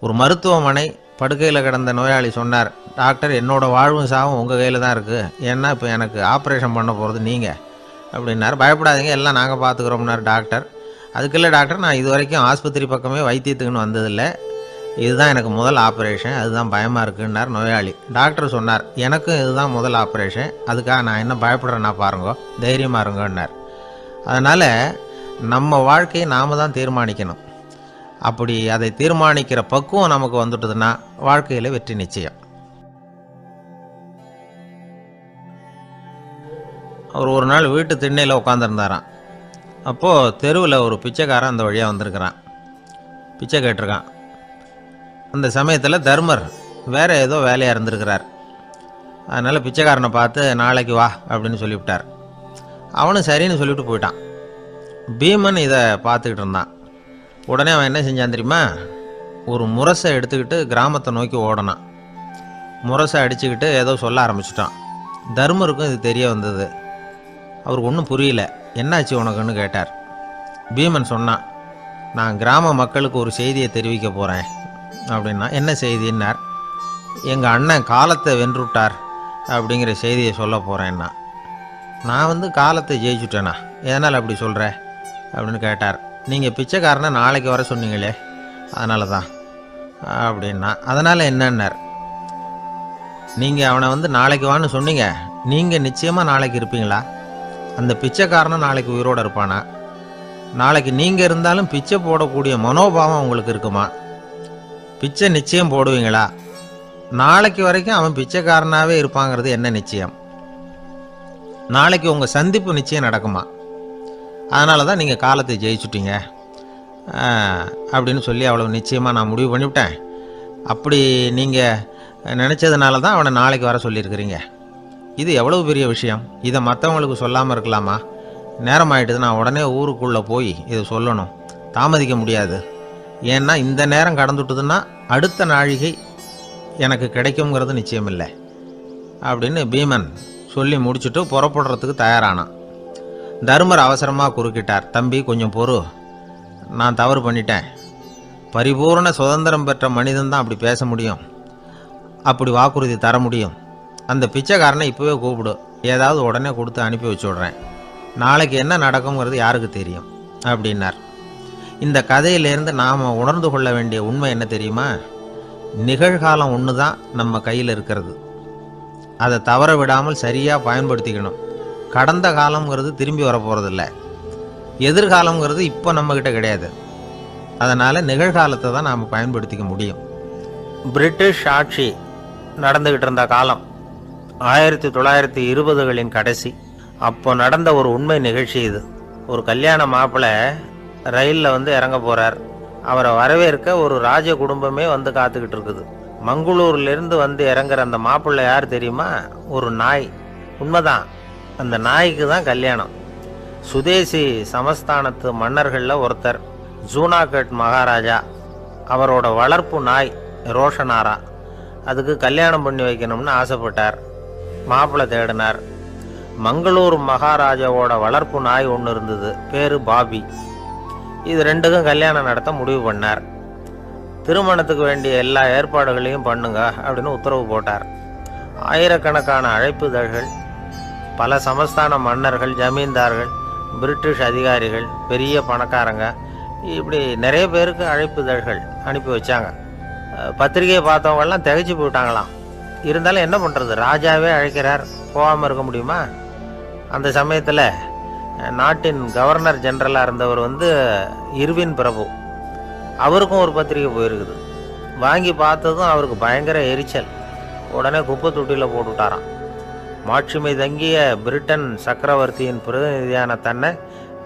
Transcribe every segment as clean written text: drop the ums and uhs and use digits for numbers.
ஒரு மருத்துவமனை படுக்கையில் கிடந்த நோயாளி சொன்னார், டாக்டர் என்னோடய வாழ்வும் சாவும் உங்கள் கையில் தான் இருக்குது, ஏன்னா இப்போ எனக்கு ஆப்ரேஷன் பண்ண போகிறது நீங்கள் அப்படின்னார். பயப்படாதீங்க, எல்லாம் நாங்கள் பார்த்துக்குறோம்னார் டாக்டர். அதுக்குள்ள டாக்டர், நான் இது வரைக்கும் ஆஸ்பத்திரி பக்கமே வைத்தியத்துக்குன்னு வந்ததில்லை, இதுதான் எனக்கு முதல் ஆப்ரேஷன், அதுதான் பயமாக இருக்குன்னார் நோயாளி. டாக்டர் சொன்னார், எனக்கும் இதுதான் முதல் ஆப்ரேஷன், அதுக்காக நான் என்ன பயப்படுறேன்னா பாருங்க, தைரியமாக இருங்கன்னார். அதனால் நம்ம வாழ்க்கையை நாம் தான் தீர்மானிக்கணும். அப்படி அதை தீர்மானிக்கிற பக்குவம் நமக்கு வந்துட்டதுன்னா வாழ்க்கையில் வெற்றி நிச்சயம். அவர் ஒரு நாள் வீட்டு திண்ணையில் உட்காந்துருந்தாராம். அப்போது தெருவில் ஒரு பிச்சைக்காரன் அந்த வழியாக வந்திருக்கிறான், பிச்சை கேட்டிருக்கான். அந்த சமயத்தில் தர்மர் வேறு ஏதோ வேலையாக இருந்திருக்கிறார். அதனால் பிச்சைக்காரனை பார்த்து நாளைக்கு வா அப்படின்னு சொல்லிவிட்டார். அவனும் சரின்னு சொல்லிவிட்டு போயிட்டான். பீமன் இதை பார்த்துக்கிட்டு இருந்தான். உடனே அவன் என்ன செஞ்சான் தெரியுமா, ஒரு முரசை எடுத்துக்கிட்டு கிராமத்தை நோக்கி ஓடனான். முரசை அடிச்சுக்கிட்டு ஏதோ சொல்ல ஆரம்பிச்சிட்டான். தர்மருக்கும் இது தெரிய வந்தது. அவருக்கு ஒன்றும் புரியல. என்னாச்சு உனக்குன்னு கேட்டார். பீமன் சொன்னான், நான் கிராம மக்களுக்கு ஒரு செய்தியை தெரிவிக்க போகிறேன் அப்படின்னா. என்ன செய்தின்னார். எங்கள் அண்ணன் காலத்தை வென்றுட்டார் அப்படிங்கிற செய்தியை சொல்ல போகிறேன்னா. நான் காலத்தை ஜெயிச்சுட்டேனா, எதனால் அப்படி சொல்கிற அப்படின்னு கேட்டார். நீங்கள் பிச்சைக்காரனை நாளைக்கு வர சொன்னீங்களே, அதனால தான் அப்படின்னா. அதனால் என்னன்னார். நீங்கள் அவனை நாளைக்கு வான்னு சொன்னீங்க, நீங்கள் நிச்சயமாக நாளைக்கு இருப்பீங்களா? அந்த பிச்சைக்காரனும் நாளைக்கு உயிரோடு இருப்பானா? நாளைக்கு நீங்கள் இருந்தாலும் பிச்சை போடக்கூடிய மனோபாவம் உங்களுக்கு இருக்குமா? பிச்சை நிச்சயம் போடுவீங்களா? நாளைக்கு வரைக்கும் அவன் பிச்சைக்காரனாகவே இருப்பாங்கிறது என்ன நிச்சயம்? நாளைக்கு உங்கள் சந்திப்பு நிச்சயம் நடக்குமா? அதனால தான் நீங்கள் காலத்தை ஜெயிச்சுட்டீங்க அப்படின்னு சொல்லி அவ்வளோ நிச்சயமாக நான் முடிவு பண்ணிவிட்டேன். அப்படி நீங்கள் நினச்சதுனால தான் அவனை நாளைக்கு வர சொல்லியிருக்கிறீங்க. இது எவ்வளோ பெரிய விஷயம், இதை மற்றவங்களுக்கு சொல்லாமல் இருக்கலாமா? நேரம் ஆகிட்டுது, நான் உடனே ஊருக்குள்ளே போய் இதை சொல்லணும், தாமதிக்க முடியாது. ஏன்னா இந்த நேரம் கடந்துட்டுதுன்னா அடுத்த நாழிகை எனக்கு கிடைக்குங்கிறது நிச்சயம் இல்லை அப்படின்னு பீமன் சொல்லி முடிச்சுட்டு புறப்படுறதுக்கு தயாரானான். தர்மர் அவசரமாக குறுக்கிட்டார். தம்பி கொஞ்சம் பொறு, நான் தவறு பண்ணிட்டேன். பரிபூர்ண சுதந்திரம் பெற்ற மனிதன் தான் அப்படி பேச முடியும், அப்படி வாக்குறுதி தர முடியும். அந்த பிச்சைக்காரனை இப்போவே கூப்பிடு, ஏதாவது உடனே கொடுத்து அனுப்பி வச்சு விட்றேன். நாளைக்கு என்ன நடக்குங்கிறது யாருக்கு தெரியும் அப்படின்னார். இந்த கதையிலேருந்து நாம் உணர்ந்து கொள்ள வேண்டிய உண்மை என்ன தெரியுமா? நிகழ்காலம் ஒன்று தான் நம்ம கையில் இருக்கிறது, அதை தவற விடாமல் சரியாக பயன்படுத்திக்கணும். கடந்த காலங்கிறது திரும்பி வர போகிறதில்ல, எதிர்காலங்கிறது இப்போ நம்மக்கிட்ட கிடையாது. அதனால் நிகழ்காலத்தை தான் நாம் பயன்படுத்திக்க முடியும். பிரிட்டிஷ் ஆட்சி நடந்துக்கிட்டு இருந்த காலம் 1920களின் கடைசி. அப்போ நடந்த ஒரு உண்மை நிகழ்ச்சி இது. ஒரு கல்யாண மாப்பிள்ளை ரயிலில் இறங்க போகிறார். அவரை வரவேற்க ஒரு ராஜ குடும்பமே காத்துக்கிட்டு இருக்குது. மங்களூர்லேருந்து இறங்குற அந்த மாப்பிள்ளை யார் தெரியுமா? ஒரு நாய். உண்மைதான், அந்த நாய்க்கு தான் கல்யாணம். சுதேசி சமஸ்தானத்து மன்னர்களில் ஒருத்தர் ஜூனாகட் மகாராஜா, அவரோட வளர்ப்பு நாய் ரோஷனாரா, அதுக்கு கல்யாணம் பண்ணி வைக்கணும்னு ஆசைப்பட்டார். மாப்பிள்ளை தேடினார். மங்களூர் மகாராஜாவோட வளர்ப்பு நாய் ஒன்று இருந்தது, பேர் பாபி. இது ரெண்டுக்கும் கல்யாணம் நடத்த முடிவு பண்ணார். திருமணத்துக்கு வேண்டிய எல்லா ஏற்பாடுகளையும் பண்ணுங்க அப்படின்னு உத்தரவு போட்டார். ஆயிரக்கணக்கான அழைப்புதழ்கள், பல சமஸ்தான மன்னர்கள், ஜமீன்தார்கள், பிரிட்டிஷ் அதிகாரிகள், பெரிய பணக்காரங்க, இப்படி நிறைய பேருக்கு அழைப்புதழ்கள் அனுப்பி வச்சாங்க. பத்திரிகையை பார்த்தவங்கெல்லாம் திகைச்சு போயிட்டாங்களாம். இருந்தாலும் என்ன பண்ணுறது, ராஜாவே அழைக்கிறார், போகாமல் இருக்க முடியுமா? அந்த சமயத்தில் நாட்டின் கவர்னர் ஜெனரலாக இருந்தவர் இர்வின் பிரபு, அவருக்கும் ஒரு பத்திரிகை போயிருக்குது. வாங்கி பார்த்ததும் அவருக்கு பயங்கர எரிச்சல். உடனே குப்பை தொட்டியில் போட்டுவிட்டாராம். மாட்சிமை தங்கிய பிரிட்டன் சக்கரவர்த்தியின் பிரதிநிதியான தன்னை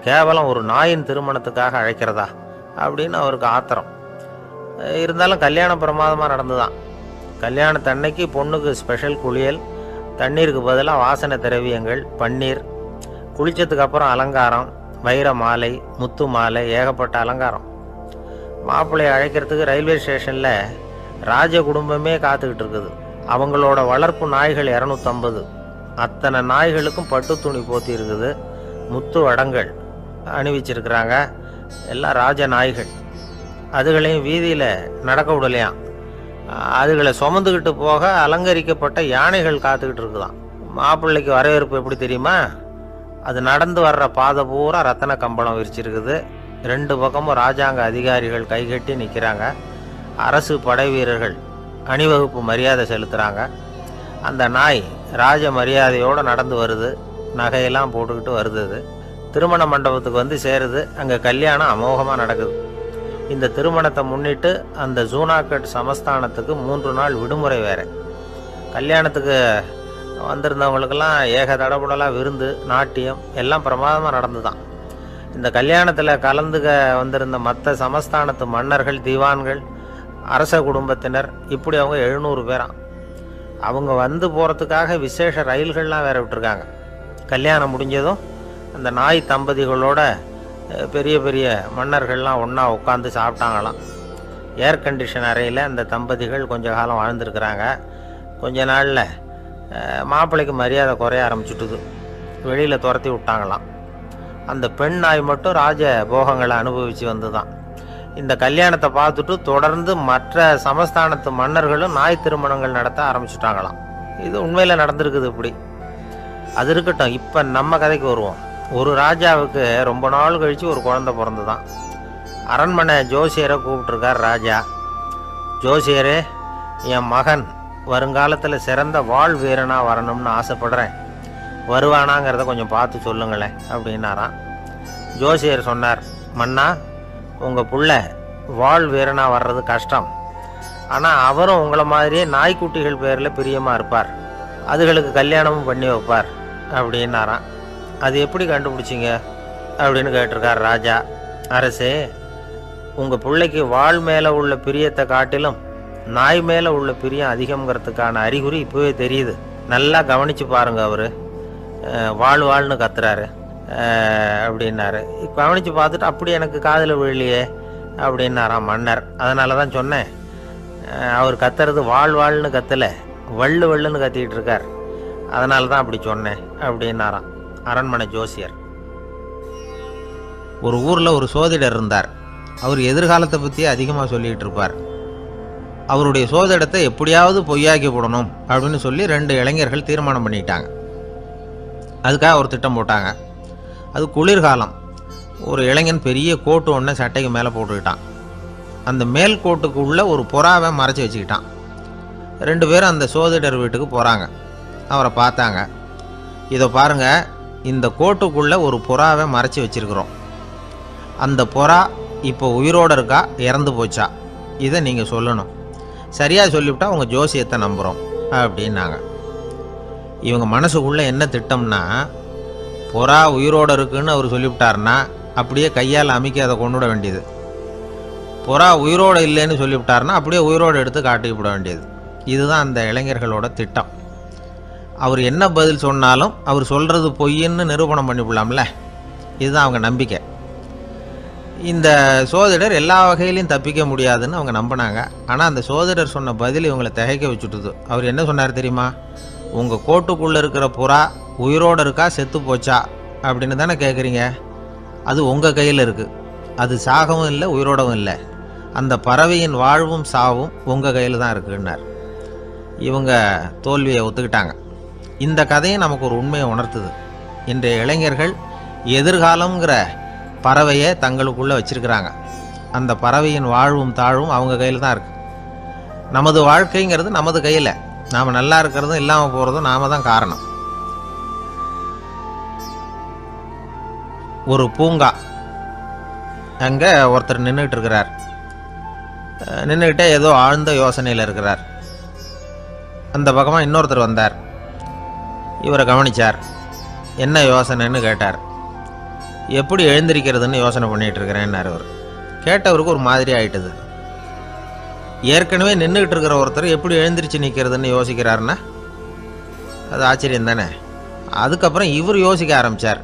கேவலம் ஒரு நாயின் திருமணத்துக்காக அழைக்கிறதா அப்படின்னு அவருக்கு ஆத்திரம். இருந்தாலும் கல்யாணம் பிரமாதமாக நடந்துதான். கல்யாணத்தன்னைக்கு பொண்ணுக்கு ஸ்பெஷல் குளியல், தண்ணீருக்கு பதிலாக வாசனை திரவியங்கள், பன்னீர், குளித்ததுக்கு அப்புறம் அலங்காரம், வைர மாலை, முத்து மாலை, ஏகப்பட்ட அலங்காரம். மாப்பிள்ளையை அழைக்கிறதுக்கு ரயில்வே ஸ்டேஷனில் ராஜ குடும்பமே காத்துக்கிட்டு இருக்குது. அவங்களோட வளர்ப்பு நாய்கள் 250. அத்தனை நாய்களுக்கும் பட்டு துணி போத்தி இருக்குது, முத்து வடங்கள் அணிவிச்சிருக்கிறாங்க, எல்லாம் ராஜ நாய்கள். அதுகளையும் வீதியில் நடக்க விடலையாம். அதுகளை சுமந்துக்கிட்டு போக அலங்கரிக்கப்பட்ட யானைகள் காத்துக்கிட்டு இருக்குதாம். மாப்பிள்ளைக்கு வரவேற்பு எப்படி தெரியுமா? அது நடந்து வர்ற பாதை பூரா ரத்தன கம்பளம் விரிச்சிருக்குது. 2 பக்கமும் ராஜாங்க அதிகாரிகள் கைகட்டி நிற்கிறாங்க. அரசு படை வீரர்கள் அணிவகுப்பு மரியாதை செலுத்துகிறாங்க. அந்த நாய் ராஜ மரியாதையோடு நடந்து வருது. நகையெல்லாம் போட்டுக்கிட்டு வருது. அது திருமண மண்டபத்துக்கு வந்து சேருது. அங்கே கல்யாணம் அமோகமாக நடக்குது. இந்த திருமணத்தை முன்னிட்டு அந்த ஜூனாகட் சமஸ்தானத்துக்கு 3 நாள் விடுமுறை வேறு. கல்யாணத்துக்கு வந்திருந்தவங்களுக்கெல்லாம் ஏக தடபுடலாக விருந்து, நாட்டியம் எல்லாம் பிரமாதமாக நடந்து தான். இந்த கல்யாணத்தில் கலந்துக்க வந்திருந்த மற்ற சமஸ்தானத்து மன்னர்கள், திவான்கள், அரச குடும்பத்தினர், இப்படி அவங்க 700 பேராம். அவங்க வந்து போகிறதுக்காக விசேஷ ரயில்கள்லாம் வேற விட்டுருக்காங்க. கல்யாணம் முடிஞ்சதும் அந்த நாய் தம்பதிகளோட பெரிய பெரிய மன்னர்கள்லாம் ஒன்றா உட்காந்து சாப்பிட்டாங்களாம். ஏர் கண்டிஷன் அறையில் அந்த தம்பதிகள் கொஞ்ச காலம் வாழ்ந்துருக்குறாங்க. கொஞ்ச நாளில் மாப்பிள்ளைக்கு மரியாதை குறைய ஆரம்பிச்சுட்டுது. வெளியில் துரத்தி விட்டாங்களாம். அந்த பெண் நாய் மட்டும் ராஜ போகங்களை அனுபவித்து வந்து தான். இந்த கல்யாணத்தை பார்த்துட்டு தொடர்ந்து மற்ற சமஸ்தானத்து மன்னர்களும் நாய் திருமணங்கள் நடத்த ஆரம்பிச்சுட்டாங்களாம். இது உண்மையில் நடந்திருக்குது. இப்படி அது இருக்கட்டும். இப்போ நம்ம கதைக்கு வருவோம். ஒரு ராஜாவுக்கு ரொம்ப நாள் கழித்து ஒரு குழந்தை பிறந்து தான். அரண்மனை ஜோசியரை கூப்பிட்டுருக்கார் ராஜா. ஜோசியரே, என் மகன் வருங்காலத்தில் சிறந்த வாழ் வீரனாக வரணும்னு ஆசைப்படுறேன். வருவானாங்கிறத கொஞ்சம் பார்த்து சொல்லுங்களேன் அப்படின்னாராம். ஜோசியர் சொன்னார், மன்னா, உங்கள் புள்ள வாழ் வீரனாக வர்றது கஷ்டம். ஆனால் அவரும் உங்களை மாதிரியே நாய்க்குட்டிகள் பேரில் பிரியமாக இருப்பார். அதுகளுக்கு கல்யாணமும் பண்ணி வைப்பார் அப்படின்னாராம். அது எப்படி கண்டுபிடிச்சிங்க அப்படின்னு கேட்டிருக்கார் ராஜா. அரசே, உங்கள் பிள்ளைக்கு வாழ் மேலே உள்ள பிரியத்தை காட்டிலும் நாய் மேலே உள்ள பிரியம் அதிகங்கிறதுக்கான அறிகுறி இப்போவே தெரியுது. நல்லா கவனித்து பாருங்கள். அவர் வாழ்னு கத்துறாரு அப்படின்னாரு. கவனித்து பார்த்துட்டு அப்படி எனக்கு காதில் விழலையே அப்படின்னாராம் மன்னர். அதனால தான் சொன்னேன், அவர் கத்துறது வாழ்னு கத்தலை, வள்ளுன்னு கத்திக்கிட்டு இருக்கார். அதனால தான் அப்படி சொன்னேன் அப்படின்னாராம் அரண்மனை ஜோசியர். ஒரு ஊரில் ஒரு சோதிடர் இருந்தார். அவர் எதிர்காலத்தை பற்றி அதிகமாக சொல்லிகிட்டு இருப்பார். அவருடைய சோதிடத்தை எப்படியாவது பொய்யாக்கி போடணும் அப்படின்னு சொல்லி 2 இளைஞர்கள் தீர்மானம் பண்ணிட்டாங்க. அதுக்காக ஒரு திட்டம் போட்டாங்க. அது குளிர்காலம். ஒரு இளைஞன் பெரிய கோட்டு ஒன்று சட்டைக்கு மேலே போட்டுக்கிட்டான். அந்த மேல் கோட்டுக்கு உள்ள ஒரு புறாவை மறைச்சி வச்சுக்கிட்டான். 2 பேரும் அந்த சோதிடர் வீட்டுக்கு போகிறாங்க. அவரை பார்த்தாங்க. இதை பாருங்கள், இந்த கோட்டுக்குள்ளே ஒரு புறாவை மறைச்சி வச்சுருக்குறோம். அந்த புறா இப்போ உயிரோடு இருக்கா, இறந்து போச்சா, இதை நீங்கள் சொல்லணும். சரியாக சொல்லிவிட்டா உங்கள் ஜோசியத்தை நம்புகிறோம் அப்படின்னாங்க. இவங்க மனசுக்குள்ளே என்ன திட்டம்னா, புறா உயிரோடு இருக்குன்னு அவர் சொல்லிவிட்டார்னா அப்படியே கையால் அமைக்க அதை கொண்டு விட வேண்டியது. புறா உயிரோடு இல்லைன்னு சொல்லிவிட்டார்னா அப்படியே உயிரோடு எடுத்து காட்டிவிட வேண்டியது. இதுதான் அந்த இளைஞர்களோட திட்டம். அவர் என்ன பதில் சொன்னாலும் அவர் சொல்கிறது பொய்ன்னு நிரூபணம் பண்ணிவிடலாம்ல. இதுதான் அவங்க நம்பிக்கை. இந்த சோதிடர் எல்லா வகையிலையும் தப்பிக்க முடியாதுன்னு அவங்க நம்பினாங்க. ஆனால் அந்த சோதிடர் சொன்ன பதில் இவங்களை திகைக்க வச்சுட்டுது. அவர் என்ன சொன்னார் தெரியுமா? உங்கள் கோட்டுக்குள்ளே இருக்கிற புறா உயிரோடு இருக்கா, செத்து போச்சா அப்படின்னு தானே கேட்குறீங்க. அது உங்கள் கையில் இருக்குது. அது சாகவும் இல்லை, உயிரோடவும் இல்லை. அந்த பறவையின் வாழ்வும் சாவும் உங்கள் கையில் தான் இருக்குன்னார். இவங்க தோல்வியை ஒத்துக்கிட்டாங்க. இந்த கதையும் நமக்கு ஒரு உண்மையை உணர்த்துது. இன்றைய இளைஞர்கள் எதிர்காலங்கிற பறவையை தங்களுக்குள்ளே வச்சிருக்கிறாங்க. அந்த பறவையின் வாழ்வும் தாழ்வும் அவங்க கையில் தான் இருக்குது. நமது வாழ்க்கைங்கிறது நமது கையில். நாம் நல்லா இருக்கிறதும் இல்லாமல் போகிறதும் நாம தான் காரணம். ஒரு பூங்கா. அங்கே ஒருத்தர் நின்றுக்கிட்டு இருக்கிறார். நின்றுக்கிட்டே ஏதோ ஆழ்ந்த யோசனையில் இருக்கிறார். அந்த பக்கமாக இன்னொருத்தர் வந்தார். இவரை கவனித்தார். என்ன யோசனைன்னு கேட்டார். எப்படி எழுந்திருக்கிறதுன்னு யோசனை பண்ணிகிட்டு இருக்கிறேன்னார் அவர். கேட்டவருக்கு ஒரு மாதிரி ஆகிட்டுது. ஏற்கனவே நின்றுக்கிட்டு இருக்கிற ஒருத்தர் எப்படி எழுந்திரிச்சு நிற்கிறதுன்னு யோசிக்கிறாருன்னா அது ஆச்சரியம் தானே. அதுக்கப்புறம் இவர் யோசிக்க ஆரம்பித்தார்.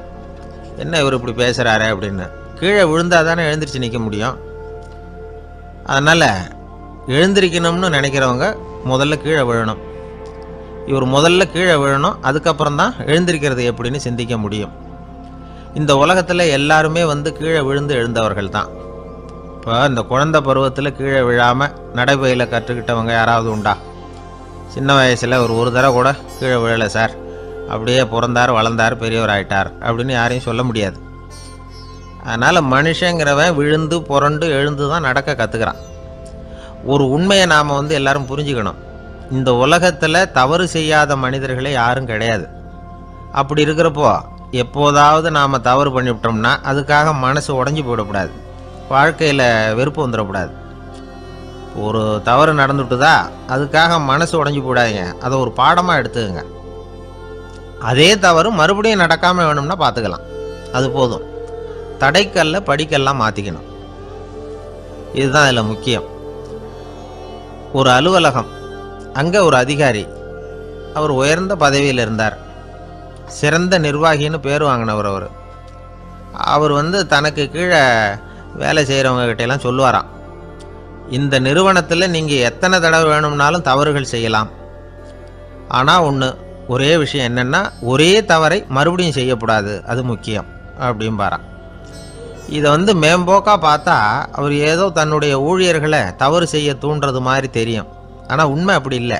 என்ன இவர் இப்படி பேசுகிறாரு அப்படின்னு. கீழே விழுந்தால் தானே எழுந்திரிச்சு நிற்க முடியும். அதனால் எழுந்திரிக்கணும்னு நினைக்கிறவங்க முதல்ல கீழே விழணும். இவர் முதல்ல கீழே விழணும். அதுக்கப்புறம் தான் எழுந்திருக்கிறது எப்படின்னு சிந்திக்க முடியும். இந்த உலகத்தில் எல்லாருமே வந்து கீழே விழுந்து எழுந்தவர்கள் தான். இப்போ இந்த குழந்தை பருவத்தில் கீழே விழாமல் நடைபயில கற்றுக்கிட்டவங்க யாராவது உண்டா? சின்ன வயசில் ஒரு தடவை கூட கீழே விழலை சார், அப்படியே பிறந்தார் வளர்ந்தார் பெரியவர் ஆயிட்டார் அப்படின்னு யாரையும் சொல்ல முடியாது. அதனால் மனுஷங்கிறவன் விழுந்து புரண்டு எழுந்து தான் நடக்க கற்றுக்கிறான். ஒரு உண்மையை நாம் எல்லாரும் புரிஞ்சுக்கணும். இந்த உலகத்தில் தவறு செய்யாத மனிதர்களே யாரும் கிடையாது. அப்படி இருக்கிறப்போ எப்போதாவது நாம் தவறு பண்ணிவிட்டோம்னா அதுக்காக மனசு உடஞ்சி போயிடக்கூடாது, வாழ்க்கையில் வெறுப்பு வந்துடக்கூடாது. ஒரு தவறு நடந்துட்டுதா அதுக்காக மனசு உடஞ்சி போடாதீங்க, அதை ஒரு பாடமாக எடுத்துக்கங்க. அதே தவறு மறுபடியும் நடக்காமல் வேணும்னா பார்த்துக்கலாம், அது போதும். தடைக்கல்ல படிக்கல்லாம் மாற்றிக்கணும், இதுதான் இதில் முக்கியம். ஒரு அலுவலகம், அங்கே ஒரு அதிகாரி, அவர் உயர்ந்த பதவியில் இருந்தார், சிறந்த நிர்வாகின்னு பேர் வாங்கினவர். அவர் தனக்கு கீழே வேலை செய்கிறவங்க கிட்டெல்லாம் சொல்லுவாராம், இந்த நிறுவனத்தில் நீங்கள் எத்தனை தடவை வேணும்னாலும் தவறுகள் செய்யலாம், ஆனால் ஒரே விஷயம் என்னென்னா ஒரே தவறை மறுபடியும் செய்யக்கூடாது, அது முக்கியம் அப்படின்பாராம். இதை மேம்போக்காக பார்த்தா அவர் ஏதோ தன்னுடைய ஊழியர்களை தவறு செய்ய தூண்டுறது மாதிரி தெரியும். ஆனால் உண்மை அப்படி இல்லை.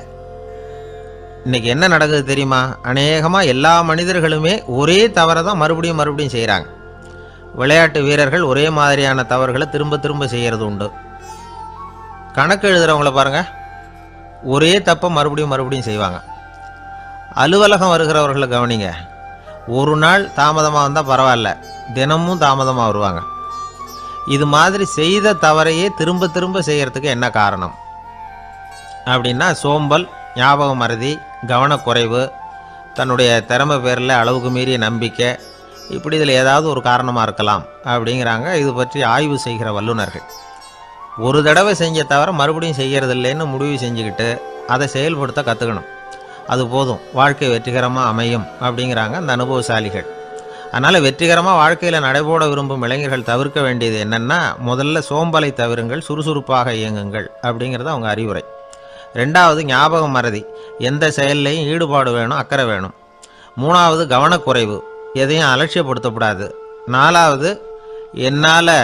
இன்றைக்கி என்ன நடக்குது தெரியுமா? அநேகமாக எல்லா மனிதர்களுமே ஒரே தவறை தான் மறுபடியும் மறுபடியும் செய்கிறாங்க. விளையாட்டு வீரர்கள் ஒரே மாதிரியான தவறுகளை திரும்ப திரும்ப செய்கிறது உண்டு. கணக்கு எழுதுகிறவங்கள பாருங்கள், ஒரே தப்பை மறுபடியும் மறுபடியும் செய்வாங்க. அலுவலகம் வருகிறவர்களை கவனிங்க, ஒரு நாள் தாமதமாக வந்தால் பரவாயில்ல, தினமும் தாமதமாக வருவாங்க. இது மாதிரி செய்த தவறையே திரும்ப திரும்ப செய்கிறதுக்கு என்ன காரணம் அப்படின்னா சோம்பல், ஞாபக மறதி, கவனக்குறைவு, தன்னுடைய திறமை பேரில் அளவுக்கு மீறிய நம்பிக்கை, இப்படி இதில் ஏதாவது ஒரு காரணமாக இருக்கலாம் அப்படிங்கிறாங்க இது பற்றி ஆய்வு செய்கிற வல்லுநர்கள். ஒரு தடவை செஞ்ச தவிர மறுபடியும் செய்கிறதில்லைன்னு முடிவு செஞ்சுக்கிட்டு அதை செயல்படுத்த கற்றுக்கணும், அது போதும், வாழ்க்கை வெற்றிகரமாக அமையும் அப்படிங்கிறாங்க அந்த அனுபவசாலிகள். அதனால் வெற்றிகரமாக வாழ்க்கையில் நடைபோட விரும்பும் இளைஞர்கள் தவிர்க்க வேண்டியது என்னென்னா, முதல்ல சோம்பலை தவிருங்கள், சுறுசுறுப்பாக இயங்குங்கள் அப்படிங்கிறது அவங்க அறிவுரை. ரெண்டாவது ஞாபக மறதி, எந்த செயல்லையும் ஈடுபாடு வேணும், அக்கறை வேணும். மூணாவது கவனக்குறைவு, எதையும் அலட்சியப்படுத்தக்கூடாது. நாலாவது என்னால்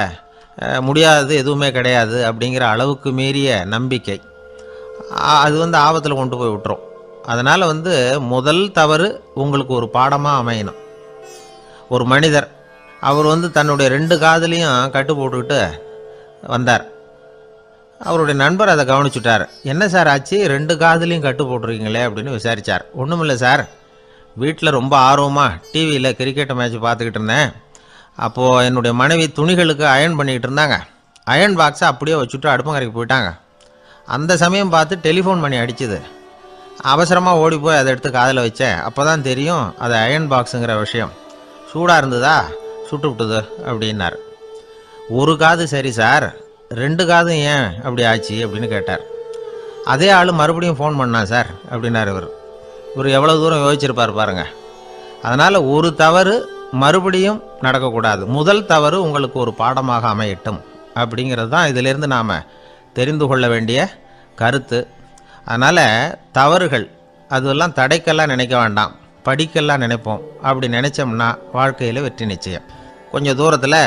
முடியாதது எதுவுமே கிடையாது அப்படிங்கிற அளவுக்கு மீறிய நம்பிக்கை, அது ஆபத்தில் கொண்டு போய் விட்டுரும். அதனால் முதல் தவறு உங்களுக்கு ஒரு பாடமாக அமையணும். ஒரு மனிதர், அவர் தன்னுடைய 2 காதுலையும் கட்டு போட்டுக்கிட்டு வந்தார். அவருடைய நண்பர் அதை கவனிச்சுட்டார். என்ன சார் ஆச்சு, 2 காதுலையும் கட்டு போட்டிருக்கீங்களே அப்படின்னு விசாரித்தார். ஒன்றுமில்லை சார், வீட்டில் ரொம்ப ஆர்வமாக டிவியில் கிரிக்கெட் மேட்ச் பார்த்துக்கிட்டு இருந்தேன். அப்போது என்னுடைய மனைவி துணிகளுக்கு அயர்ன் பண்ணிக்கிட்டு இருந்தாங்க. அயர்ன் பாக்ஸை அப்படியே வச்சுட்டு அடுப்பங்கரைக்கு போயிட்டாங்க. அந்த சமயம் பார்த்து டெலிஃபோன் பண்ணி அடிச்சுது. அவசரமாக ஓடி போய் அதை எடுத்து காதில் வச்சேன். அப்போ தான் தெரியும் அது அயர்ன் பாக்ஸுங்கிற விஷயம். சூடாக இருந்ததா, சுட்டு விட்டுது அப்படின்னார். ஒரு காது சரி சார், 2 காதும் ஏன் அப்படி ஆச்சு அப்படின்னு கேட்டார். அதே ஆள் மறுபடியும் ஃபோன் பண்ணான் சார் அப்படின்னார் இவர் எவ்வளோ தூரம் யோசிச்சிருப்பார் பாருங்கள். அதனால் ஒரு தவறு மறுபடியும் நடக்கக்கூடாது, முதல் தவறு உங்களுக்கு ஒரு பாடமாக அமையட்டும் அப்படிங்கிறது தான் இதிலிருந்து நாம் தெரிந்து கொள்ள வேண்டிய கருத்து. அதனால் தவறுகள் அதெல்லாம் தடைக்கெல்லாம் நினைக்க வேண்டாம், படிக்கெல்லாம் நினைப்போம். அப்படி நினச்சோம்னா வாழ்க்கையில் வெற்றி நிச்சயம். கொஞ்சம் தூரத்தில்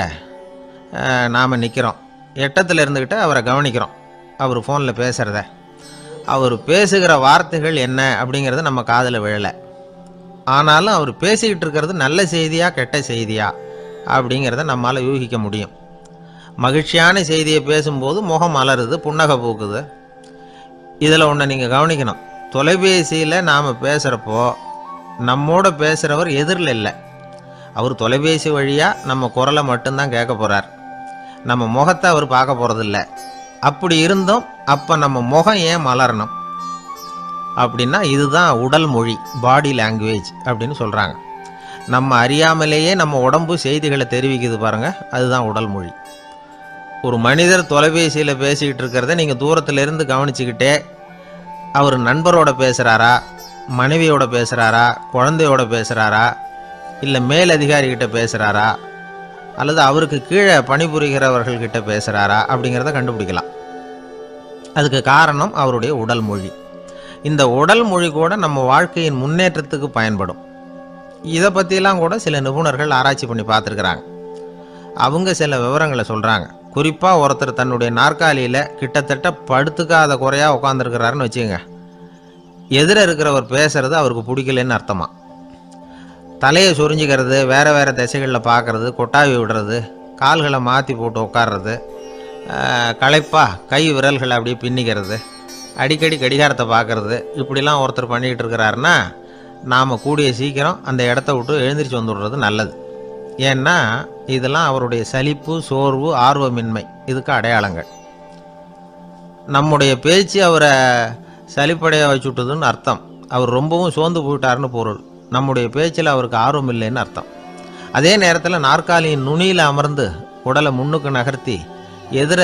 நாம் நிற்கிறோம், எட்டத்தில் இருந்துக்கிட்டு அவரை கவனிக்கிறோம். அவர் ஃபோனில் பேசுகிறத, அவர் பேசுகிற வார்த்தைகள் என்ன அப்படிங்கிறது நம்ம காதில் விழலை. ஆனாலும் அவர் பேசிக்கிட்டு இருக்கிறது நல்ல செய்தியா கெட்ட செய்தியா அப்படிங்கிறத நம்மால் யூகிக்க முடியும். மகிழ்ச்சியான செய்தியை பேசும்போது முகம் மலருது, புன்னகை பூக்குது. இதில் ஒன்று நீங்கள் கவனிக்கணும், தொலைபேசியில் நாம் பேசுகிறப்போ நம்மோட பேசுகிறவர் எதிரில் இல்லை. அவர் தொலைபேசி வழியாக நம்ம குரலை மட்டும்தான் கேட்க போகிறார், நம்ம முகத்தை அவர் பார்க்க போகிறதில்ல. அப்படி இருந்தும் அப்போ நம்ம முகம் ஏன் மலரணும் அப்படின்னா இதுதான் உடல் மொழி, பாடி லாங்குவேஜ் அப்படின்னு சொல்கிறாங்க. நம்ம அறியாமலேயே நம்ம உடம்பு செய்திகளை தெரிவிக்குது பாருங்கள், அதுதான் உடல் மொழி. ஒரு மனிதர் தொலைபேசியில் பேசிக்கிட்டு இருக்கிறத நீங்கள் தூரத்திலிருந்து கவனிச்சுக்கிட்டே அவர் நண்பரோட பேசுகிறாரா, மனைவியோட பேசுகிறாரா, குழந்தையோட பேசுகிறாரா, இல்லை மேலதிகாரிகிட்ட பேசுகிறாரா, அல்லது அவருக்கு கீழே பணிபுரிகிறவர்கள்கிட்ட பேசுகிறாரா அப்படிங்கிறத கண்டுபிடிக்கலாம். அதுக்கு காரணம் அவருடைய உடல் மொழி. இந்த உடல் மொழி கூட நம்ம வாழ்க்கையின் முன்னேற்றத்துக்கு பயன்படும். இதை பற்றிலாம் கூட சில நிபுணர்கள் ஆராய்ச்சி பண்ணி பார்த்துருக்குறாங்க. அவங்க சில விவரங்களை சொல்கிறாங்க. குறிப்பாக ஒருத்தர் தன்னுடைய நாற்காலியில் கிட்டத்தட்ட படுத்துக்காத குறையாக உட்காந்துருக்கிறாருன்னு வச்சுக்கோங்க. எதிர இருக்கிறவர் பேசுறது அவருக்கு பிடிக்கலன்னு அர்த்தமா. தலையை சொரிஞ்சிக்கிறது, வேறு வேறு திசைகளில் பார்க்குறது, கொட்டாவி விடுறது, கால்களை மாற்றி போட்டு உட்கார்றது, களைப்பாக கை விரல்களை அப்படியே பின்னிக்கிறது, அடிக்கடி கடிகாரத்தை பார்க்குறது, இப்படிலாம் ஒருத்தர் பண்ணிக்கிட்டு இருக்கிறாருன்னா நாம் கூடிய சீக்கிரம் அந்த இடத்த விட்டு எழுந்திரிச்சு வந்துடுறது நல்லது. ஏன்னா இதெல்லாம் அவருடைய சலிப்பு, சோர்வு, ஆர்வமின்மை இதுக்கு அடையாளங்கள். நம்முடைய பேச்சு அவரை சலிப்படைய வச்சுட்டுதுன்னு அர்த்தம். அவர் ரொம்பவும் சோர்ந்து போயிட்டாருன்னு பொருள். நம்முடைய பேச்சில் அவருக்கு ஆர்வம் இல்லைன்னு அர்த்தம். அதே நேரத்தில் நாற்காலியின் நுனியில் அமர்ந்து உடலை முன்னுக்கு நகர்த்தி எதிர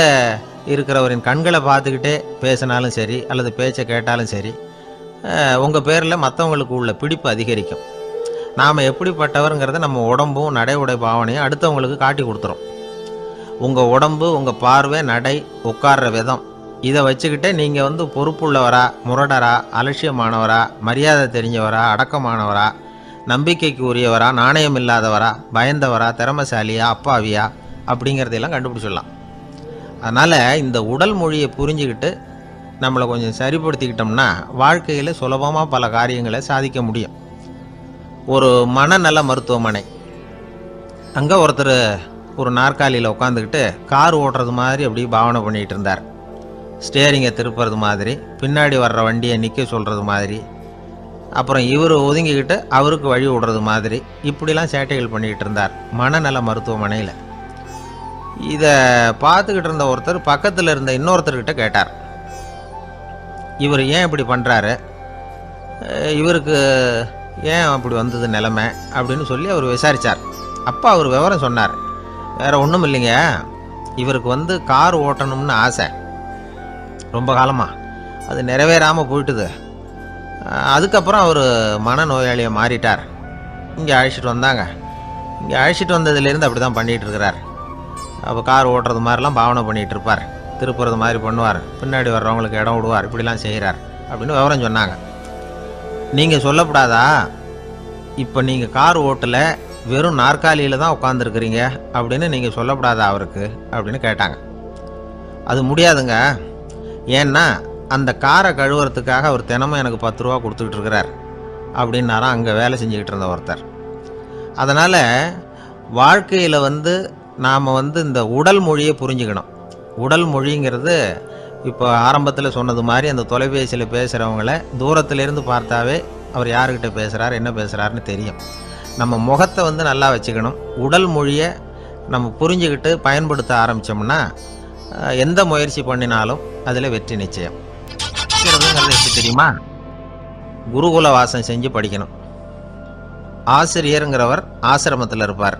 இருக்கிறவரின் கண்களை பார்த்துக்கிட்டே பேசினாலும் சரி அல்லது பேச்சை கேட்டாலும் சரி, உங்கள் பேரில் மற்றவங்களுக்கு உள்ள பிடிப்பு அதிகரிக்கும். நாம் எப்படிப்பட்டவருங்கிறத நம்ம உடம்பும் நடை உடை பாவனையும் அடுத்தவங்களுக்கு காட்டி கொடுத்துரும். உங்கள் உடம்பு, உங்கள் பார்வை, நடை, உட்கார்ற விதம் இதை வச்சுக்கிட்டே நீங்கள் பொறுப்புள்ளவரா, முரடரா, அலட்சியமானவரா, மரியாதை தெரிஞ்சவரா, அடக்கமானவரா, நம்பிக்கைக்கு உரியவரா, நாணயம் இல்லாதவரா, பயந்தவரா, திறமைசாலியா, அப்பாவியா அப்படிங்கிறதையெல்லாம் கண்டுபிடிச்சிடலாம். அதனால் இந்த உடல் மொழியை புரிஞ்சுக்கிட்டு நம்மளை கொஞ்சம் சரிப்படுத்திக்கிட்டோம்னா வாழ்க்கையில் சுலபமாக பல காரியங்களை சாதிக்க முடியும். ஒரு மனநல மருத்துவமனை, அங்கே ஒருத்தர் ஒரு நாற்காலியில் உட்காந்துக்கிட்டு கார் ஓட்டுறது மாதிரி அப்படி பாவனை பண்ணிகிட்டு இருந்தார். ஸ்டேரிங்கை திருப்புறது மாதிரி, பின்னாடி வர்ற வண்டியை நிற்க சொல்கிறது மாதிரி, அப்புறம் இவர் ஒதுங்கிக்கிட்டு அவருக்கு வழி விடுறது மாதிரி, இப்படிலாம் சேட்டைகள் பண்ணிக்கிட்டு இருந்தார் மனநல மருத்துவமனையில். இதை பார்த்துக்கிட்டு இருந்த ஒருத்தர் பக்கத்தில் இருந்த இன்னொருத்தர்கிட்ட கேட்டார், இவர் ஏன் இப்படி பண்ணுறாரு, இவருக்கு ஏன் அப்படி வந்தது நிலைமை அப்படின்னு சொல்லி அவர் விசாரித்தார். அப்போ அவர் விவரம் சொன்னார். வேறு ஒன்றும் இல்லைங்க, இவருக்கு கார் ஓட்டணும்னு ஆசை ரொம்ப காலமாக, அது நிறைவேறாமல் போயிட்டுது. அதுக்கப்புறம் அவர் மனநோயாளியை மாறிட்டார். இங்கே அழைச்சிட்டு வந்தாங்க. இங்கே அழைச்சிட்டு வந்ததுலேருந்து அப்படி தான் பண்ணிகிட்டு இருக்கிறார். அப்போ கார் ஓட்டுறது மாதிரிலாம் பாவனை பண்ணிகிட்டு இருப்பார், திருப்புறது மாதிரி பண்ணுவார், பின்னாடி வர்றவங்களுக்கு இடம் விடுவார், இப்படிலாம் செய்கிறார் அப்படின்னு விவரம் சொன்னாங்க. நீங்கள் சொல்லப்படாதா, இப்போ நீங்கள் கார் ஓட்டலை, வெறும் நாற்காலியில் தான் உட்காந்துருக்குறீங்க அப்படின்னு நீங்கள் சொல்லப்படாதா அவருக்கு அப்படின்னு கேட்டாங்க. அது முடியாதுங்க, ஏன்னா அந்த காரை கழுவுறதுக்காக அவர் தினமும் எனக்கு 10 ரூபா கொடுத்துக்கிட்டு இருக்கிறார் அப்படின்னாராம் அங்கே வேலை செஞ்சுக்கிட்டு இருந்த ஒருத்தர். அதனால் வாழ்க்கையில் நாம் இந்த உடல் மொழியை புரிஞ்சுக்கணும். உடல் மொழிங்கிறது இப்போ ஆரம்பத்தில் சொன்னது மாதிரி அந்த தொலைபேசியில் பேசுகிறவங்கள தூரத்திலேருந்து பார்த்தாவே அவர் யாருக்கிட்ட பேசுகிறார், என்ன பேசுகிறாருன்னு தெரியும். நம்ம முகத்தை நல்லா வச்சுக்கணும். உடல் மொழியை நம்ம புரிஞ்சுக்கிட்டு பயன்படுத்த ஆரம்பித்தோம்னா எந்த முயற்சி பண்ணினாலும் அதில் வெற்றி நிச்சயம். எப்படி தெரியுமா? குருகுல வாசம் செஞ்சு படிக்கணும். ஆசிரியருங்கிறவர் ஆசிரமத்தில் இருப்பார்.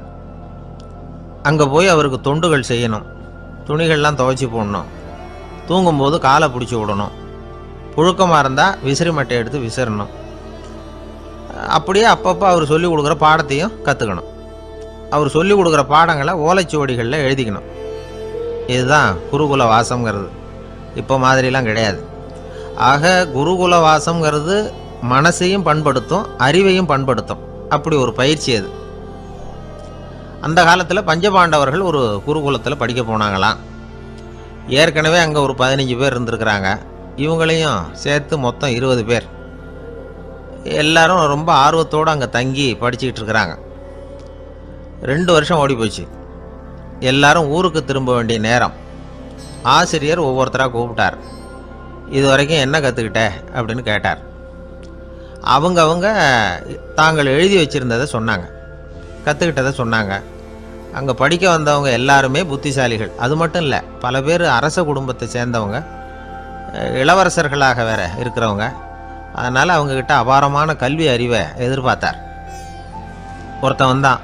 அங்கே போய் அவருக்கு தொண்டுகள் செய்யணும். துணிகள்லாம் துவைச்சி போடணும். தூங்கும்போது காலை பிடிச்சி விடணும். புழுக்கமாக இருந்தால் விசிறி மட்டை எடுத்து விசிறணும். அப்படியே அப்பப்போ அவர் சொல்லிக் கொடுக்குற பாடத்தையும் கற்றுக்கணும். அவர் சொல்லிக் கொடுக்குற பாடங்களை ஓலைச்சுவடிகளில் எழுதிக்கணும். இதுதான் குருகுல வாசம்ங்கிறது. இப்போ மாதிரிலாம் கிடையாது. ஆக குருகுல வாசம்ங்கிறது மனசையும் பண்படுத்தும், அறிவையும் பண்படுத்தும். அப்படி ஒரு பயிற்சி அது. அந்த காலத்தில் பஞ்சபாண்டவர்கள் ஒரு குருகுலத்தில் படிக்க போனாங்களாம். ஏற்கனவே அங்கே ஒரு 15 பேர் இருந்திருக்கிறாங்க. இவங்களையும் சேர்த்து மொத்தம் 20 பேர். எல்லாரும் ரொம்ப ஆர்வத்தோடு அங்கே தங்கி படிச்சுக்கிட்டு இருக்கிறாங்க. 2 வருஷம் ஓடி போச்சு. எல்லாரும் ஊருக்கு திரும்ப வேண்டிய நேரம். ஆசிரியர் ஒவ்வொருத்தராக கூப்பிட்டார். இது வரைக்கும் என்ன கற்றுக்கிட்ட அப்படின்னு கேட்டார். அவங்க தாங்கள் எழுதி வச்சுருந்ததை சொன்னாங்க, கற்றுக்கிட்டதை சொன்னாங்க. அங்கே படிக்க வந்தவங்க எல்லாருமே புத்திசாலிகள். அது மட்டும் இல்லை, பல பேர் அரச குடும்பத்தை சேர்ந்தவங்க, இளவரசர்களாக வேற இருக்கிறவங்க. அதனால் அவங்கக்கிட்ட அபாரமான கல்வி அறிவை எதிர்பார்த்தார். ஒருத்தன் வந்தான்,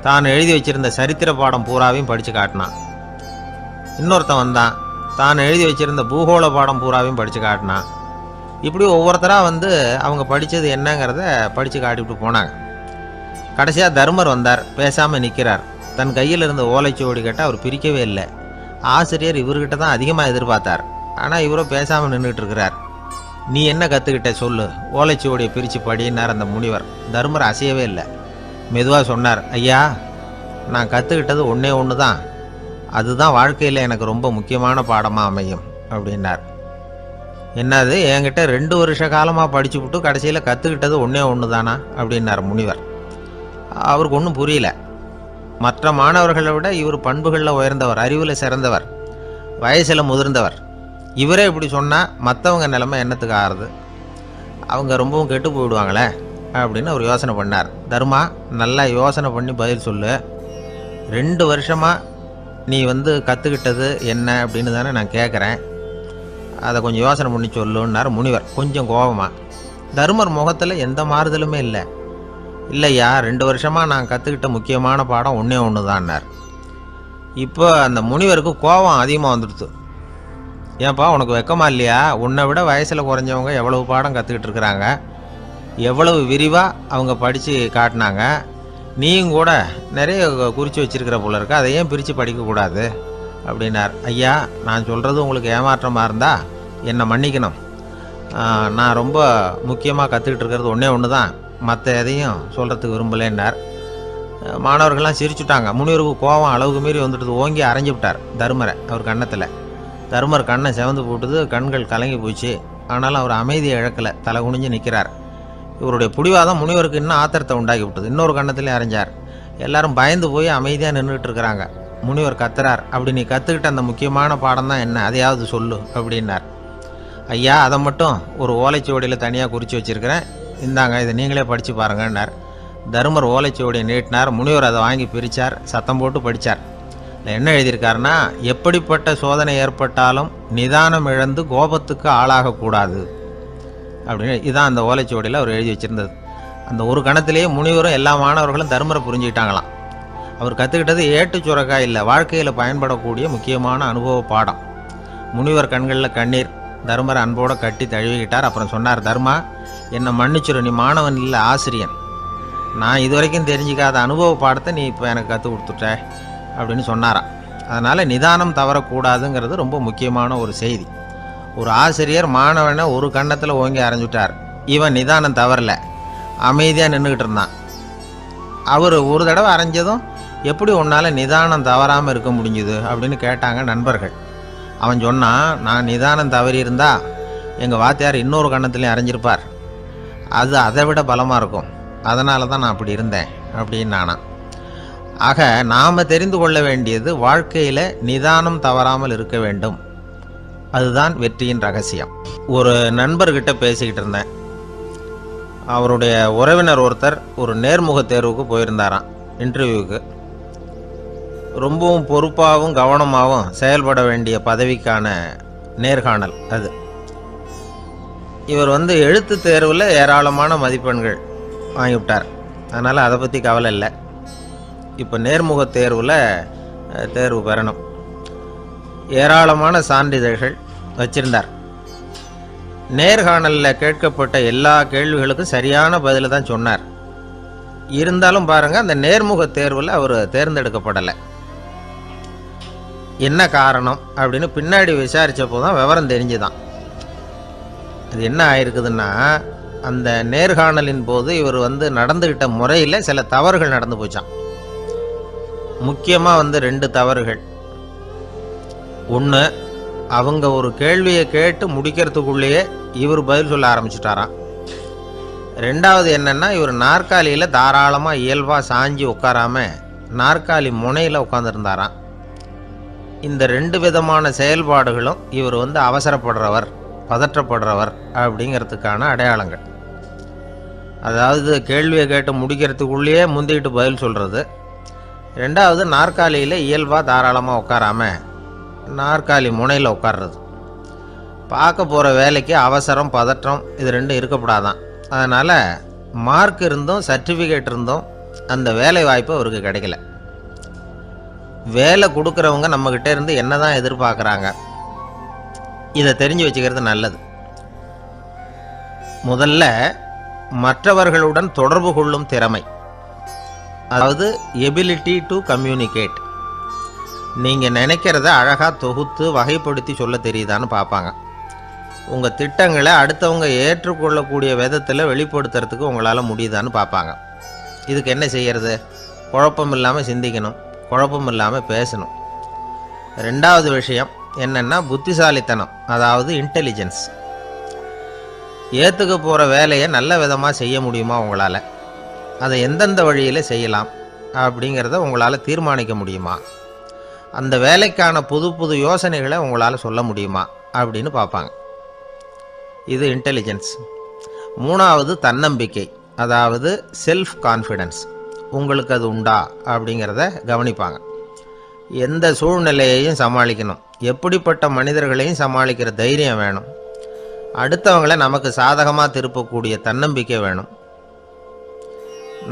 தான் எழுதி வச்சிருந்த சரித்திர பாடம் பூராவையும் படித்து காட்டினான். இன்னொருத்தன் வந்தான், தான் எழுதி வச்சிருந்த பூகோள பாடம் பூராவையும் படித்து காட்டினான். இப்படி ஒவ்வொருத்தராக அவங்க படித்தது என்னங்கிறத படித்து காட்டிவிட்டு போனாங்க. கடைசியாக தர்மர் வந்தார். பேசாமல் நிற்கிறார். தன் கையில் இருந்த ஓலைச்சுவடி கேட்டால் அவர் பிரிக்கவே இல்லை. ஆசிரியர் இவர்கிட்ட தான் அதிகமாக எதிர்பார்த்தார். ஆனால் இவரோ பேசாமல் நின்றுட்டு இருக்கிறார். நீ என்ன கற்றுக்கிட்ட சொல்லு, ஓலைச்சுவடியை பிரித்து படினார் அந்த முனிவர். தர்மர் அசையவே இல்லை. மெதுவாக சொன்னார், ஐயா, நான் கற்றுக்கிட்டது ஒன்றே ஒன்று தான். அதுதான் வாழ்க்கையில் எனக்கு ரொம்ப முக்கியமான பாடமாக அமையும் அப்படின்னார். என்னது, என்கிட்ட 2 வருஷ காலமாக படிச்சு விட்டு கடைசியில் கற்றுக்கிட்டது ஒன்றே ஒன்று தானா அப்படின்னார் முனிவர். அவருக்கு ஒன்றும் புரியல. மற்ற மாணவர்களை விட இவர் பண்புகளில் உயர்ந்தவர், அறிவில் சிறந்தவர், வயசில் முதிர்ந்தவர். இவரே இப்படி சொன்னால் மற்றவங்க நிலைமை என்னத்துக்கு ஆறுது? அவங்க ரொம்பவும் கெட்டு போயிடுவாங்களே அப்படின்னு அவர் யோசனை பண்ணார். தர்மா, நல்லா யோசனை பண்ணி பதில் சொல்லு. 2 வருஷமாக நீ கற்றுக்கிட்டது என்ன அப்படின்னு தானே நான் கேட்குறேன். அதை கொஞ்சம் யோசனை பண்ணி சொல்லுன்னார் முனிவர் கொஞ்சம் கோபமாக. தர்மர் முகத்தில் எந்த மாறுதலுமே இல்லை. இல்லையா, 2 வருஷமாக நான் கற்றுக்கிட்ட முக்கியமான பாடம் ஒன்றே ஒன்று தான்னார். இப்போ அந்த முனிவருக்கு கோபம் அதிகமாக வந்துடுது. ஏன்பா, உனக்கு வெக்கமா இல்லையா? உன்னை விட வயசில் குறைஞ்சவங்க எவ்வளவு பாடம் கற்றுக்கிட்டு இருக்கிறாங்க, எவ்வளவு விரிவாக அவங்க படித்து காட்டினாங்க. நீயும் கூட நிறைய குறித்து வச்சிருக்கிற போல இருக்கு, அதை ஏன் பிரித்து படிக்கக்கூடாது அப்படின்னார். ஐயா, நான் சொல்கிறது உங்களுக்கு ஏமாற்றமாக இருந்தால் என்னை மன்னிக்கணும். நான் ரொம்ப முக்கியமாக கற்றுக்கிட்டு இருக்கிறது ஒன்றே ஒன்று தான், மற்ற எதையும் சொல்கிறதுக்கு விரும்பலைன்னார். மாணவர்கள்லாம் சிரிச்சுட்டாங்க. முனிவருக்கு கோபம் அளவுக்கு மீறி வந்துட்டு ஓங்கி அரைஞ்சி விட்டார் தர்மரை அவர் கன்னத்தில். தர்மர் கண்ணை செவந்து போட்டுது, கண்கள் கலங்கி போச்சு. ஆனாலும் அவர் அமைதியை இழக்கலை, தலை குனிஞ்சு நிற்கிறார். இவருடைய பிடிவாதம் முனிவருக்கு இன்னும் ஆத்திரத்தை உண்டாக்கி விட்டது. இன்னொரு கன்னத்திலே அரைஞ்சார். எல்லாரும் பயந்து போய் அமைதியாக நின்றுட்டு இருக்கிறாங்க. முனிவர் கத்துறார், அப்படி நீ கற்றுக்கிட்ட அந்த முக்கியமான பாடம் தான் என்ன, அதையாவது சொல்லு அப்படின்னார். ஐயா, அதை மட்டும் ஒரு ஓலைச்சுவடியில் தனியாக குறித்து வச்சுருக்கிறேன், இந்தாங்க, இதை நீங்களே படித்து பாருங்கன்னார். தர்மர் ஓலைச்சுவடியை நீட்டினார். முனிவர் அதை வாங்கி பிரித்தார், சத்தம் போட்டு படித்தார். என்ன எழுதியிருக்காருன்னா, எப்படிப்பட்ட சோதனை ஏற்பட்டாலும் நிதானம் இழந்து கோபத்துக்கு ஆளாகக்கூடாது அப்படின்னு. இதான் அந்த ஓலைச்சுவடியில் அவர் எழுதி வச்சுருந்தது. அந்த ஒரு கணத்திலேயே முனிவரும் எல்லா மாணவர்களும் தர்மரை புரிஞ்சுக்கிட்டாங்களாம். அவர் கற்றுக்கிட்டது ஏட்டு சுரக்காய் இல்லை, வாழ்க்கையில் பயன்படக்கூடிய முக்கியமான அனுபவ பாடம். முனிவர் கண்களில் கண்ணீர். தர்மரை அன்போடு கட்டி தழுவிக்கிட்டார். அப்புறம் சொன்னார், தர்மா, என்னை மன்னிச்சிரு, நீ மாணவன் இல்லை, ஆசிரியன். நான் இதுவரைக்கும் தெரிஞ்சிக்காத அனுபவ பாடத்தை நீ இப்போ எனக்கு கற்றுக் கொடுத்துட்ட அப்படின்னு சொன்னாராம். அதனால் நிதானம் தவறக்கூடாதுங்கிறது ரொம்ப முக்கியமான ஒரு செய்தி. ஒரு ஆசிரியர் மாணவனை ஒரு கன்னத்தில் ஓங்கி அரைஞ்சுட்டார். இவன் நிதானம் தவறல, அமைதியாக நின்றுக்கிட்டு இருந்தான். அவர் ஒரு தடவை அரைஞ்சதும் எப்படி உன்னால் நிதானம் தவறாமல் இருக்க முடிஞ்சுது அப்படின்னு கேட்டாங்க நண்பர்கள். அவன் சொன்னான், நான் நிதானம் தவறி இருந்தா எங்கள் வாத்தியார் இன்னொரு கன்னத்துலேயும் அரைஞ்சிருப்பார், அது அதை விட பலமாக இருக்கும், அதனால தான் நான் அப்படி இருந்தேன் அப்படின்னு நானான். ஆக நாம் தெரிந்து கொள்ள வேண்டியது, வாழ்க்கையில் நிதானம் தவறாமல் இருக்க வேண்டும். அதுதான் வெற்றியின் ரகசியம். ஒரு நண்பர்கிட்ட பேசிக்கிட்டு இருந்தேன். அவருடைய உறவினர் ஒருத்தர் ஒரு நேர்முக தேர்வுக்கு போயிருந்தாராம், இன்டர்வியூவுக்கு. ரொம்பவும் பொறுப்பாகவும் கவனமாகவும் செயல்பட வேண்டிய பதவிக்கான நேர்காணல் அது. இவர் எழுத்து தேர்வில் ஏராளமான மதிப்பெண்கள் வாங்கிவிட்டார். அதனால் அதை பற்றி கவலை இல்லை. இப்போ நேர்முக தேர்வில் தேர்வு பெறணும். ஏராளமான சான்றிதழ்கள் வச்சிருந்தார். நேர்காணலில் கேட்கப்பட்ட எல்லா கேள்விகளுக்கும் சரியான பதில் தான் சொன்னார். இருந்தாலும் பாருங்கள், அந்த நேர்முக தேர்வில் அவர் தேர்ந்தெடுக்கப்படலை. என்ன காரணம் அப்படின்னு பின்னாடி விசாரித்தப்போ தான் விவரம் தெரிஞ்சுதான். அது என்ன ஆயிருக்குதுன்னா, அந்த நேர்காணலின் போது இவர் நடந்துக்கிட்ட முறையில் சில தவறுகள் நடந்து போச்சான். முக்கியமாக 2 தவறுகள். ஒன்று, அவங்க ஒரு கேள்வியை கேட்டு முடிக்கிறதுக்குள்ளேயே இவர் பதில் சொல்ல ஆரம்பிச்சுட்டாராம். 2வது என்னென்னா, இவர் நாற்காலியில் தாராளமாக இயல்பாக சாஞ்சி உட்காராம நாற்காலி முனையில் உட்காந்துருந்தாராம். இந்த 2 விதமான செயல்பாடுகளும் இவர் அவசரப்படுறவர், பதற்றப்படுறவர் அப்படிங்கிறதுக்கான அடையாளங்கள். அதாவது கேள்வியை கேட்டு முடிக்கிறதுக்குள்ளேயே முந்திக்கிட்டு பதில் சொல்கிறது. 2வது, நாற்காலியில் இயல்பாக தாராளமாக உட்காராம நாற்காலி முனையில் உட்கார்றது. பார்க்க போகிற வேலைக்கு அவசரம், பதற்றம் இது 2 இருக்கப்படாதான். அதனால் மார்க் இருந்தும் சர்டிஃபிகேட் இருந்தும் அந்த வேலை வாய்ப்பு அவருக்கு கிடைக்கல. வேலை கொடுக்குறவங்க நம்மக்கிட்ட இருந்து என்ன தான் எதிர்பார்க்குறாங்க, இதை தெரிஞ்சு வச்சுக்கிறது நல்லது. முதல்ல, மற்றவர்களுடன் தொடர்பு கொள்ளும் திறமை, அதாவது எபிலிட்டி டு கம்யூனிகேட். நீங்கள் நினைக்கிறத அழகாக தொகுத்து வகைப்படுத்தி சொல்ல தெரியுதான்னு பார்ப்பாங்க. உங்கள் திட்டங்களை அடுத்தவங்க ஏற்றுக்கொள்ளக்கூடிய விதத்தில் வெளிப்படுத்துறதுக்கு உங்களால் முடியுதான்னு பார்ப்பாங்க. இதுக்கு என்ன செய்கிறது? குழப்பம் இல்லாமல் சிந்திக்கணும், குழப்பம் இல்லாமல் பேசணும். ரெண்டாவது விஷயம் என்னன்னா புத்திசாலித்தனம், அதாவது இன்டெலிஜென்ஸ். ஏற்றுக்க போகிற வேலையை நல்ல விதமாக செய்ய முடியுமா உங்களால், அதை எந்தெந்த வழியில் செய்யலாம் அப்படிங்கிறத உங்களால் தீர்மானிக்க முடியுமா, அந்த வேலைக்கான புது புது யோசனைகளை உங்களால் சொல்ல முடியுமா அப்படின்னு பார்ப்பாங்க. இது இன்டெலிஜென்ஸ். மூணாவது தன்னம்பிக்கை, அதாவது செல்ஃப் கான்ஃபிடென்ஸ். உங்களுக்கு அது உண்டா அப்படிங்கிறத கவனிப்பாங்க. எந்த சூழ்நிலையையும் சமாளிக்கணும், எப்படிப்பட்ட மனிதர்களையும் சமாளிக்கிற தைரியம் வேணும், அடுத்தவங்களை நமக்கு சாதகமாக திருப்பக்கூடிய தன்னம்பிக்கை வேணும்.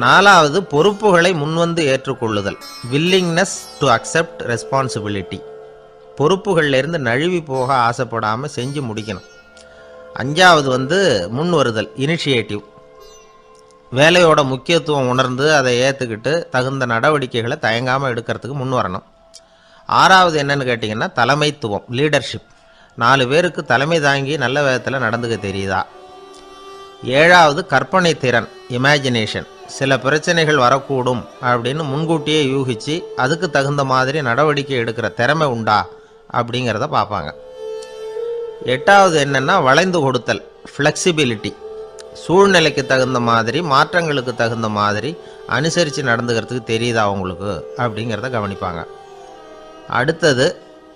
நாலாவது பொறுப்புகளை முன்வந்து ஏற்றுக்கொள்ளுதல், வில்லிங்னஸ் டு அக்செப்ட் ரெஸ்பான்சிபிலிட்டி. பொறுப்புகள்லேருந்து நழுவி போக ஆசைப்படாமல் செஞ்சு முடிக்கணும். அஞ்சாவது முன் வருதல், இனிஷியேட்டிவ். வேலையோட முக்கியத்துவம் உணர்ந்து அதை ஏற்றுக்கிட்டு தகுந்த நடவடிக்கைகளை தயங்காமல் எடுக்கிறதுக்கு முன் வரணும். ஆறாவது என்னன்னு கேட்டிங்கன்னா தலைமைத்துவம், லீடர்ஷிப். 4 பேருக்கு தலைமை தாங்கி நல்ல விதத்தில் நடந்துக்க தெரியுதா. ஏழாவது கற்பனை திறன், இமேஜினேஷன். சில பிரச்சனைகள் வரக்கூடும் அப்படின்னு முன்கூட்டியே யூகிச்சு அதுக்கு தகுந்த மாதிரி நடவடிக்கை எடுக்கிற திறமை உண்டா அப்படிங்கிறத பார்ப்பாங்க. எட்டாவது என்னென்னா வளைந்து கொடுத்தல், ஃப்ளெக்சிபிலிட்டி. சூழ்நிலைக்கு தகுந்த மாதிரி, மாற்றங்களுக்கு தகுந்த மாதிரி அனுசரித்து நடந்துக்கிறதுக்கு தெரியுதா அவங்களுக்கு அப்படிங்கிறத கவனிப்பாங்க. அடுத்தது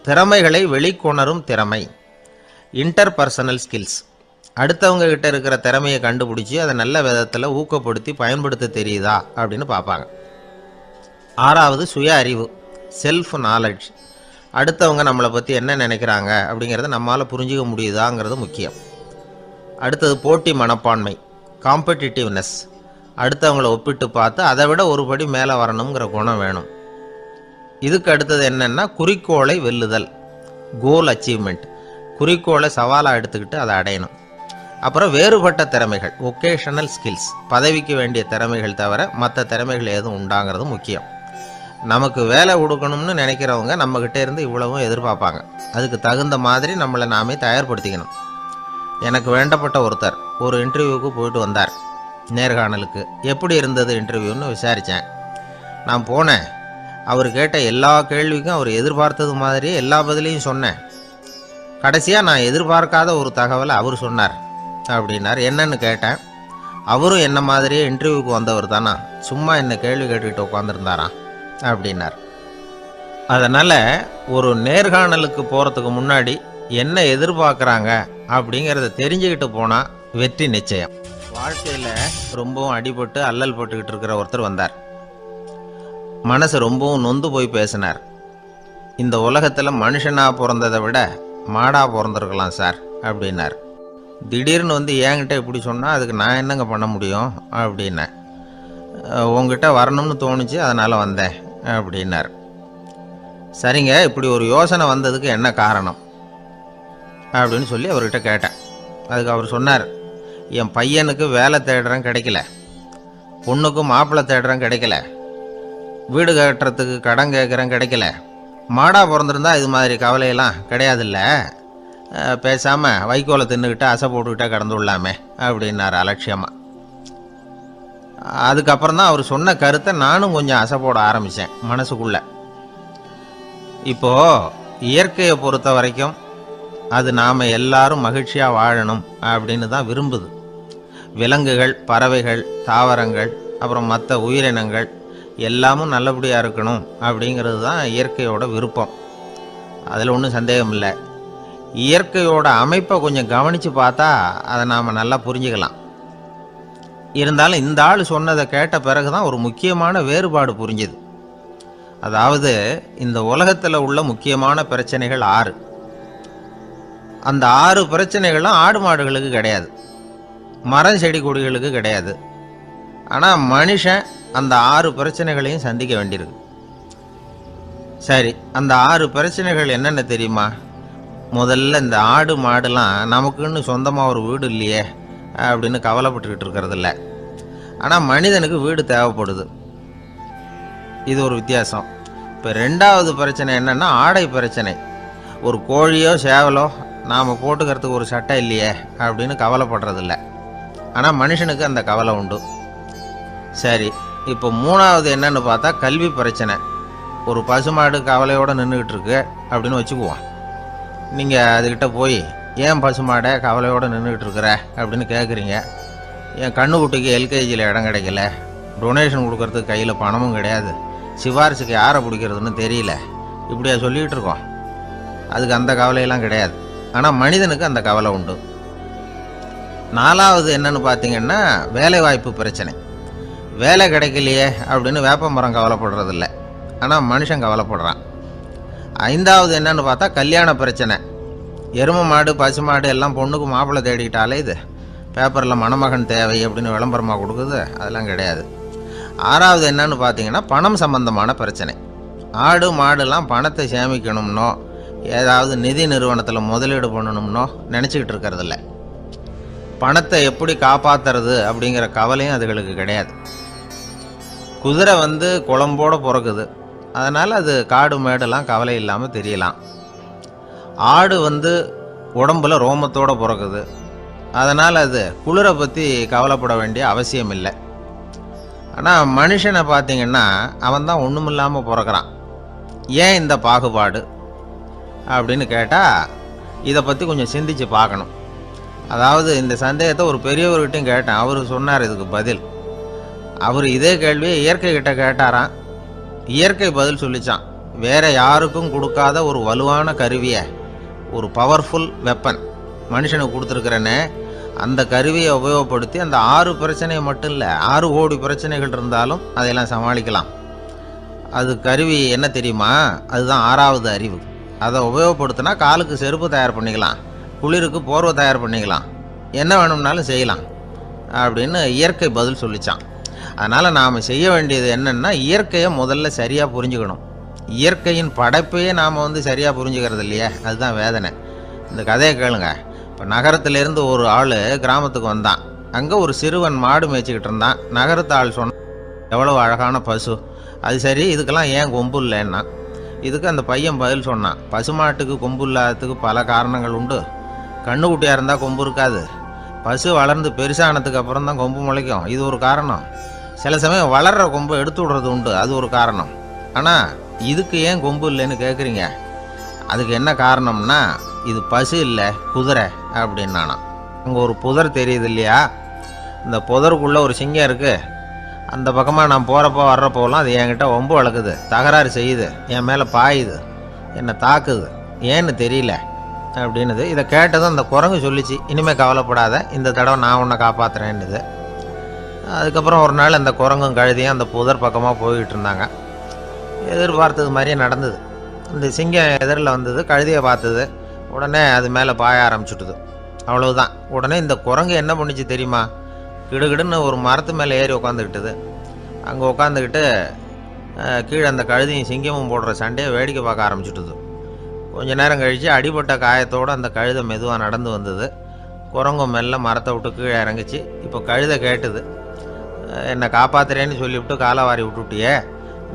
திறமைகளை வெளிக்கொணரும் திறமை, இன்டர்பர்சனல் ஸ்கில்ஸ். அடுத்தவங்க கிட்ட இருக்கிற திறமையை கண்டுபிடிச்சி அதை நல்ல விதத்தில் ஊக்கப்படுத்தி பயன்படுத்த தெரியுதா அப்படின்னு பார்ப்பாங்க. ஆறாவது சுய அறிவு, செல்ஃப் நாலெட்ஜ். அடுத்தவங்க நம்மளை பற்றி என்ன நினைக்கிறாங்க அப்படிங்கிறத நம்மளால் புரிஞ்சிக்க முடியுதாங்கிறது முக்கியம். அடுத்தது போட்டி மனப்பான்மை, காம்படிட்டிவ்னஸ். அடுத்தவங்களை ஒப்பிட்டு பார்த்து அதை விட ஒரு படி மேலே வரணுங்கிற குணம் வேணும். இதுக்கு அடுத்தது என்னென்னா குறிக்கோளை வெல்லுதல், கோல் அச்சீவ்மெண்ட். குறிக்கோளை சவாலாக எடுத்துக்கிட்டு அதை அடையணும். அப்புறம் வேறுபட்ட திறமைகள், ஒகேஷனல் ஸ்கில்ஸ். பதவிக்கு வேண்டிய திறமைகள் தவிர மற்ற திறமைகள் எதுவும் உண்டாங்கிறது முக்கியம். நமக்கு வேலை கொடுக்கணும்னு நினைக்கிறவங்க நம்மக்கிட்ட இருந்து இவ்வளவும் எதிர்பார்ப்பாங்க. அதுக்கு தகுந்த மாதிரி நம்மளை நாமே தயார்படுத்திக்கணும். எனக்கு வேண்டப்பட்ட ஒருத்தர் ஒரு இன்டர்வியூவுக்கு போயிட்டு வந்தார், நேர்காணலுக்கு. எப்படி இருந்தது இன்டர்வியூன்னு விசாரித்தேன். நான் போனேன். அவர் கேட்ட எல்லா கேள்விக்கும் அவர் எதிர்பார்த்தது மாதிரி எல்லா பதிலையும் சொன்னேன். கடைசியாக நான் எதிர்பார்க்காத ஒரு தகவலை அவர் சொன்னார் அப்படின்னார். என்னன்னு கேட்டேன். அவரும் என்ன மாதிரியே இன்டர்வியூக்கு வந்தவர் தானா, சும்மா என்ன கேள்வி கேட்டுக்கிட்டு உட்காந்துருந்தாராம் அப்படின்னார். அதனால் ஒரு நேர்காணலுக்கு போகிறதுக்கு முன்னாடி என்ன எதிர்பார்க்குறாங்க அப்படிங்கிறத தெரிஞ்சுக்கிட்டு போனால் வெற்றி நிச்சயம். வாழ்க்கையில் ரொம்பவும் அடிபட்டு அல்லல் போட்டுக்கிட்டு இருக்கிற ஒருத்தர் வந்தார். மனசு ரொம்பவும் நொந்து போய் பேசினார். இந்த உலகத்தில் மனுஷனாக பிறந்ததை விட மாடாக பிறந்திருக்கலாம் சார் அப்படின்னார். திடீர்னு என்கிட்ட இப்படி சொன்னால் அதுக்கு நான் என்னங்க பண்ண முடியும் அப்படின்னேன். உங்ககிட்ட வரணும்னு தோணுச்சு, அதனால் வந்தேன் அப்படின்னார். சரிங்க, இப்படி ஒரு யோசனை வந்ததுக்கு என்ன காரணம் அப்படின்னு சொல்லி அவர்கிட்ட கேட்டேன். அதுக்கு அவர் சொன்னார், என் பையனுக்கு வேலை தேடுறேன் கிடைக்கல, பொண்ணுக்கும் மாப்பிள்ளை தேடுறேன் கிடைக்கல, வீடு கட்டுறதுக்கு கடன் கேட்குறேன் கிடைக்கல. மாடாக பிறந்திருந்தா இது மாதிரி கவலையெல்லாம் கிடையாதுல்ல, பேசாமல் வைக்கோலை தின்னுக்கிட்டு அசை போட்டுக்கிட்டே கடந்து விடலாமே அப்படின்னார் அலட்சியமாக. அதுக்கப்புறம் தான் அவர் சொன்ன கருத்தை நானும் கொஞ்சம் அசை போட ஆரம்பித்தேன் மனசுக்குள்ளே. இப்போது இயற்கையை பொறுத்த வரைக்கும் அது நாம் எல்லாரும் மகிழ்ச்சியாக வாழணும் அப்படின்னு தான் விரும்புது. விலங்குகள், பறவைகள், தாவரங்கள், அப்புறம் மற்ற உயிரினங்கள் எல்லாமும் நல்லபடியாக இருக்கணும் அப்படிங்கிறது தான் இயற்கையோட விருப்பம். அதில் ஒன்றும் சந்தேகம் இல்லை. இயற்கையோட அமைப்பை கொஞ்சம் கவனித்து பார்த்தா அதை நாம் நல்லா புரிஞ்சுக்கலாம். இருந்தாலும் இந்த ஆள் சொன்னதை கேட்ட பிறகு தான் ஒரு முக்கியமான வேறுபாடு புரிஞ்சுது. அதாவது இந்த உலகத்தில் உள்ள முக்கியமான பிரச்சனைகள் 6. அந்த 6 பிரச்சனைகளும் ஆடு மாடுகளுக்கு கிடையாது, மரம் செடி கொடிகளுக்கு கிடையாது. ஆனால் மனுஷன் அந்த 6 பிரச்சனைகளையும் சந்திக்க வேண்டியிருக்கு. சரி, அந்த 6 பிரச்சனைகள் என்னென்ன தெரியுமா? முதல்ல இந்த ஆடு மாடுலாம் நமக்குன்னு சொந்தமாக ஒரு வீடு இல்லையே அப்படின்னு கவலைப்பட்டுக்கிட்டு இருக்கிறதில்ல. ஆனால் மனிதனுக்கு வீடு தேவைப்படுது. இது ஒரு வித்தியாசம். இப்போ 2வது பிரச்சனை என்னென்னா ஆடை பிரச்சனை. ஒரு கோழியோ சேவலோ நாம் போட்டுக்கிறதுக்கு ஒரு சட்டை இல்லையே அப்படின்னு கவலைப்படுறதில்ல. ஆனால் மனுஷனுக்கு அந்த கவலை உண்டு. சரி, இப்போ 3வது என்னன்னு பார்த்தா கல்வி பிரச்சனை. ஒரு பசுமாடு கவலையோடு நின்றுக்கிட்டு இருக்கு அப்படின்னு வச்சுக்குவோம். நீங்கள் அதுக்கிட்ட போய் ஏன் பசுமாடை கவலையோடு நின்றுக்கிட்டு இருக்கிற அப்படின்னு கேட்குறீங்க. என் கண்ணுக்குட்டிக்கு எல்கேஜியில் இடம் கிடைக்கல, டொனேஷன் கொடுக்கறதுக்கு கையில் பணமும் கிடையாது, சிபாரிசுக்கு யாரை பிடிக்கிறதுன்னு தெரியல, இப்படியா சொல்லிக்கிட்டு இருக்கோம். அதுக்கு அந்த கவலையெல்லாம் கிடையாது. ஆனால் மனிதனுக்கு அந்த கவலை உண்டு. 4வது என்னன்னு பார்த்தீங்கன்னா வேலைவாய்ப்பு பிரச்சனை. வேலை கிடைக்கலையே அப்படின்னு வேப்ப மரம் கவலைப்படுறதில்ல, ஆனால் மனுஷன் கவலைப்படுறான். 5வது என்னன்னு பார்த்தா கல்யாண பிரச்சனை. எருமை மாடு பசுமாடு எல்லாம் பொண்ணுக்கு மாப்பிள்ளை தேடிக்கிட்டாலே இது பேப்பரில் மணமகன் தேவை அப்படின்னு விளம்பரமாக கொடுக்குது, அதெல்லாம் கிடையாது. 6வது என்னன்னு பார்த்தீங்கன்னா பணம் சம்பந்தமான பிரச்சனை. ஆடு மாடுலாம் பணத்தை சேமிக்கணும்னோ ஏதாவது நிதி நிறுவனத்தில் முதலீடு பண்ணணும்னோ நினச்சிக்கிட்டு இருக்கிறதில்ல. பணத்தை எப்படி காப்பாற்றுறது அப்படிங்கிற கவலையும் அதுகளுக்கு கிடையாது. குதிரை குளம்போடு பிறக்குது, அதனால் அது காடு மேடெல்லாம் கவலை இல்லாமல் தெரியலாம். ஆடு உடம்புல ரோமத்தோடு பிறக்குது, அதனால் அது குளிரை பற்றி கவலைப்பட வேண்டிய அவசியம் இல்லை. ஆனால் மனுஷனை பார்த்திங்கன்னா அவன் தான் ஒன்றுமில்லாமல் பிறக்கிறான். ஏன் இந்த பாகுபாடு அப்படின்னு கேட்டால் இதை பற்றி கொஞ்சம் சிந்திச்சு பார்க்கணும். அதாவது இந்த சந்தேகத்தை ஒரு பெரியவர்கிட்டையும் கேட்டேன், அவர் சொன்னார் இதுக்கு பதில். அவர் இதே கேள்வியை இயற்கை கிட்ட கேட்டாராம். இயற்கை பதில் சொல்லிச்சான், வேற யாருக்கும் கொடுக்காத ஒரு வலுவான கருவியை, ஒரு பவர்ஃபுல் வெப்பன் மனுஷனுக்கு கொடுத்துருக்கிறேன்னு, அந்த கருவியை உபயோகப்படுத்தி அந்த 6 பிரச்சனையை மட்டும் இல்லை 6 கோடி பிரச்சனைகள் இருந்தாலும் அதையெல்லாம் சமாளிக்கலாம். அது கருவி என்ன தெரியுமா? அதுதான் 6வது அறிவு. அதை உபயோகப்படுத்தினா காலுக்கு செருப்பு தயார் பண்ணிக்கலாம், குளிருக்கு போர்வை தயார் பண்ணிக்கலாம், என்ன வேணும்னாலும் செய்யலாம் அப்படின்னு இயற்கை பதில் சொல்லிச்சான். அதனால் நாம் செய்ய வேண்டியது என்னென்னா இயற்கையை முதல்ல சரியாக புரிஞ்சுக்கணும். இயற்கையின் படைப்பையே நாம் சரியாக புரிஞ்சுக்கிறது இல்லையே, அதுதான் வேதனை. இந்த கதையை கேளுங்க. இப்போ நகரத்திலேருந்து ஒரு ஆள் கிராமத்துக்கு வந்தான். அங்கே ஒரு சிறுவன் மாடு மேய்ச்சிக்கிட்டு இருந்தான். நகரத்து ஆள் சொன்ன, எவ்வளோ அழகான பசு, அது சரி இதுக்கெல்லாம் ஏன் கொம்பு இல்லைன்னா. இதுக்கு அந்த பையன் பதில் சொன்னான், பசுமாட்டுக்கு கொம்பு இல்லாததுக்கு பல காரணங்கள் உண்டு. கண்ணுக்குட்டியாக இருந்தால் கொம்பு இருக்காது, பசு வளர்ந்து பெருசானதுக்கு அப்புறம் தான் கொம்பு முளைக்கும், இது ஒரு காரணம். சில சமயம் வளர்கிற கொம்பு எடுத்து விடுறது உண்டு, அது ஒரு காரணம். ஆனால் இதுக்கு ஏன் கொம்பு இல்லைன்னு கேட்குறீங்க. அதுக்கு என்ன காரணம்னா இது பசு இல்லை குதிரை அப்படின்னானா. அங்கே ஒரு புதர் தெரியுது இல்லையா, இந்த புதருக்குள்ளே ஒரு சிங்கம் இருக்குது. அந்த பக்கமாக நான் போகிறப்போ வர்றப்போலாம் அது என்கிட்ட ஒம்பு வளர்க்குது, தகராறு செய்யுது, என் மேலே பாயுது, என்னை தாக்குது, ஏன்னு தெரியல அப்படின்னுது. இதை கேட்டதும் அந்த குரங்கு சொல்லிச்சு, இனிமேல் கவலைப்படாத, இந்த தடவை நான் உன்னை காப்பாற்றுறேன்னுது. அதுக்கப்புறம் ஒரு நாள் அந்த குரங்கும் கழுதியும் அந்த புதர் பக்கமாக போய்கிட்டு இருந்தாங்க. எதிர்பார்த்தது மாதிரியே நடந்தது. இந்த சிங்கம் எதிரில் வந்தது, கழுதியை பார்த்தது, உடனே அது மேலே பாய ஆரம்பிச்சுட்டுது. அவ்வளவுதான். உடனே இந்த குரங்கு என்ன பண்ணிச்சு தெரியுமா, கிடுகிடுன்னு ஒரு மரத்து மேலே ஏறி உட்காந்துக்கிட்டுது. அங்கே உட்காந்துக்கிட்டு கீழே அந்த கழுதியும் சிங்கமும் போடுற சண்டையை வேடிக்கை பார்க்க ஆரம்பிச்சுட்டுது. கொஞ்ச நேரம் கழித்து அடிபட்ட காயத்தோடு அந்த கழுதை மெதுவாக நடந்து வந்தது. குரங்கும் மெல்ல மரத்தை விட்டு கீழே இறங்குச்சு. இப்போ கழுதை கேட்டுது, என்னை காப்பாற்றுறேன்னு சொல்லிவிட்டு காலை வாரி விட்டுட்டியே,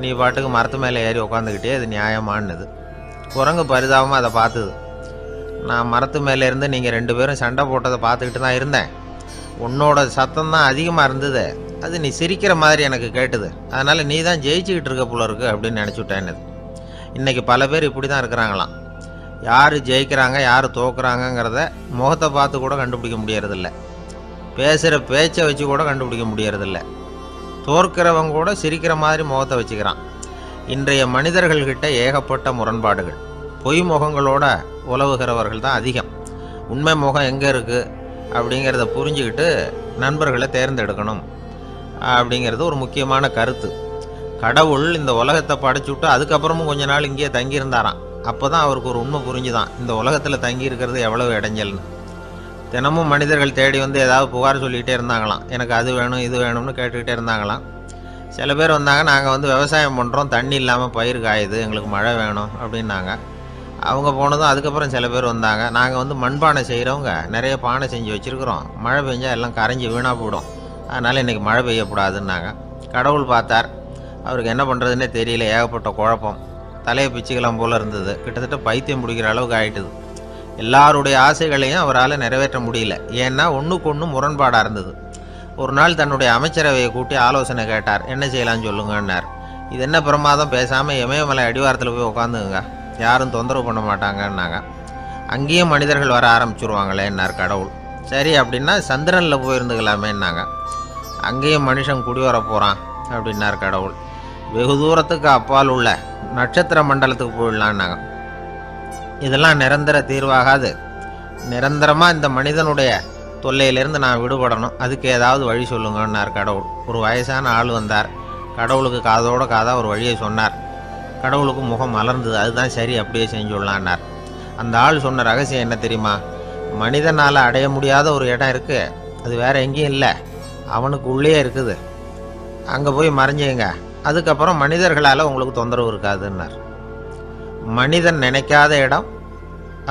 நீ பாட்டுக்கு மரத்து மேலே ஏறி உட்காந்துக்கிட்டே, அது நியாயமானது. குரங்கு பரிதாபமாக அதை பார்த்துது. நான் மரத்து மேலே இருந்து நீங்கள் 2 பேரும் சண்டை போட்டதை பார்த்துக்கிட்டு தான் இருந்தேன். உன்னோட சத்தம் தான் அதிகமாக இருந்தது, அது நீ சிரிக்கிற மாதிரி எனக்கு கேட்டுது, அதனால் நீ தான் ஜெயிச்சுக்கிட்டு இருக்க போல இருக்கு அப்படின்னு நினச்சிவிட்டேன்னு. இன்றைக்கி பல பேர் இப்படி தான் இருக்கிறாங்களாம். யார் ஜெயிக்கிறாங்க யார் தோக்குறாங்கங்கிறத முகத்தை பார்த்து கூட கண்டுபிடிக்க முடியறதில்ல, பேசுகிற பேச்சை வச்சு கூட கண்டுபிடிக்க முடியறதில்ல. தோற்கிறவங்க கூட சிரிக்கிற மாதிரி முகத்தை வச்சுக்கிறான். இன்றைய மனிதர்கள்கிட்ட ஏகப்பட்ட முரண்பாடுகள். பொய் முகங்களோட உலவுகிறவர்கள் தான் அதிகம். உண்மை முகம் எங்கே இருக்குது அப்படிங்கிறத புரிஞ்சுக்கிட்டு நண்பர்களை தேர்ந்தெடுக்கணும் அப்படிங்கிறது ஒரு முக்கியமான கருத்து. கடவுள் இந்த உலகத்தை படைச்சுவிட்டு அதுக்கப்புறமும் கொஞ்ச நாள் இங்கேயே தங்கியிருந்தாராம். அப்போ தான் அவருக்கு ஒரு உண்மை புரிஞ்சுதான், இந்த உலகத்தில் தங்கி இருக்கிறது எவ்வளவு இடைஞ்சல்னு. தினமும் மனிதர்கள் தேடி ஏதாவது புகார் சொல்லிக்கிட்டே இருந்தாங்களாம், எனக்கு அது வேணும் இது வேணும்னு கேட்டுக்கிட்டே இருந்தாங்களாம். சில பேர் வந்தாங்க, நாங்கள் விவசாயம் பண்ணுறோம், தண்ணி இல்லாமல் பயிர் காயுது, எங்களுக்கு மழை வேணும் அப்படின்னாங்க. அவங்க போனதும் அதுக்கப்புறம் சில பேர் வந்தாங்க, நாங்கள் மண்பானை செய்கிறவங்க நிறைய பானை செஞ்சு வச்சுருக்குறோம், மழை பெஞ்சால் எல்லாம் கரைஞ்சி வீணாக போயிடும், அதனால் இன்றைக்கி மழை பெய்யக்கூடாதுன்னாங்க. கடவுள் பார்த்தார், அவருக்கு என்ன பண்ணுறதுன்னே தெரியல, ஏகப்பட்ட குழப்பம், தலையை பிச்சுக்கலாம் போல் இருந்தது, கிட்டத்தட்ட பைத்தியம் பிடிக்கிற அளவுக்கு ஆகிட்டுது. எல்லாருடைய ஆசைகளையும் அவரால் நிறைவேற்ற முடியல, ஏன்னா ஒன்றுக்கு ஒன்று முரண்பாடாக இருந்தது. ஒரு நாள் தன்னுடைய அமைச்சரவையை கூட்டி ஆலோசனை கேட்டார், என்ன செய்யலாம்னு சொல்லுங்கன்னார். இது என்ன பிரமாதம், பேசாமல் இமயமலை அடிவாரத்தில் போய் உட்காந்துங்க, யாரும் தொந்தரவு பண்ண மாட்டாங்கன்னாங்க. அங்கேயும் மனிதர்கள் வர ஆரம்பிச்சுருவாங்களேன்னார் கடவுள். சரி அப்படின்னா சந்திரனில் போயிருந்துக்கலாமேன்னாங்க. அங்கேயும் மனுஷன் குடி வர போகிறான் அப்படின்னார் கடவுள். வெகு தூரத்துக்கு அப்பால் உள்ள நட்சத்திர மண்டலத்துக்கு போயிடலான்னாங்க. இதெல்லாம் நிரந்தர தீர்வாகாது, நிரந்தரமாக இந்த மனிதனுடைய தொல்லையிலேருந்து நான் விடுபடணும், அதுக்கு ஏதாவது வழி சொல்லுங்கன்னார் கடவுள். ஒரு வயசான ஆள் வந்தார். கடவுளுக்கு காதோட காதாக ஒரு வழியை சொன்னார். கடவுளுக்கு முகம் மலர்ந்தது. அதுதான் சரி, அப்படியே செஞ்சுடலான்னார். அந்த ஆள் சொன்ன ரகசியம் என்ன தெரியுமா? மனிதனால் அடைய முடியாத ஒரு இடம் இருக்குது, அது வேற எங்கேயும் இல்லை, அவனுக்கு உள்ளே இருக்குது, அங்கே போய் மறைஞ்சிங்க, அதுக்கப்புறம் மனிதர்களால் உங்களுக்கு தொந்தரவு இருக்காதுன்னார். மனிதன் நினைக்காத இடம்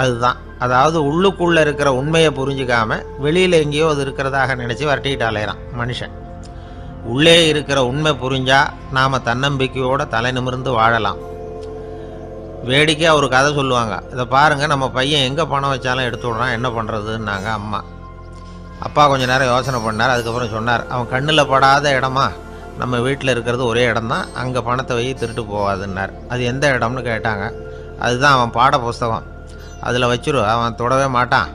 அதுதான். அதாவது உள்ளுக்குள்ளே இருக்கிற உண்மையை புரிஞ்சிக்காம வெளியில் எங்கேயோ அது இருக்கிறதாக நினச்சி வரட்டிக்கிட்டு அலையிறான் மனுஷன். உள்ளே இருக்கிற உண்மை புரிஞ்சா நாம் தன்னம்பிக்கையோடு தலை நிமிர்ந்து வாழலாம். வேடிக்கையாக ஒரு கதை சொல்லுவாங்க. இதை பாருங்கள், நம்ம பையன் எங்கே பணம் வச்சாலும் எடுத்து விட்றான், என்ன பண்ணுறதுன்னாங்க அம்மா. அப்பா கொஞ்சம் நேரம் யோசனை பண்ணார். அதுக்கப்புறம் சொன்னார், அவன் கண்ணில் படாத இடமா நம்ம வீட்டில் இருக்கிறது ஒரே இடம்தான், அங்கே பணத்தை வை திருட்டு போகாதுன்னார். அது எந்த இடம்னு கேட்டாங்க. அதுதான் அவன் பாட புஸ்தகம், அதில் வச்சிரு, அவன் தொடவே மாட்டான்.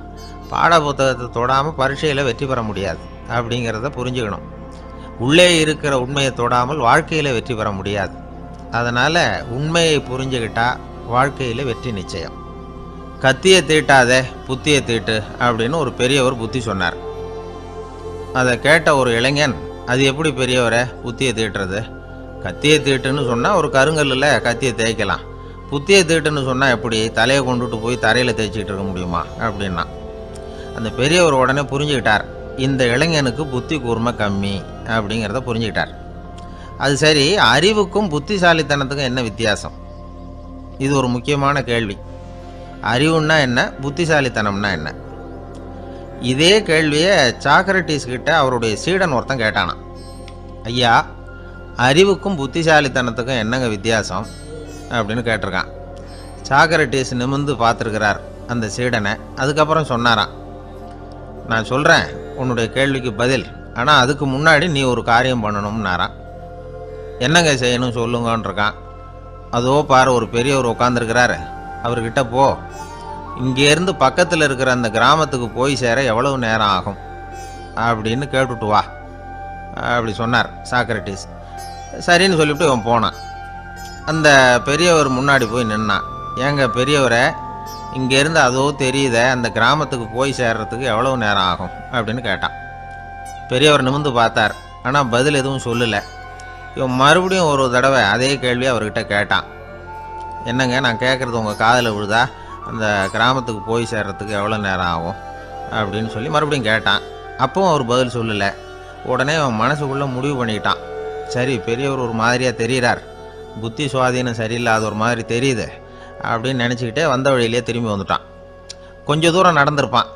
பாட புத்தகத்தை தொடாமல் பரீட்சையில் வெற்றி பெற முடியாது அப்படிங்கிறத புரிஞ்சுக்கணும். உள்ளே இருக்கிற உண்மையை தொடாமல் வாழ்க்கையில் வெற்றி பெற முடியாது. அதனால் உண்மையை புரிஞ்சுக்கிட்டா வாழ்க்கையில் வெற்றி நிச்சயம். கத்தியை தீட்டாதே புத்தியை தீட்டு அப்படின்னு ஒரு பெரியவர் புத்தி சொன்னார். அதை கேட்ட ஒரு இளைஞன், அது எப்படி பெரியவரை புத்தியை தீட்டுறது? கத்தியை தீட்டுன்னு சொன்னால் ஒரு கருங்கல்லில் கத்தியை தேய்க்கலாம், புத்தியை தீட்டுன்னு சொன்னால் எப்படி தலையை கொண்டுட்டு போய் தரையில் தேய்ச்சிக்கிட்டு இருக்க முடியுமா அப்படின்னா. அந்த பெரியவர் உடனே புரிஞ்சுக்கிட்டார், இந்த இளைஞனுக்கு புத்தி கூர்மை கம்மி அப்படிங்கிறத புரிஞ்சுக்கிட்டார். அது சரி, அறிவுக்கும் புத்திசாலித்தனத்துக்கும் என்ன வித்தியாசம்? இது ஒரு முக்கியமான கேள்வி. அறிவுன்னா என்ன, புத்திசாலித்தனம்னா என்ன? இதே கேள்வியை சாக்ரட்டிஸ் கிட்ட அவருடைய சீடன் ஒருத்தன் கேட்டானான். ஐயா, அறிவுக்கும் புத்திசாலித்தனத்துக்கும் என்னங்க வித்தியாசம் அப்படின்னு கேட்டிருக்கான். சாக்ரட்டிஸ் நிமிர்ந்து பார்த்துருக்கிறார் அந்த சீடனை. அதுக்கப்புறம் சொன்னாராம், நான் சொல்கிறேன் உன்னுடைய கேள்விக்கு பதில், ஆனால் அதுக்கு முன்னாடி நீ ஒரு காரியம் பண்ணணும்னாரான். என்னங்க செய்யணும் சொல்லுங்கன்றிருக்கான். அதோ பாரு, ஒரு பெரியவர் உட்காந்துருக்கிறாரு, அவர்கிட்ட போ, இங்கேருந்து பக்கத்தில் இருக்கிற அந்த கிராமத்துக்கு போய் சேர எவ்வளவு நேரம் ஆகும் அப்படின்னு கேட்டுட்டு வா அப்படி சொன்னார் சாக்ரட்டிஸ். சரின்னு சொல்லிவிட்டு இவன் போனான். அந்த பெரியவர் முன்னாடி போய் நின்னான். ஏங்க பெரியவரை, இங்கேருந்து அதோ தெரியுத அந்த கிராமத்துக்கு போய் சேர்றதுக்கு எவ்வளவு நேரம் ஆகும் அப்படின்னு கேட்டான். பெரியவர் நிமிர்ந்து பார்த்தார், ஆனால் பதில் எதுவும் சொல்லலை. இவன் மறுபடியும் ஒரு தடவை அதே கேள்வி அவர்கிட்ட கேட்டான். என்னங்க, நான் கேட்குறது உங்கள் காதில் விழுதா, அந்த கிராமத்துக்கு போய் சேர்றதுக்கு எவ்வளோ நேரம் ஆகும் அப்படின்னு சொல்லி மறுபடியும் கேட்டான். அப்பவும் அவர் பதில் சொல்லலை. உடனே அவன் மனசுக்குள்ளே முடிவு பண்ணிக்கிட்டான், சரி பெரியவர் ஒரு மாதிரியாக தெரிகிறார், புத்தி சுவாதீனம் சரியில்லாத ஒரு மாதிரி தெரியுது அப்படின்னு நினச்சிக்கிட்டே வந்த வழியிலே திரும்பி வந்துட்டான். கொஞ்சம் தூரம் நடந்திருப்பான்.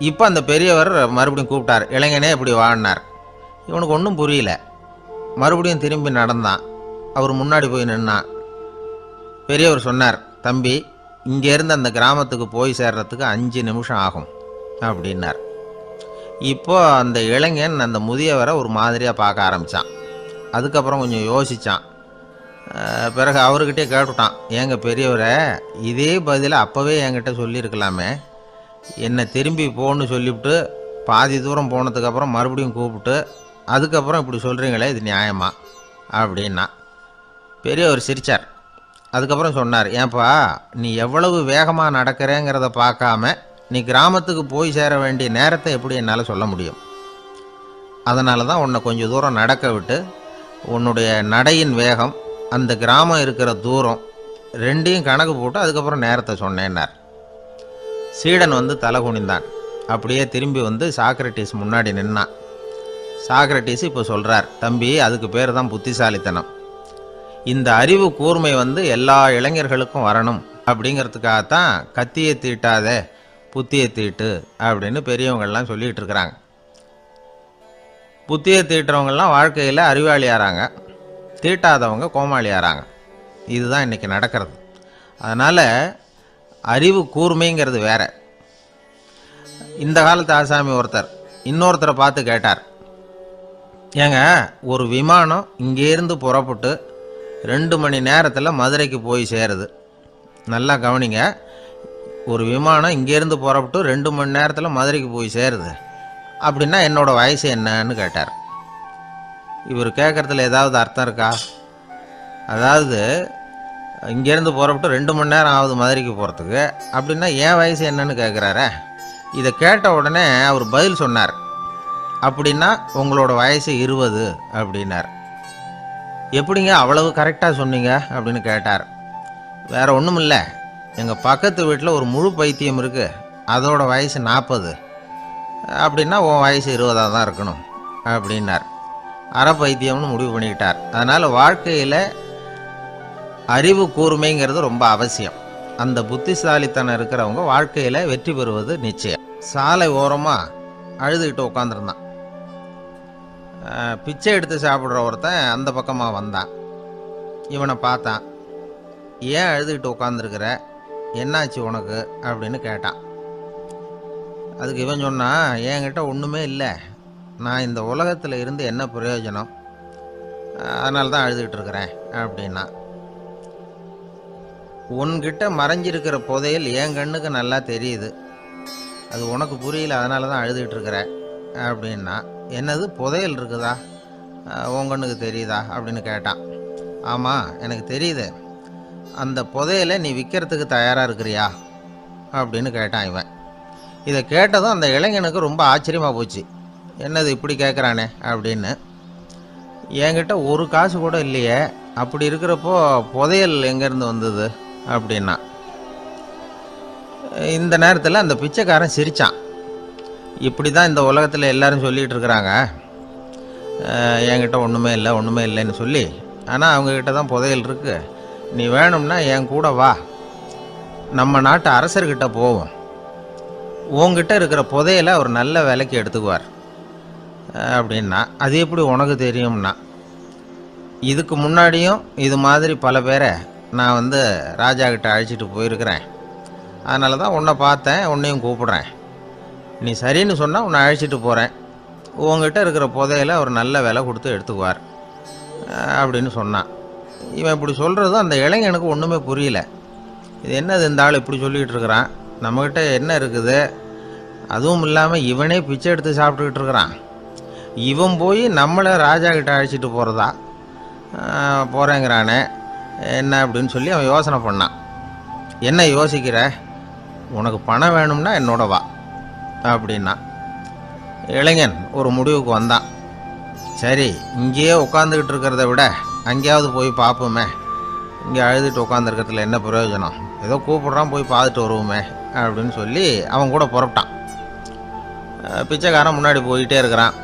இப்போ அந்த பெரியவர் மறுபடியும் கூப்பிட்டார், இளைஞனே இப்படி வாழ்னார். இவனுக்கு ஒன்றும் புரியல. மறுபடியும் திரும்பி நடந்தான். அவர் முன்னாடி போய் நின்னான். பெரியவர் சொன்னார், தம்பி, இங்கேருந்து அந்த கிராமத்துக்கு போய் சேர்றதுக்கு 5 நிமிஷம் ஆகும் அப்படின்னார். இப்போ அந்த இளைஞன் அந்த முதியவரை ஒரு மாதிரியாக பார்க்க ஆரம்பித்தான். அதுக்கப்புறம் கொஞ்சம் யோசித்தான். பிறகு அவர்கிட்டே கேட்டுட்டான், ஏங்க பெரியவரை, இதே பதிலை அப்போவே என்கிட்ட சொல்லியிருக்கலாமே, என்னை திரும்பி போன்னு சொல்லிவிட்டு பாதி தூரம் போனதுக்கப்புறம் மறுபடியும் கூப்பிட்டு அதுக்கப்புறம் இப்படி சொல்கிறீங்களே, இது நியாயமா அப்படின்னா. பெரியவர் சிரித்தார். அதுக்கப்புறம் சொன்னார், ஏன்பா, நீ எவ்வளவு வேகமாக நடக்கிறேங்கிறத பார்க்காம நீ கிராமத்துக்கு போய் சேர வேண்டிய நேரத்தை எப்படி என்னால் சொல்ல முடியும்? அதனால தான் உன்னை கொஞ்சம் தூரம் நடக்க விட்டு உன்னுடைய நடையின் வேகம், அந்த கிராமம் இருக்கிற தூரம் ரெண்டையும் கணக்கு போட்டு அதுக்கப்புறம் நேரத்தை சொன்னேன்னார். சீடன் வந்து தலை குனிந்தான். அப்படியே திரும்பி வந்து சாக்ரட்டிஸ் முன்னாடி நின்னான். சாக்ரட்டிஸ் இப்போ சொல்கிறார், தம்பி, அதுக்கு பேர் தான் புத்திசாலித்தனம். இந்த அறிவு கூர்மை வந்து எல்லா இளைஞர்களுக்கும் வரணும் அப்படிங்கிறதுக்காகத்தான் கத்தியை தீட்டாதே புத்தியை தீட்டு அப்படின்னு பெரியவங்கள்லாம் சொல்லிகிட்டு இருக்கிறாங்க. புத்தியை தீட்டுறவங்கெல்லாம் வாழ்க்கையில் அறிவாளியாகிறாங்க, தீட்டாதவங்க கோமாளியாகிறாங்க. இதுதான் இன்றைக்கி நடக்கிறது. அதனால் அறிவு கூர்மைங்கிறது வேற. இந்த காலத்து ஆசாமி ஒருத்தர் இன்னொருத்தரை பார்த்து கேட்டார், ஏங்க, ஒரு விமானம் இங்கேருந்து புறப்பட்டு 2 மணி நேரத்தில் மதுரைக்கு போய் சேருது. நல்லா கவனிங்க, ஒரு விமானம் இங்கேருந்து புறப்பட்டு 2 மணி நேரத்தில் மதுரைக்கு போய் சேருது அப்படின்னா என்னோட வயசு என்னன்னு கேட்டார். இவர் கேட்குறதுல ஏதாவது அர்த்தம் இருக்கா? அதாவது இங்கேருந்து புறப்பட்டு 2 மணி நேரம் ஆகுது மதுரைக்கு போகிறதுக்கு, அப்படின்னா என் வயசு என்னன்னு கேட்குறாரு. இதை கேட்ட உடனே அவர் பதில் சொன்னார், அப்படின்னா உங்களோட வயசு 20 அப்படின்னார். எப்படிங்க அவ்வளவு கரெக்டாக சொன்னீங்க அப்படின்னு கேட்டார். வேற ஒன்றும் இல்லை, எங்கள் பக்கத்து வீட்டில் ஒரு முழு பைத்தியம் இருக்குது, அதோட வயசு 40, அப்படின்னா உன் வயசு 20 தான் இருக்கணும் அப்படின்னார். அரை பைத்தியம்னு முடிவு பண்ணிக்கிட்டார். அதனால் வாழ்க்கையில் அறிவு கூர்மைங்கிறது ரொம்ப அவசியம். அந்த புத்திசாலித்தனம் இருக்கிறவங்க வாழ்க்கையில் வெற்றி பெறுவது நிச்சயம். சாலை ஓரமாக அழுதுகிட்டு உட்காந்துருந்தான். பிச்சை எடுத்து சாப்பிட்ற ஒருத்தன் அந்த பக்கமாக வந்தான். இவனை பார்த்தான். ஏன் அழுதுகிட்டு உட்காந்துருக்கிற, என்னாச்சு உனக்கு அப்படின்னு கேட்டான். அதுக்கு இவன் சொன்னான், என்கிட்ட ஒன்றுமே இல்லை, நான் இந்த உலகத்தில் இருந்து என்ன பிரயோஜனம், அதனால தான் அழுதுகிட்டு இருக்கிறேன் அப்படின்னா. உன்கிட்ட மறைஞ்சிருக்கிற புதையல் என் கண்ணுக்கு நல்லா தெரியுது, அது உனக்கு புரியல, அதனால தான் அழுதுகிட்டு இருக்கிற அப்படின்னா. என்னது புதையல் இருக்குதா, உன் கண்ணுக்கு தெரியுதா அப்படின்னு கேட்டான். ஆமாம் எனக்கு தெரியுது, அந்த புதையலை நீ விற்கிறதுக்கு தயாராக இருக்கிறியா அப்படின்னு கேட்டான் இவன். இதை கேட்டதும் அந்த இளைஞனுக்கு ரொம்ப ஆச்சரியமாக போச்சு. என்னது இப்படி கேட்குறானே அப்படின்னு. என்கிட்ட ஒரு காசு கூட இல்லையே, அப்படி இருக்கிறப்போ புதையல் எங்கேருந்து வந்தது அப்படின்னா. இந்த நேரத்தில் அந்த பிச்சைக்காரன் சிரித்தான். இப்படி தான் இந்த உலகத்தில் எல்லாரும் சொல்லிகிட்டு இருக்கிறாங்க, என்கிட்ட ஒன்றுமே இல்லை ஒன்றுமே இல்லைன்னு சொல்லி. ஆனால் அவங்கக்கிட்ட தான் புதையல் இருக்குது, நீ வேணும்னா என் கூட வா, நம்ம நாட்டு அரசர்கிட்ட போவோம், உங்ககிட்ட இருக்கிற புதையலை அவர் நல்ல விலைக்கு எடுத்துக்குவார் அப்படின்னா. அது எப்படி உனக்கு தெரியும்னா, இதுக்கு முன்னாடியும் இது மாதிரி பல பேரை நான் ராஜா கிட்ட அழைச்சிட்டு போயிருக்கிறேன், அதனால தான் உன்னை பார்த்தேன், உன்னையும் கூப்பிடுறேன், நீ சரின்னு சொன்னால் உன்னை அழைச்சிட்டு போகிறேன், உங்ககிட்ட இருக்கிற புதையலை அவர் நல்ல விலை கொடுத்து எடுத்துக்குவார் அப்படின்னு சொன்னான். இவன் இப்படி சொல்கிறதும் அந்த இளைஞனுக்கு ஒன்றுமே புரியல. இது என்னது இந்த ஆள் இப்படி சொல்லிகிட்டு இருக்கிறான், நம்மக்கிட்ட என்ன இருக்குது, அதுவும் இல்லாமல் இவனே பிச்சை எடுத்து சாப்பிட்டுக்கிட்டு இருக்கிறான், இவன் போய் நம்மளை ராஜா கிட்ட அழைச்சிட்டு போகிறதா போகிறேங்கிறானே என்ன அப்படின்னு சொல்லி அவன் யோசனை பண்ணான். என்ன யோசிக்கிற, உனக்கு பணம் வேணும்னா என்னோட வா அப்படின்னா. இளைஞன் ஒரு முடிவுக்கு வந்தான். சரி, இங்கேயே உட்காந்துக்கிட்டு இருக்கிறத விட அங்கேயாவது போய் பார்ப்போமே, இங்கே அழுதுட்டு உட்காந்துருக்கிறதுல என்ன பிரயோஜனம், ஏதோ கூப்பிட்றான் போய் பார்த்துட்டு வருவோமே அப்படின்னு சொல்லி அவன் கூட புறப்பட்டான். பிச்சைக்காரன் முன்னாடி போயிட்டே இருக்கிறான்,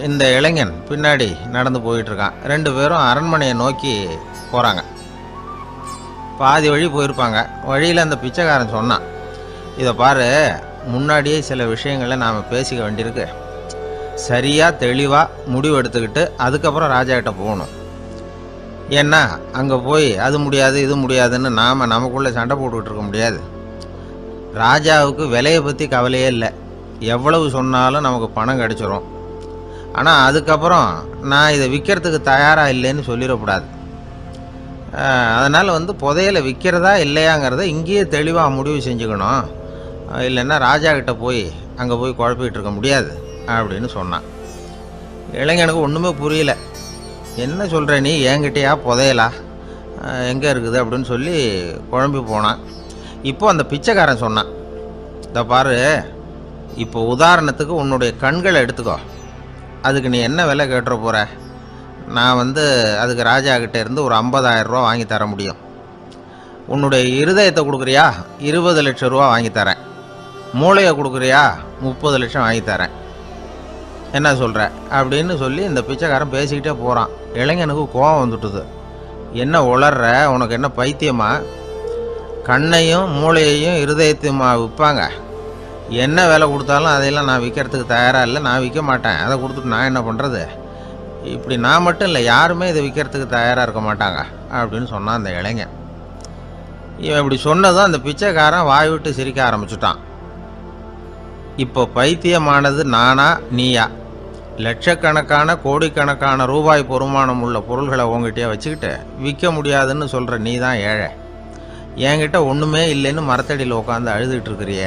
இந்த இளைஞன் பின்னாடி நடந்து போயிட்டுருக்கான். 2 பேரும் அரண்மனையை நோக்கி போகிறாங்க. பாதி வழி போயிருப்பாங்க. வழியில் அந்த பிச்சைக்காரன் சொன்னான், இதை பாரு, முன்னாடியே சில விஷயங்களை நாம் பேசிக்க வேண்டியிருக்கு, சரியாக தெளிவாக முடிவு எடுத்துக்கிட்டு அதுக்கப்புறம் ராஜா கிட்ட போகணும். ஏன்னா அங்கே போய் அது முடியாது இது முடியாதுன்னு நாம் நமக்குள்ளே சண்டை போட்டுக்கிட்டு இருக்க முடியாது. ராஜாவுக்கு விலையை பற்றி கவலையே இல்லை, எவ்வளவு சொன்னாலும் நமக்கு பணம் கிடச்சிரும். ஆனால் அதுக்கப்புறம் நான் இதை விற்கிறதுக்கு தயாராக இல்லைன்னு சொல்லிடக்கூடாது. அதனால் புதையலை விற்கிறதா இல்லையாங்கிறத இங்கேயே தெளிவாக முடிவு செஞ்சுக்கணும், இல்லைன்னா ராஜா கிட்ட போய் அங்கே போய் குழப்பிக்கிட்டு இருக்க முடியாது அப்படின்னு சொன்னான். இளைஞனுக்கு ஒன்றுமே புரியல. என்ன சொல்கிற நீ, என்கிட்டயா புதையலா, எங்கே இருக்குது அப்படின்னு சொல்லி குழம்பி போனான். இப்போ அந்த பிச்சைக்காரன் சொன்னான், இதை பாரு, இப்போ உதாரணத்துக்கு உன்னுடைய கண்களை எடுத்துக்கோ, அதுக்கு நீ என்ன விலை கேட்டுற போகிற, நான் அதுக்கு ராஜா கிட்டே இருந்து ஒரு 50,000 ரூபா வாங்கி தர முடியும். உன்னுடைய இருதயத்தை கொடுக்குறியா, 20 லட்சம் ரூபா வாங்கி தரேன். மூளையை கொடுக்குறியா, 30 லட்சம் வாங்கி தரேன். என்ன சொல்கிற அப்படின்னு சொல்லி இந்த பிச்சைக்காரன் பேசிக்கிட்டே போகிறான். இளைஞனுக்கு கோபம் வந்துட்டுது. என்ன உளர்ற, உனக்கு என்ன பைத்தியமா, கண்ணையும் மூளையையும் இருதயத்தையுமா விற்பாங்க, என்ன விலை கொடுத்தாலும் அதையெல்லாம் நான் விற்கிறதுக்கு தயாராக இல்லை, நான் விற்க மாட்டேன், அதை கொடுத்துட்டு நான் என்ன பண்ணுறது, இப்படி நான் மட்டும் இல்லை யாருமே இதை விற்கிறதுக்கு தயாராக இருக்க மாட்டாங்க அப்படின்னு சொன்னான் அந்த இளைஞன். இவன் இப்படி சொன்னதும் அந்த பிச்சைக்காரன் வாய் விட்டு சிரிக்க ஆரம்பிச்சுட்டான். இப்போ பைத்தியமானது நானா நீயா, லட்சக்கணக்கான கோடிக்கணக்கான ரூபாய் பொறுமானம் உள்ள பொருள்களை உங்ககிட்டயே வச்சுக்கிட்டு விற்க முடியாதுன்னு சொல்கிற நீ தான் ஏழை. என்கிட்ட ஒன்றுமே இல்லைன்னு மரத்தடியில் உட்காந்து அழுதுகிட்டு இருக்கிறிய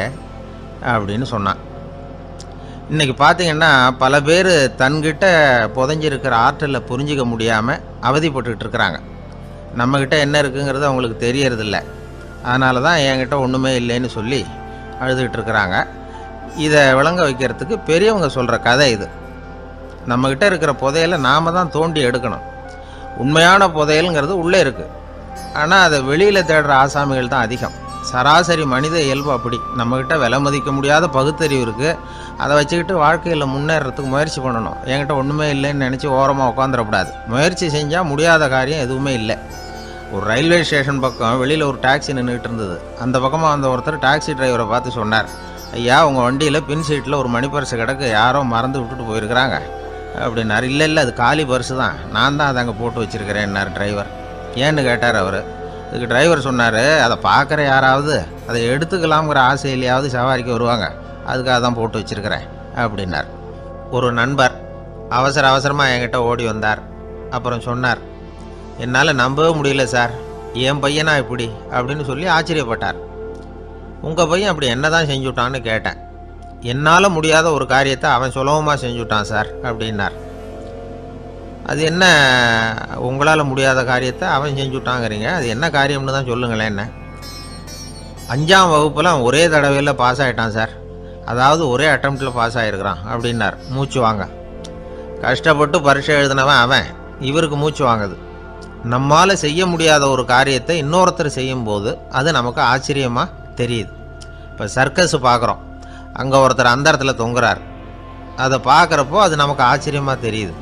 அப்படின்னு சொன்னான். இன்றைக்கி பார்த்தீங்கன்னா பல பேர் தன்கிட்ட புதைஞ்சிருக்கிற ஆற்றலை புரிஞ்சிக்க முடியாமல் அவதிப்பட்டுக்கிட்டு இருக்கிறாங்க. நம்மக்கிட்ட என்ன இருக்குங்கிறது அவங்களுக்கு தெரியறதில்ல. அதனால தான் என்கிட்ட ஒன்றுமே இல்லைன்னு சொல்லி அழுதுகிட்டு இருக்கிறாங்க. இதை விளங்க வைக்கிறதுக்கு பெரியவங்க சொல்கிற கதை இது. நம்மக்கிட்ட இருக்கிற புதையலை நாம் தான் தோண்டி எடுக்கணும். உண்மையான புதையலுங்கிறது உள்ளே இருக்குது. ஆனால் அதை வெளியில் தேடுற ஆசாமிகள் தான் அதிகம். சராசரி மனித இயல்பு அப்படி. நம்மக்கிட்ட விலை மதிக்க முடியாத பகுத்தறிவு இருக்குது. அதை வச்சுக்கிட்டு வாழ்க்கையில் முன்னேறத்துக்கு முயற்சி பண்ணணும். என்கிட்ட ஒன்றுமே இல்லைன்னு நினச்சி ஓரமாக உட்காந்துடக்கூடாது. முயற்சி செஞ்சால் முடியாத காரியம் எதுவுமே இல்லை. ஒரு ரயில்வே ஸ்டேஷன் பக்கம் வெளியில் ஒரு டாக்ஸி நின்றுட்டு இருந்தது. அந்த பக்கமாக வந்த ஒருத்தர் டாக்ஸி டிரைவரை பார்த்து சொன்னார், ஐயா, உங்கள் வண்டியில் பின் சீட்டில் ஒரு மணி பர்ஸு கிடக்கு, யாரோ மறந்து விட்டுட்டு போயிருக்கிறாங்க அப்படின்னாரு. இல்லை அது காலி பர்ஸு தான், நான் தான் அதை அங்கே போட்டு வச்சுருக்கிறேன்னார் டிரைவர். ஏன்னு கேட்டார் அவர். இதுக்கு டிரைவர் சொன்னார், அதை பார்க்குற யாராவது அதை எடுத்துக்கலாம்ங்கிற ஆசையிலையாவது சவாரிக்கு வருவாங்க, அதுக்காக தான் போட்டு வச்சுருக்கிறேன் அப்படின்னார். ஒரு நண்பர் அவசரமாக என்கிட்ட ஓடி வந்தார். அப்புறம் சொன்னார், என்னால் நம்பவே முடியல சார், என் பையனா இப்படி அப்படின்னு சொல்லி ஆச்சரியப்பட்டார். உங்கள் பையன் அப்படி என்ன தான் செஞ்சுட்டான்னு கேட்டேன். என்னால் முடியாத ஒரு காரியத்தை அவன் சுலபமாக செஞ்சுட்டான் சார் அப்படின்னார். அது என்ன, உங்களால் முடியாத காரியத்தை அவன் செஞ்சுட்டாங்கிறீங்க, அது என்ன காரியம்னு தான் சொல்லுங்களேன். என்ன 5ஆம் வகுப்பில் அவன் ஒரே தடவையில் பாஸ் ஆகிட்டான் சார், அதாவது ஒரே அட்டம்ப்டில் பாஸ் ஆகிருக்கிறான் அப்படின்னார். மூச்சு வாங்க. கஷ்டப்பட்டு பரீட்சை எழுதினவன் அவன், இவருக்கு மூச்சு வாங்குது. நம்மால் செய்ய முடியாத ஒரு காரியத்தை இன்னொருத்தர் செய்யும்போது அது நமக்கு ஆச்சரியமாக தெரியுது. இப்போ சர்க்கஸ் பார்க்குறோம், அங்கே ஒருத்தர் அந்த இடத்துல தொங்குறார். அதை பார்க்குறப்போ அது நமக்கு ஆச்சரியமாக தெரியுது.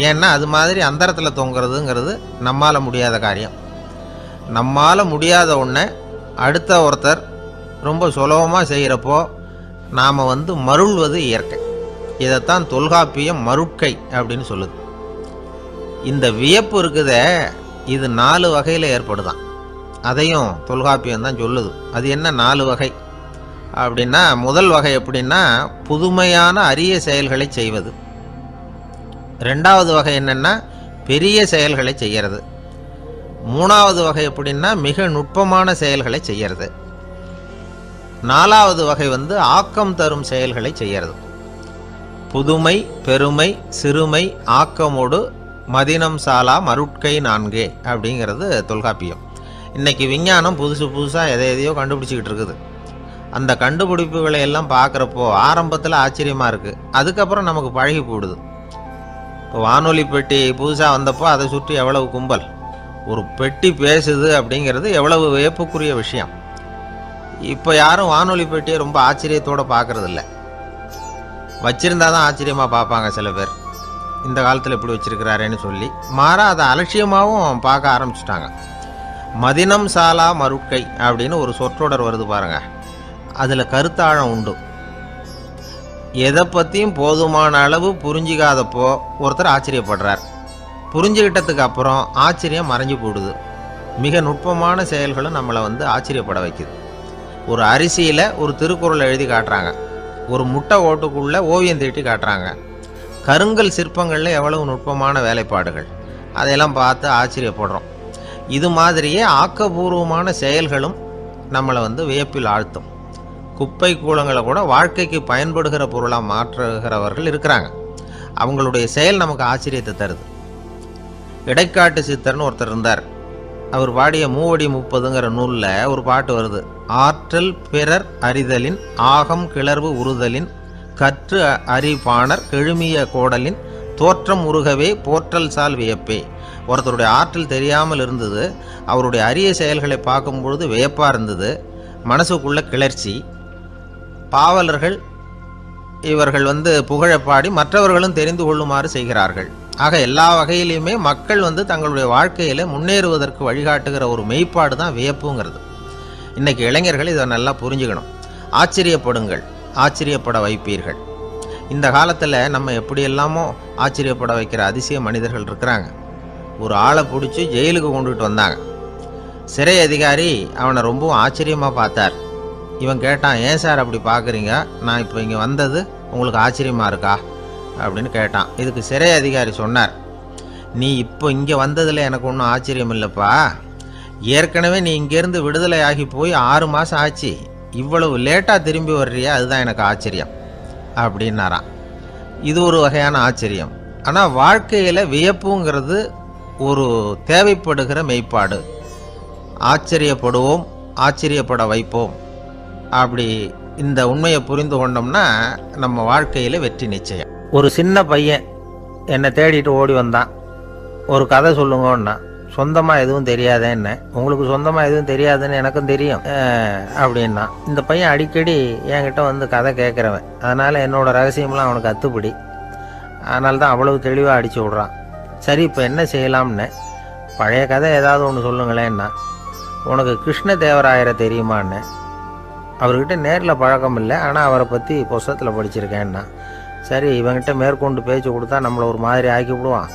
ஏன்னா அது மாதிரி அந்த இடத்துல தொங்குறதுங்கிறது நம்மால் முடியாத காரியம். நம்மால் முடியாத ஒன்றை அடுத்த ஒருத்தர் ரொம்ப சுலபமாக செய்கிறப்போ நாம் மருள்வது இயற்கை. இதைத்தான் தொல்காப்பியம் மருட்கை அப்படின்னு சொல்லுது. இந்த வியப்பு இருக்குதே, இது 4 வகையில் ஏற்படுதான். அதையும் தொல்காப்பியம் தான் சொல்லுது. அது என்ன 4 வகை அப்படின்னா, முதல் வகை எப்படின்னா புதுமையான அரிய செயல்களை செய்வது. 2வது வகை என்னென்னா பெரிய செயல்களை செய்கிறது. 3வது வகை எப்படின்னா மிக நுட்பமான செயல்களை செய்கிறது. 4வது வகை ஆக்கம் தரும் செயல்களை செய்கிறது. புதுமை, பெருமை, சிறுமை, ஆக்கமோடு மதினம் சாலா மருட்கை 4 அப்படிங்கிறது தொல்காப்பியம். இன்றைக்கி விஞ்ஞானம் புதுசாக எதையோ கண்டுபிடிச்சிக்கிட்டு இருக்குது. அந்த கண்டுபிடிப்புகளை எல்லாம் பார்க்குறப்போ ஆரம்பத்தில் ஆச்சரியமாக இருக்குது, அதுக்கப்புறம் நமக்கு பழகி போடுது. இப்போ வானொலி பெட்டி புதுசாக வந்தப்போ அதை சுற்றி எவ்வளவு கும்பல், ஒரு பெட்டி பேசுது அப்படிங்கிறது எவ்வளவு வியப்புக்குரிய விஷயம். இப்போ யாரும் வானொலி பெட்டியை ரொம்ப ஆச்சரியத்தோடு பார்க்குறதில்ல. வச்சிருந்தா தான் ஆச்சரியமாக பார்ப்பாங்க சில பேர். இந்த காலத்தில் எப்படி வச்சிருக்கிறாரேன்னு சொல்லி மாறா அதை அலட்சியமாகவும் பார்க்க ஆரம்பிச்சிட்டாங்க. மதினம் சாலா மருட்கை அப்படின்னு ஒரு சொற்றொடர் வருது பாருங்க, அதில் கருத்தாழம் உண்டு. எதை பற்றியும் போதுமான அளவு புரிஞ்சிக்காதப்போ ஒருத்தர் ஆச்சரியப்படுறார். புரிஞ்சுக்கிட்டதுக்கு அப்புறம் ஆச்சரியம் மறைஞ்சு போடுது. மிக நுட்பமான செயல்களும் நம்மளை ஆச்சரியப்பட வைக்குது. ஒரு அரிசியில் ஒரு திருக்குறள் எழுதி காட்டுறாங்க, ஒரு முட்டை ஓட்டுக்குள்ளே ஓவியம் தீட்டி காட்டுறாங்க. கருங்கல் சிற்பங்களில் எவ்வளவு நுட்பமான வேலைப்பாடுகள், அதையெல்லாம் பார்த்து ஆச்சரியப்படுறோம். இது மாதிரியே ஆக்கப்பூர்வமான செயல்களும் நம்மளை வியப்பில் ஆழ்த்தும். குப்பை கூலங்களை கூட வாழ்க்கைக்கு பயன்படுகிற பொருளாக மாற்றுகிறவர்கள் இருக்கிறாங்க. அவங்களுடைய செயல் நமக்கு ஆச்சரியத்தை தருது. இடைக்காட்டு சித்தர்னு ஒருத்தர் இருந்தார். அவர் பாடிய 30 நூலில் ஒரு பாட்டு வருது. ஆற்றல் பிறர் அறிதலின் ஆகம் கிளர்வு உறுதலின் கற்று அறிபாணர் கெழுமிய கோடலின் தோற்றம் உருகவே போற்றல் சால் வியப்பே. ஒருத்தருடைய ஆற்றல் தெரியாமல் இருந்தது, அவருடைய அரிய செயல்களை பார்க்கும்பொழுது வியப்பாக இருந்தது, மனசுக்குள்ள கிளர்ச்சி. பாவலர்கள் இவர்கள் புகழப்பாடி மற்றவர்களும் தெரிந்து கொள்ளுமாறு செய்கிறார்கள். ஆக எல்லா வகையிலையுமே மக்கள் தங்களுடைய வாழ்க்கையில் முன்னேறுவதற்கு வழிகாட்டுகிற ஒரு மெய்ப்பாடு தான் வியப்புங்கிறது. இன்றைக்கி இளைஞர்கள் இதை நல்லா புரிஞ்சுக்கணும். ஆச்சரியப்படுங்கள், ஆச்சரியப்பட வைப்பீர்கள். இந்த காலத்தில் நம்ம எப்படியெல்லாமோ ஆச்சரியப்பட வைக்கிற அதிசய மனிதர்கள் இருக்கிறாங்க. ஒரு ஆளை பிடிச்சி ஜெயிலுக்கு கொண்டுகிட்டு வந்தாங்க. சிறை அதிகாரி அவனை ரொம்பவும் ஆச்சரியமாக பார்த்தார். இவன் கேட்டான், ஏன் சார் அப்படி பார்க்குறீங்க, நான் இப்போ இங்கே வந்தது உங்களுக்கு ஆச்சரியமாக இருக்கா அப்படின்னு கேட்டான். இதுக்கு சிறை அதிகாரி சொன்னார், நீ இப்போ இங்கே வந்ததில் எனக்கு ஒன்றும் ஆச்சரியம் இல்லைப்பா. ஏற்கனவே நீ இங்கேருந்து விடுதலை ஆகி போய் 6 மாதம் ஆச்சு. இவ்வளவு லேட்டாக திரும்பி வர்றியா, அதுதான் எனக்கு ஆச்சரியம் அப்படின்னாராம். இது ஒரு வகையான ஆச்சரியம். ஆனால் வாழ்க்கையில் வியப்புங்கிறது ஒரு தேவைப்படுகிற மெய்ப்பாடு. ஆச்சரியப்படுவோம், ஆச்சரியப்பட வைப்போம். அப்படி இந்த உண்மையை புரிந்து கொண்டோம்னா நம்ம வாழ்க்கையில் வெற்றி நிச்சயம். ஒரு சின்ன பையன் என்னை தேடிட்டு ஓடி வந்தான். ஒரு கதை சொல்லுங்கன்னா, சொந்தமாக எதுவும் தெரியாத என்ன, உங்களுக்கு சொந்தமாக எதுவும் தெரியாதுன்னு எனக்கும் தெரியும் அப்படின்னா. இந்த பையன் அடிக்கடி என்கிட்ட வந்து கதை கேட்குறவன், அதனால் என்னோடய ரகசியம்லாம் அவனுக்கு அத்துப்படி. அதனால தான் அவ்வளவு தெளிவாக அடித்து விட்றான். சரி, இப்போ என்ன செய்யலாம்னு, பழைய கதை ஏதாவது ஒன்று சொல்லுங்களேன்னா. உனக்கு கிருஷ்ணதேவராயரை தெரியுமான்னு. அவர்கிட்ட நேரில் பழக்கம் இல்லை, ஆனால் அவரை பற்றி புஸ்தகத்தில் படிச்சிருக்கேன்னா. சரி, இவங்கிட்ட மேற்கொண்டு பேச்சு கொடுத்தா நம்மளை ஒரு மாதிரி ஆக்கி விடுவான்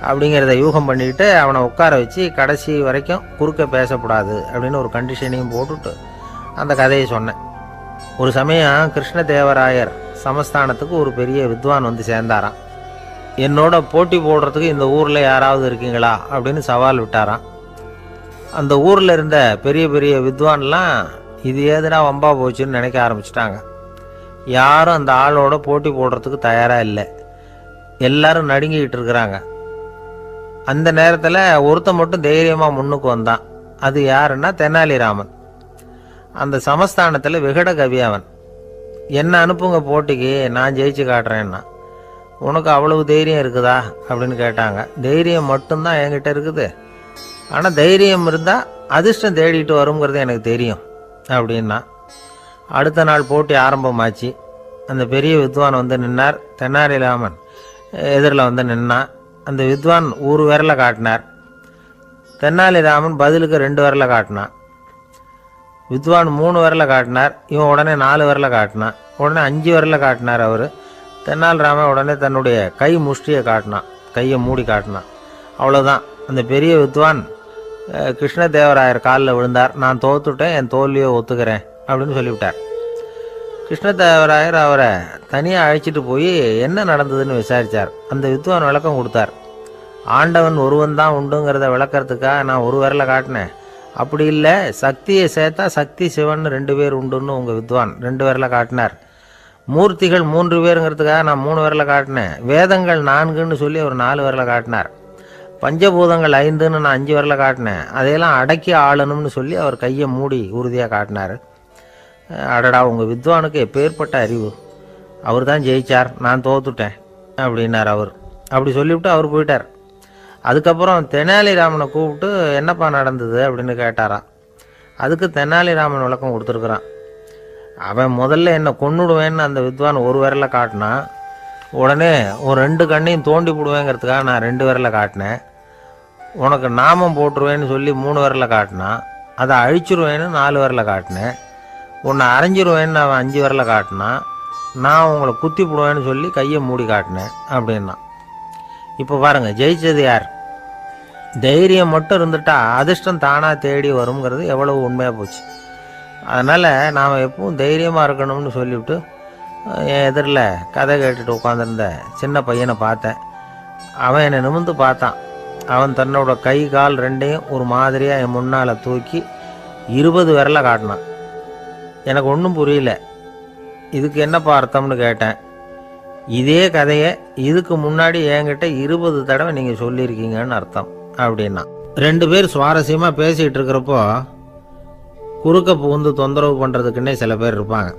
அப்படிங்கிறத யூகம் பண்ணிக்கிட்டு அவனை உட்கார வச்சு கடைசி வரைக்கும் குறுக்க பேசக்கூடாது அப்படின்னு ஒரு கண்டிஷனையும் போட்டுட்டு அந்த கதையை சொன்னேன். ஒரு சமயம் கிருஷ்ணதேவராயர் சமஸ்தானத்துக்கு ஒரு பெரிய வித்வான் வந்து சேர்ந்தாராம். என்னோட போட்டி போடுறதுக்கு இந்த ஊரில் யாராவது இருக்கீங்களா அப்படின்னு சவால் விட்டாராம். அந்த ஊரில் இருந்த பெரிய பெரிய வித்வான்லாம் இது ஏதுனா வம்பா போச்சுன்னு நினைக்க ஆரம்பிச்சிட்டாங்க. யாரும் அந்த ஆளோட போட்டி போடுறதுக்கு தயாராக இல்லை. எல்லாரும் நடுங்கிக்கிட்டு இருக்கிறாங்க. அந்த நேரத்தில் ஒருத்தன் மட்டும் தைரியமாக முன்னுக்கு வந்தான். அது யாருன்னா தெனாலிராமன். அந்த சமஸ்தானத்தில் விகட கவி அவன். என்ன அனுப்புங்க போட்டிக்கு, நான் ஜெயிச்சு காட்டுறேன்னா. உனக்கு அவ்வளவு தைரியம் இருக்குதா அப்படின்னு கேட்டாங்க. தைரியம் மட்டும்தான் என்கிட்ட இருக்குது, ஆனால் தைரியம் இருந்தால் அதிர்ஷ்டம் தேடிட்டு வருங்கிறது எனக்கு தெரியும் அப்படின்னா. அடுத்த நாள் போட்டி ஆரம்பமாச்சு. அந்த பெரிய வித்வான் வந்து நின்னார். தெனாலிராமன் எதிரில் வந்து நின்னான். அந்த வித்வான் ஒரு விரலை காட்டினார். தெனாலிராமன் பதிலுக்கு 2 விரலை காட்டினான். வித்வான் 3 விரலை காட்டினார். இவன் உடனே 4 விரலை காட்டினான். உடனே 5 விரலை காட்டினார் அவர். தெனாலிராமன் உடனே தன்னுடைய கை முஷ்டியை காட்டினான், கையை மூடி காட்டினான். அவ்வளோதான். அந்த பெரிய வித்வான் கிருஷ்ணதேவராயர் காலில் விழுந்தார். நான் தோத்துட்டேன், என் தோல்வியை ஒத்துக்கிறேன் அப்படின்னு சொல்லிவிட்டார். கிருஷ்ணதேவராயர் அவரை தனியாக அழைச்சிட்டு போய் என்ன நடந்ததுன்னு விசாரித்தார். அந்த வித்வான் விளக்கம் கொடுத்தார். ஆண்டவன் ஒருவன் தான் உண்டுங்கிறத விளக்கிறதுக்காக நான் ஒரு விரலை காட்டினேன். அப்படி இல்லை, சக்தியை சேர்த்தா சக்தி சிவன் 2 பேர் உண்டுன்னு உங்கள் வித்வான் 2 விரலை காட்டினார். மூர்த்திகள் 3 பேருங்கிறதுக்காக நான் 3 விரலை காட்டினேன். வேதங்கள் 4ன்னு சொல்லி அவர் 4 விரலை காட்டினார். பஞ்சபூதங்கள் 5ன்னு நான் 5 விரலை காட்டினேன். அதையெல்லாம் அடக்கி ஆளணும்னு சொல்லி அவர் கையை மூடி உறுதியாக காட்டினார். அடடா, உங்கள் வித்வானுக்கு எப்பேற்பட்ட அறிவு! அவர் தான் ஜெயிச்சார், நான் தோத்துட்டேன் அப்படின்னார் அவர். அப்படி சொல்லிவிட்டு அவர் போயிட்டார். அதுக்கப்புறம் தெனாலிராமனை கூப்பிட்டு என்னப்பா நடந்தது அப்படின்னு கேட்டாராம். அதுக்கு தெனாலிராமன் விளக்கம் கொடுத்துருக்குறான். அவன் முதல்ல என்னை கொன்னுடுவேன்னு அந்த வித்வான் ஒரு விரலை காட்டினான். உடனே ஒரு 2 கண்ணையும் தோண்டி போடுவேங்கிறதுக்காக நான் 2 விரலை காட்டினேன். உனக்கு நாமம் போட்டுருவேன்னு சொல்லி 3 விரலை காட்டினான். அதை அழிச்சிருவேன்னு 4 விரலை காட்டினேன். உன்னை அரைஞ்சிருவேன்னு அவன் 5 விரலை காட்டினான். நான் உங்களை குத்தி போடுவேன்னு சொல்லி கையை மூடி காட்டினேன் அப்படின்னா. இப்போ பாருங்கள், ஜெயிச்சது யார்? தைரியம் மட்டும் இருந்துட்டா அதிர்ஷ்டம் தானாக தேடி வருங்கிறது எவ்வளவு உண்மையாக போச்சு. அதனால் நாம் எப்பவும் தைரியமாக இருக்கணும்னு சொல்லிவிட்டு என் எதிரில் கதை கேட்டுட்டு உட்காந்துருந்த சின்ன பையனை பார்த்தேன். அவன் என்னை நிமிர்ந்து பார்த்தான். அவன் தன்னோட கை கால் 2ஐயும் ஒரு மாதிரியாக என் முன்னால் தூக்கி 20 விரலை காட்டினான். எனக்கு ஒன்றும் புரியல. இதுக்கு என்னப்பா அர்த்தம்னு கேட்டேன். இதே கதையை இதுக்கு முன்னாடி என்கிட்ட 20 தடவை நீங்கள் சொல்லியிருக்கீங்கன்னு அர்த்தம் அப்படின்னா. 2 பேர் சுவாரஸ்யமாக பேசிகிட்டு இருக்கிறப்போ குறுக்க புகுந்து தொந்தரவு பண்ணுறதுக்குன்னே சில பேர் இருப்பாங்க.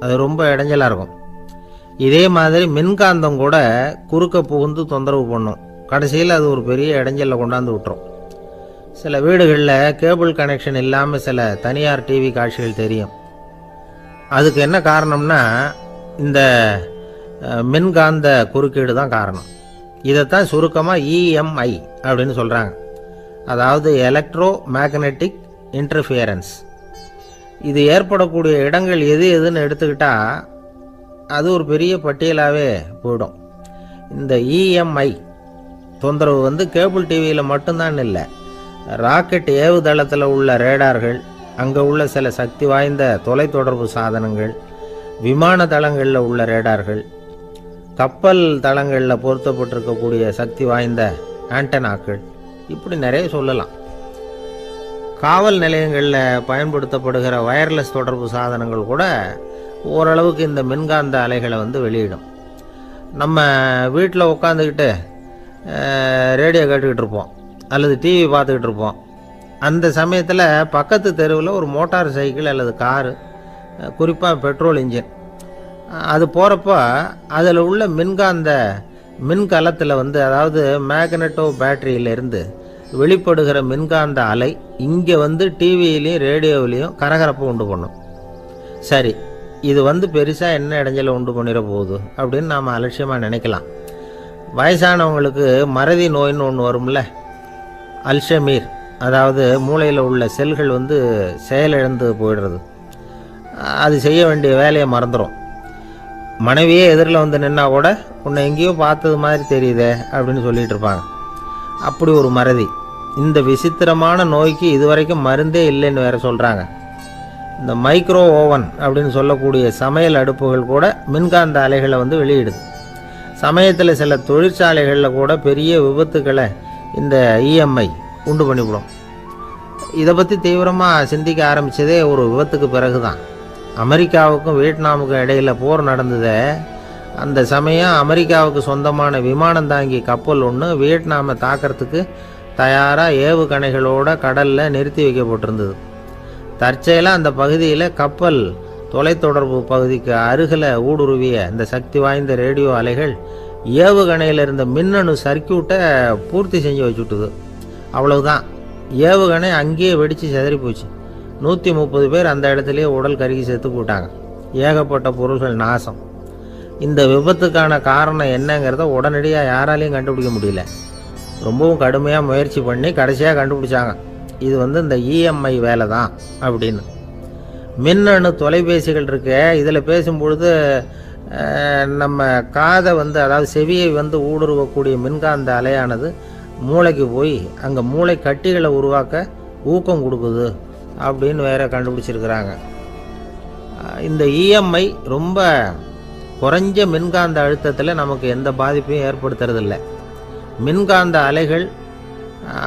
அது ரொம்ப இடைஞ்சலாக இருக்கும். இதே மாதிரி மின்காந்தம் கூட குறுக்க புகுந்து தொந்தரவு பண்ணும். கடைசியில் அது ஒரு பெரிய இடைஞ்சலில் கொண்டாந்து விட்டுரும். சில வீடுகளில் கேபிள் கனெக்ஷன் இல்லாமல் சில தனியார் டிவி காட்சிகள் தெரியும். அதுக்கு என்ன காரணம்னா இந்த மின்காந்த குறுக்கீடு தான் காரணம். இதைத்தான் சுருக்கமாக EMI அப்படின்னு சொல்கிறாங்க. அதாவது எலக்ட்ரோ மேக்னெட்டிக் இன்டர்ஃபியரன்ஸ். இது ஏற்படக்கூடிய இடங்கள் எது எதுன்னு எடுத்துக்கிட்டால் அது ஒரு பெரிய பட்டியலாகவே போயிடும். இந்த EMI தொந்தரவு வந்து கேபிள் டிவியில் மட்டும்தான் இல்லை, ராக்கெட் ஏவுதளத்தில் உள்ள ரேடார்கள், அங்கே உள்ள சில சக்தி வாய்ந்த தொலைத்தொடர்பு சாதனங்கள், விமான தளங்களில் உள்ள ரேடார்கள், கப்பல் தளங்களில் பொருத்தப்பட்டிருக்கக்கூடிய சக்தி வாய்ந்த ஆண்டனாக்கள், இப்படி நிறைய சொல்லலாம். காவல் நிலையங்களில் பயன்படுத்தப்படுகிற வயர்லெஸ் தொடர்பு சாதனங்கள் கூட ஓரளவுக்கு இந்த மின்காந்த அலைகளை வெளியிடும். நம்ம வீட்டில் உட்காந்துக்கிட்டு ரேடியோ கேட்டுக்கிட்டு இருப்போம் அல்லது டிவி பார்த்துக்கிட்டு இருப்போம். அந்த சமயத்தில் பக்கத்து தெருவில் ஒரு மோட்டார் சைக்கிள் அல்லது காரு, குறிப்பாக பெட்ரோல் இன்ஜின், அது போகிறப்போ அதில் உள்ள மின்கலத்தில் அதாவது மேக்னெட்டோ பேட்டரியிலேருந்து வெளிப்படுகிற மின்காந்த அலை இங்கே டிவியிலையும் ரேடியோவிலையும் கரகரப்பை உண்டு பண்ணும். சரி, இது பெருசாக என்ன இடைஞ்சலை உண்டு பண்ணிட போகுது அப்படின்னு நாம் அலட்சியமாக நினைக்கலாம். வயசானவங்களுக்கு மறதி நோயின்னு ஒன்று வரும்ல, அல்ஷமீர், அதாவது மூளையில் உள்ள செல்கள் செயலிழந்து போயிடுறது. அது செய்ய வேண்டிய வேலையை மறந்துடும். மனைவியே எதிரில் நின்னா கூட உன்னை எங்கேயோ பார்த்தது மாதிரி தெரியுதே அப்படின்னு சொல்லிட்டு இருப்பாங்க. அப்படி ஒரு மறதி. இந்த விசித்திரமான நோய்க்கு இதுவரைக்கும் மருந்தே இல்லைன்னு வேற சொல்கிறாங்க. இந்த மைக்ரோ ஓவன் அப்படின்னு சொல்லக்கூடிய சமையல் அடுப்புகள் கூட மின்காந்த அலைகளை வெளியிடுது. சமயத்தில் சில தொழிற்சாலைகளில் கூட பெரிய விபத்துக்களை இந்த இஎம்ஐ உண்டு பண்ணிவிடும். இதை பற்றி தீவிரமாக சிந்திக்க ஆரம்பித்ததே ஒரு விபத்துக்கு பிறகு தான். அமெரிக்காவுக்கும் வியட்நாமுக்கும் இடையில் போர் நடந்ததே. அந்த சமயம் அமெரிக்காவுக்கு சொந்தமான விமானம் தாங்கி கப்பல் ஒன்று வியட்நாமை தாக்கிறதுக்கு தயாராக ஏவுகணைகளோட கடலில் நிறுத்தி வைக்கப்பட்டிருந்தது. தற்செயலாக அந்த பகுதியில் கப்பல் தொலைத்தொடர்பு பகுதிக்கு அருகில் ஊடுருவிய இந்த சக்தி வாய்ந்த ரேடியோ அலைகள் ஏவுகணையில் இருந்த மின்னணு சர்க்கியூட்டை பூர்த்தி செஞ்சு வச்சுட்டுது. அவ்வளவுதான், ஏவுகணை அங்கேயே வெடித்து செதறி போச்சு. 130 பேர் அந்த இடத்துலையே உடல் கருகி செத்து போட்டாங்க. ஏகப்பட்ட பொருள்கள் நாசம். இந்த விபத்துக்கான காரணம் என்னங்கிறத உடனடியாக யாராலையும் கண்டுபிடிக்க முடியல. ரொம்பவும் கடுமையாக முயற்சி பண்ணி கடைசியாக கண்டுபிடிச்சாங்க, இது இந்த இஎம்ஐ வேலை தான் அப்படின்னு. மின்னணு தொலைபேசிகள் இருக்கு, இதில் பேசும்பொழுது நம்ம காதை அதாவது செவியை ஊடுருவக்கூடிய மின்காந்த அலையானது மூளைக்கு போய் அங்கே மூளை கட்டிகளை உருவாக்க ஊக்கம் கொடுக்குது அப்படின்னு வேற கண்டுபிடிச்சிருக்கிறாங்க. இந்த இஎம்ஐ ரொம்ப குறைஞ்ச மின்காந்த அழுத்தத்தில் நமக்கு எந்த பாதிப்பையும் ஏற்படுத்துறதில்லை. மின்காந்த அலைகள்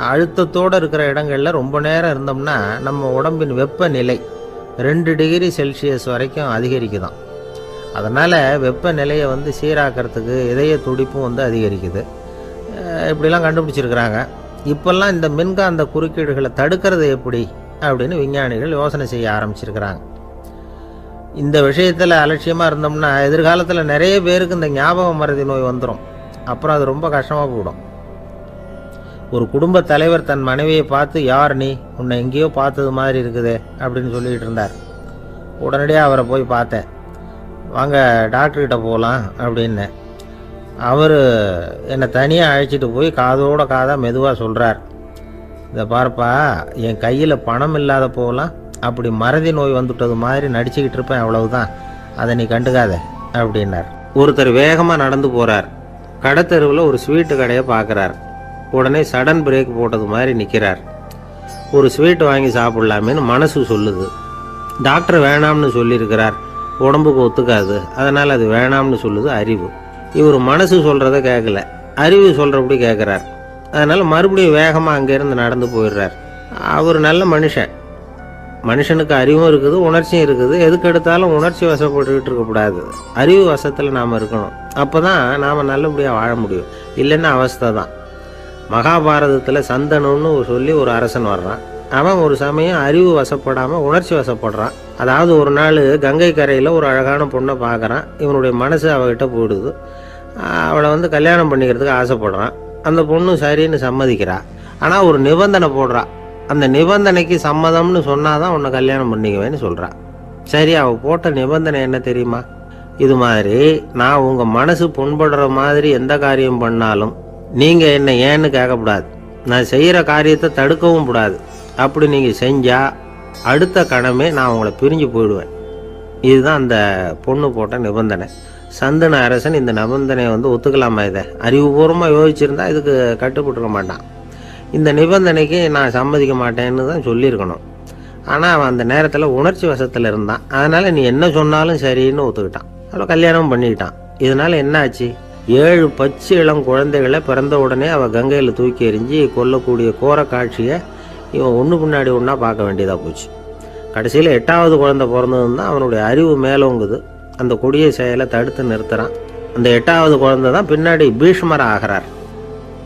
அழுத்தத்தோடு இருக்கிற இடங்களில் ரொம்ப நேரம் இருந்தோம்னா நம்ம உடம்பின் வெப்பநிலை 2 டிகிரி செல்சியஸ் வரைக்கும் அதிகரிக்குதான். அதனால் வெப்பநிலையை சீராக்கிறதுக்கு இதய துடிப்பும் அதிகரிக்குது. இப்படிலாம் கண்டுபிடிச்சிருக்கிறாங்க. இப்போல்லாம் இந்த மின்காந்த குறுக்கீடுகளை தடுக்கிறது எப்படி அப்படின்னு விஞ்ஞானிகள் யோசனை செய்ய ஆரம்பிச்சிருக்கிறாங்க. இந்த விஷயத்தில் அலட்சியமாக இருந்தோம்னா எதிர்காலத்தில் நிறைய பேருக்கு இந்த ஞாபக மறதி நோய் வந்துடும். அப்புறம் அது ரொம்ப கஷ்டமாக போயிடும். ஒரு குடும்ப தலைவர் தன் மனைவியை பார்த்து, யார் நீ, உன்னை எங்கேயோ பார்த்தது மாதிரி இருக்குதே அப்படின்னு சொல்லிகிட்டு இருந்தார். உடனடியாக அவரை போய் பார்த்தேன். வாங்க டாக்டர்கிட்ட போகலாம் அப்படின்னு. அவர் என்னை தனியாக அழைச்சிட்டு போய் காதோட காதாக மெதுவாக சொல்கிறார், இதை பார்ப்பா, என் கையில் பணம் இல்லாத போகலாம் அப்படி மறதி நோய் வந்துட்டது மாதிரி நடிச்சுக்கிட்டு இருப்பேன், அவ்வளவுதான், அதை நீ கண்டுக்காத அப்படின்னார். ஒருத்தர் வேகமாக நடந்து போகிறார். கடத்தெருவில் ஒரு ஸ்வீட்டு கடையை பார்க்குறார். உடனே சடன் பிரேக் போட்டது மாதிரி நிற்கிறார். ஒரு ஸ்வீட் வாங்கி சாப்பிட்லாமேன்னு மனசு சொல்லுது. டாக்டர் வேணாம்னு சொல்லியிருக்கிறார், உடம்புக்கு ஒத்துக்காது, அதனால் அது வேணாம்னு சொல்லுது அறிவு. இவர் மனசு சொல்கிறத கேட்கல, அறிவு சொல்கிறபடி கேட்குறார். அதனால் மறுபடியும் வேகமாக அங்கேருந்து நடந்து போயிடுறார். அவர் நல்ல மனுஷனுக்கு அறிவும் இருக்குது, உணர்ச்சியும் இருக்குது. எதுக்கு எடுத்தாலும் உணர்ச்சி வசப்பட்டுக்கிட்டு இருக்கக்கூடாது, அறிவு வசத்தில் நாம் இருக்கணும். அப்போ தான் நாம் நல்லபடியாக வாழ முடியும். இல்லைன்னா அவஸ்தை தான். மகாபாரதத்தில் சந்தனுன்னு சொல்லி ஒரு அரசன் வர்றான். அவன் ஒரு சமயம் அறிவு வசப்படாமல் உணர்ச்சி வசப்படுறான். அதாவது ஒரு நாள் கங்கை கரையில் ஒரு அழகான பொண்ணை பார்க்குறான். இவனுடைய மனசு அவகிட்ட போயிடுது. அவளை கல்யாணம் பண்ணிக்கிறதுக்கு ஆசைப்படுறான். அந்த பொண்ணு சரின்னு சம்மதிக்கிறா. ஆனால் ஒரு நிபந்தனை போடுறா. அந்த நிபந்தனைக்கு சம்மதம்னு சொன்னாதான் உன்னை கல்யாணம் பண்ணிக்குவேன்னு சொல்கிறா. சரி, அவள் போட்ட நிபந்தனை என்ன தெரியுமா? இது மாதிரி, நான் உங்கள் மனசு புண்படுற மாதிரி எந்த காரியம் பண்ணாலும் நீங்கள் என்னை ஏன்னு கேட்கக்கூடாது, நான் செய்கிற காரியத்தை தடுக்கவும் கூடாது. அப்படி நீங்கள் செஞ்சால் அடுத்த கணமே நான் உங்களை பிரிஞ்சு போயிடுவேன். இதுதான் அந்த பொண்ணு போட்ட நிபந்தனை. சந்தன அரசன் இந்த நிபந்தனையை ஒத்துக்கலாமா? இதை அறிவுபூர்வமாக யோசிச்சிருந்தா இதுக்கு கட்டுப்பட்டுருக்க மாட்டான். இந்த நிபந்தனைக்கு நான் சம்மதிக்க மாட்டேன்னு தான் சொல்லியிருக்கணும். ஆனால் அவன் அந்த நேரத்தில் உணர்ச்சி வசத்தில் இருந்தான். அதனால் நீ என்ன சொன்னாலும் சரின்னு ஒத்துக்கிட்டான். அவளை கல்யாணம் பண்ணிக்கிட்டான். இதனால் என்ன ஆச்சு? 7 பச்சை இளம் குழந்தைகளை பிறந்த உடனே அவள் கங்கையில் தூக்கி எறிஞ்சி கொல்லக்கூடிய கோர காட்சியை இவன் ஒன்று பின்னாடி ஒன்றா பார்க்க வேண்டியதாக போச்சு. கடைசியில் 8வது குழந்தை பிறந்ததுன்னு தான் அவனுடைய அறிவு மேலோங்குது. அந்த கொடிய செயலை தடுத்து நிறுத்துகிறான். அந்த 8வது குழந்தை தான் பின்னாடி பீஷ்மர் ஆகிறார்.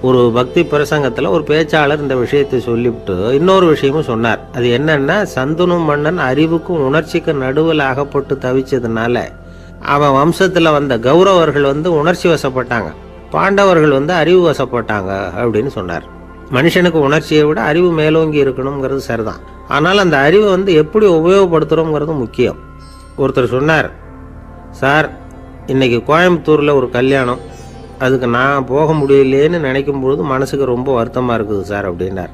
ஒரு பக்தி பிரசங்கத்தில் ஒரு பேச்சாளர் இந்த விஷயத்தை சொல்லிவிட்டு இன்னொரு விஷயமும் சொன்னார். அது என்னன்னா, சந்தனு மன்னன் அறிவுக்கும் உணர்ச்சிக்கும் நடுவில் அகப்பட்டு தவிச்சதுனால அவன் வம்சத்தில் வந்த கௌரவர்கள் உணர்ச்சி வசப்பட்டாங்க, பாண்டவர்கள் அறிவு வசப்பட்டாங்க அப்படின்னு சொன்னார். மனுஷனுக்கு உணர்ச்சியை விட அறிவு மேலோங்கி இருக்கணுங்கிறது சரிதான். ஆனால் அந்த அறிவை எப்படி உபயோகப்படுத்துகிறோங்கிறது முக்கியம். ஒருத்தர் சொன்னார், சார் இன்னைக்கு கோயம்புத்தூரில் ஒரு கல்யாணம், அதுக்கு நான் போக முடியலேன்னு நினைக்கும் பொழுது மனசுக்கு ரொம்ப வருத்தமாக இருக்குது சார் அப்படின்னார்.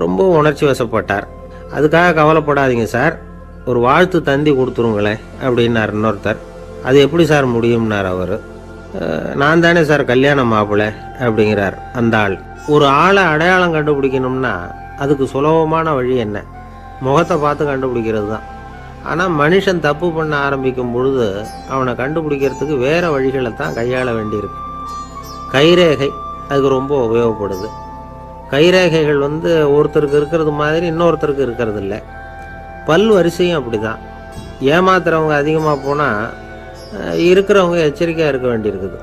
ரொம்ப உணர்ச்சி வசப்பட்டார். அதுக்காக கவலைப்படாதீங்க சார், ஒரு வாழ்த்து தந்தி கொடுத்துருங்களேன் அப்படின்னார் இன்னொருத்தர். அது எப்படி சார் முடியும்னார் அவர். நான் தானே சார் கல்யாண மாப்பிள்ளை அப்படிங்கிறார் அந்த ஆள். ஒரு ஆளை அடையாளம் கண்டுபிடிக்கணும்னா அதுக்கு சுலபமான வழி என்ன? முகத்தை பார்த்து கண்டுபிடிக்கிறது தான். ஆனால் மனுஷன் தப்பு பண்ண ஆரம்பிக்கும் பொழுது அவனை கண்டுபிடிக்கிறதுக்கு வேறு வழிகளை தான் கையாள வேண்டியிருக்கு. கைரேகை அதுக்கு ரொம்ப உபயோகப்படுது. கைரேகைகள் ஒருத்தருக்கு இருக்கிறது மாதிரி இன்னொருத்தருக்கு இருக்கிறது இல்லை. பல் வரிசையும் அப்படி தான். ஏமாத்துறவங்க அதிகமாக போனால் இருக்கிறவங்க எச்சரிக்கையாக இருக்க வேண்டியிருக்குது.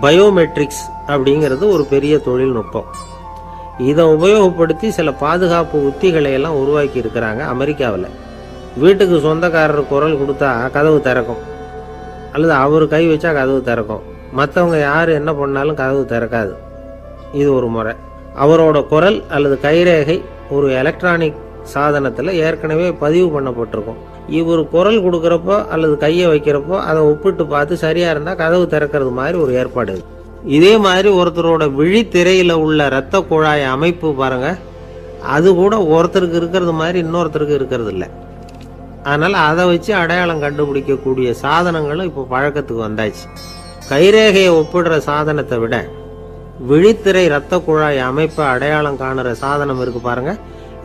பயோமெட்ரிக்ஸ் அப்படிங்கிறது ஒரு பெரிய தொழில்நுட்பம். இதை உபயோகப்படுத்தி சில பாதுகாப்பு உத்திகளை எல்லாம் உருவாக்கி இருக்கிறாங்க அமெரிக்காவில். வீட்டுக்கு சொந்தக்காரர் குரல் கொடுத்தா கதவு திறக்கும், அல்லது அவர் கை வச்சா கதவு திறக்கும். மற்றவங்க யார் என்ன பண்ணாலும் கதவு திறக்காது. இது ஒரு முறை. அவரோட குரல் அல்லது கைரேகை ஒரு எலக்ட்ரானிக் சாதனத்தில் ஏற்கனவே பதிவு பண்ணப்பட்டிருக்கும். இவர் குரல் கொடுக்குறப்போ அல்லது கையை வைக்கிறப்போ அதை ஒப்பிட்டு பார்த்து சரியாக இருந்தால் கதவு திறக்கிறது மாதிரி ஒரு ஏற்பாடு. இதே மாதிரி ஒருத்தரோட விழித்திரையில் உள்ள இரத்த குழாய் அமைப்பு பாருங்க, அது கூட ஒருத்தருக்கு இருக்கிறது மாதிரி இன்னொருத்தருக்கு இருக்கிறது இல்லை. அதனால் அதை வச்சு அடையாளம் கண்டுபிடிக்கக்கூடிய சாதனங்களும் இப்போ பழக்கத்துக்கு வந்தாச்சு. கைரேகையை ஒப்பிடுற சாதனத்தை விட விழித்திரை இரத்த குழாய் அமைப்பை அடையாளம் காணுற சாதனம் இருக்கு பாருங்க,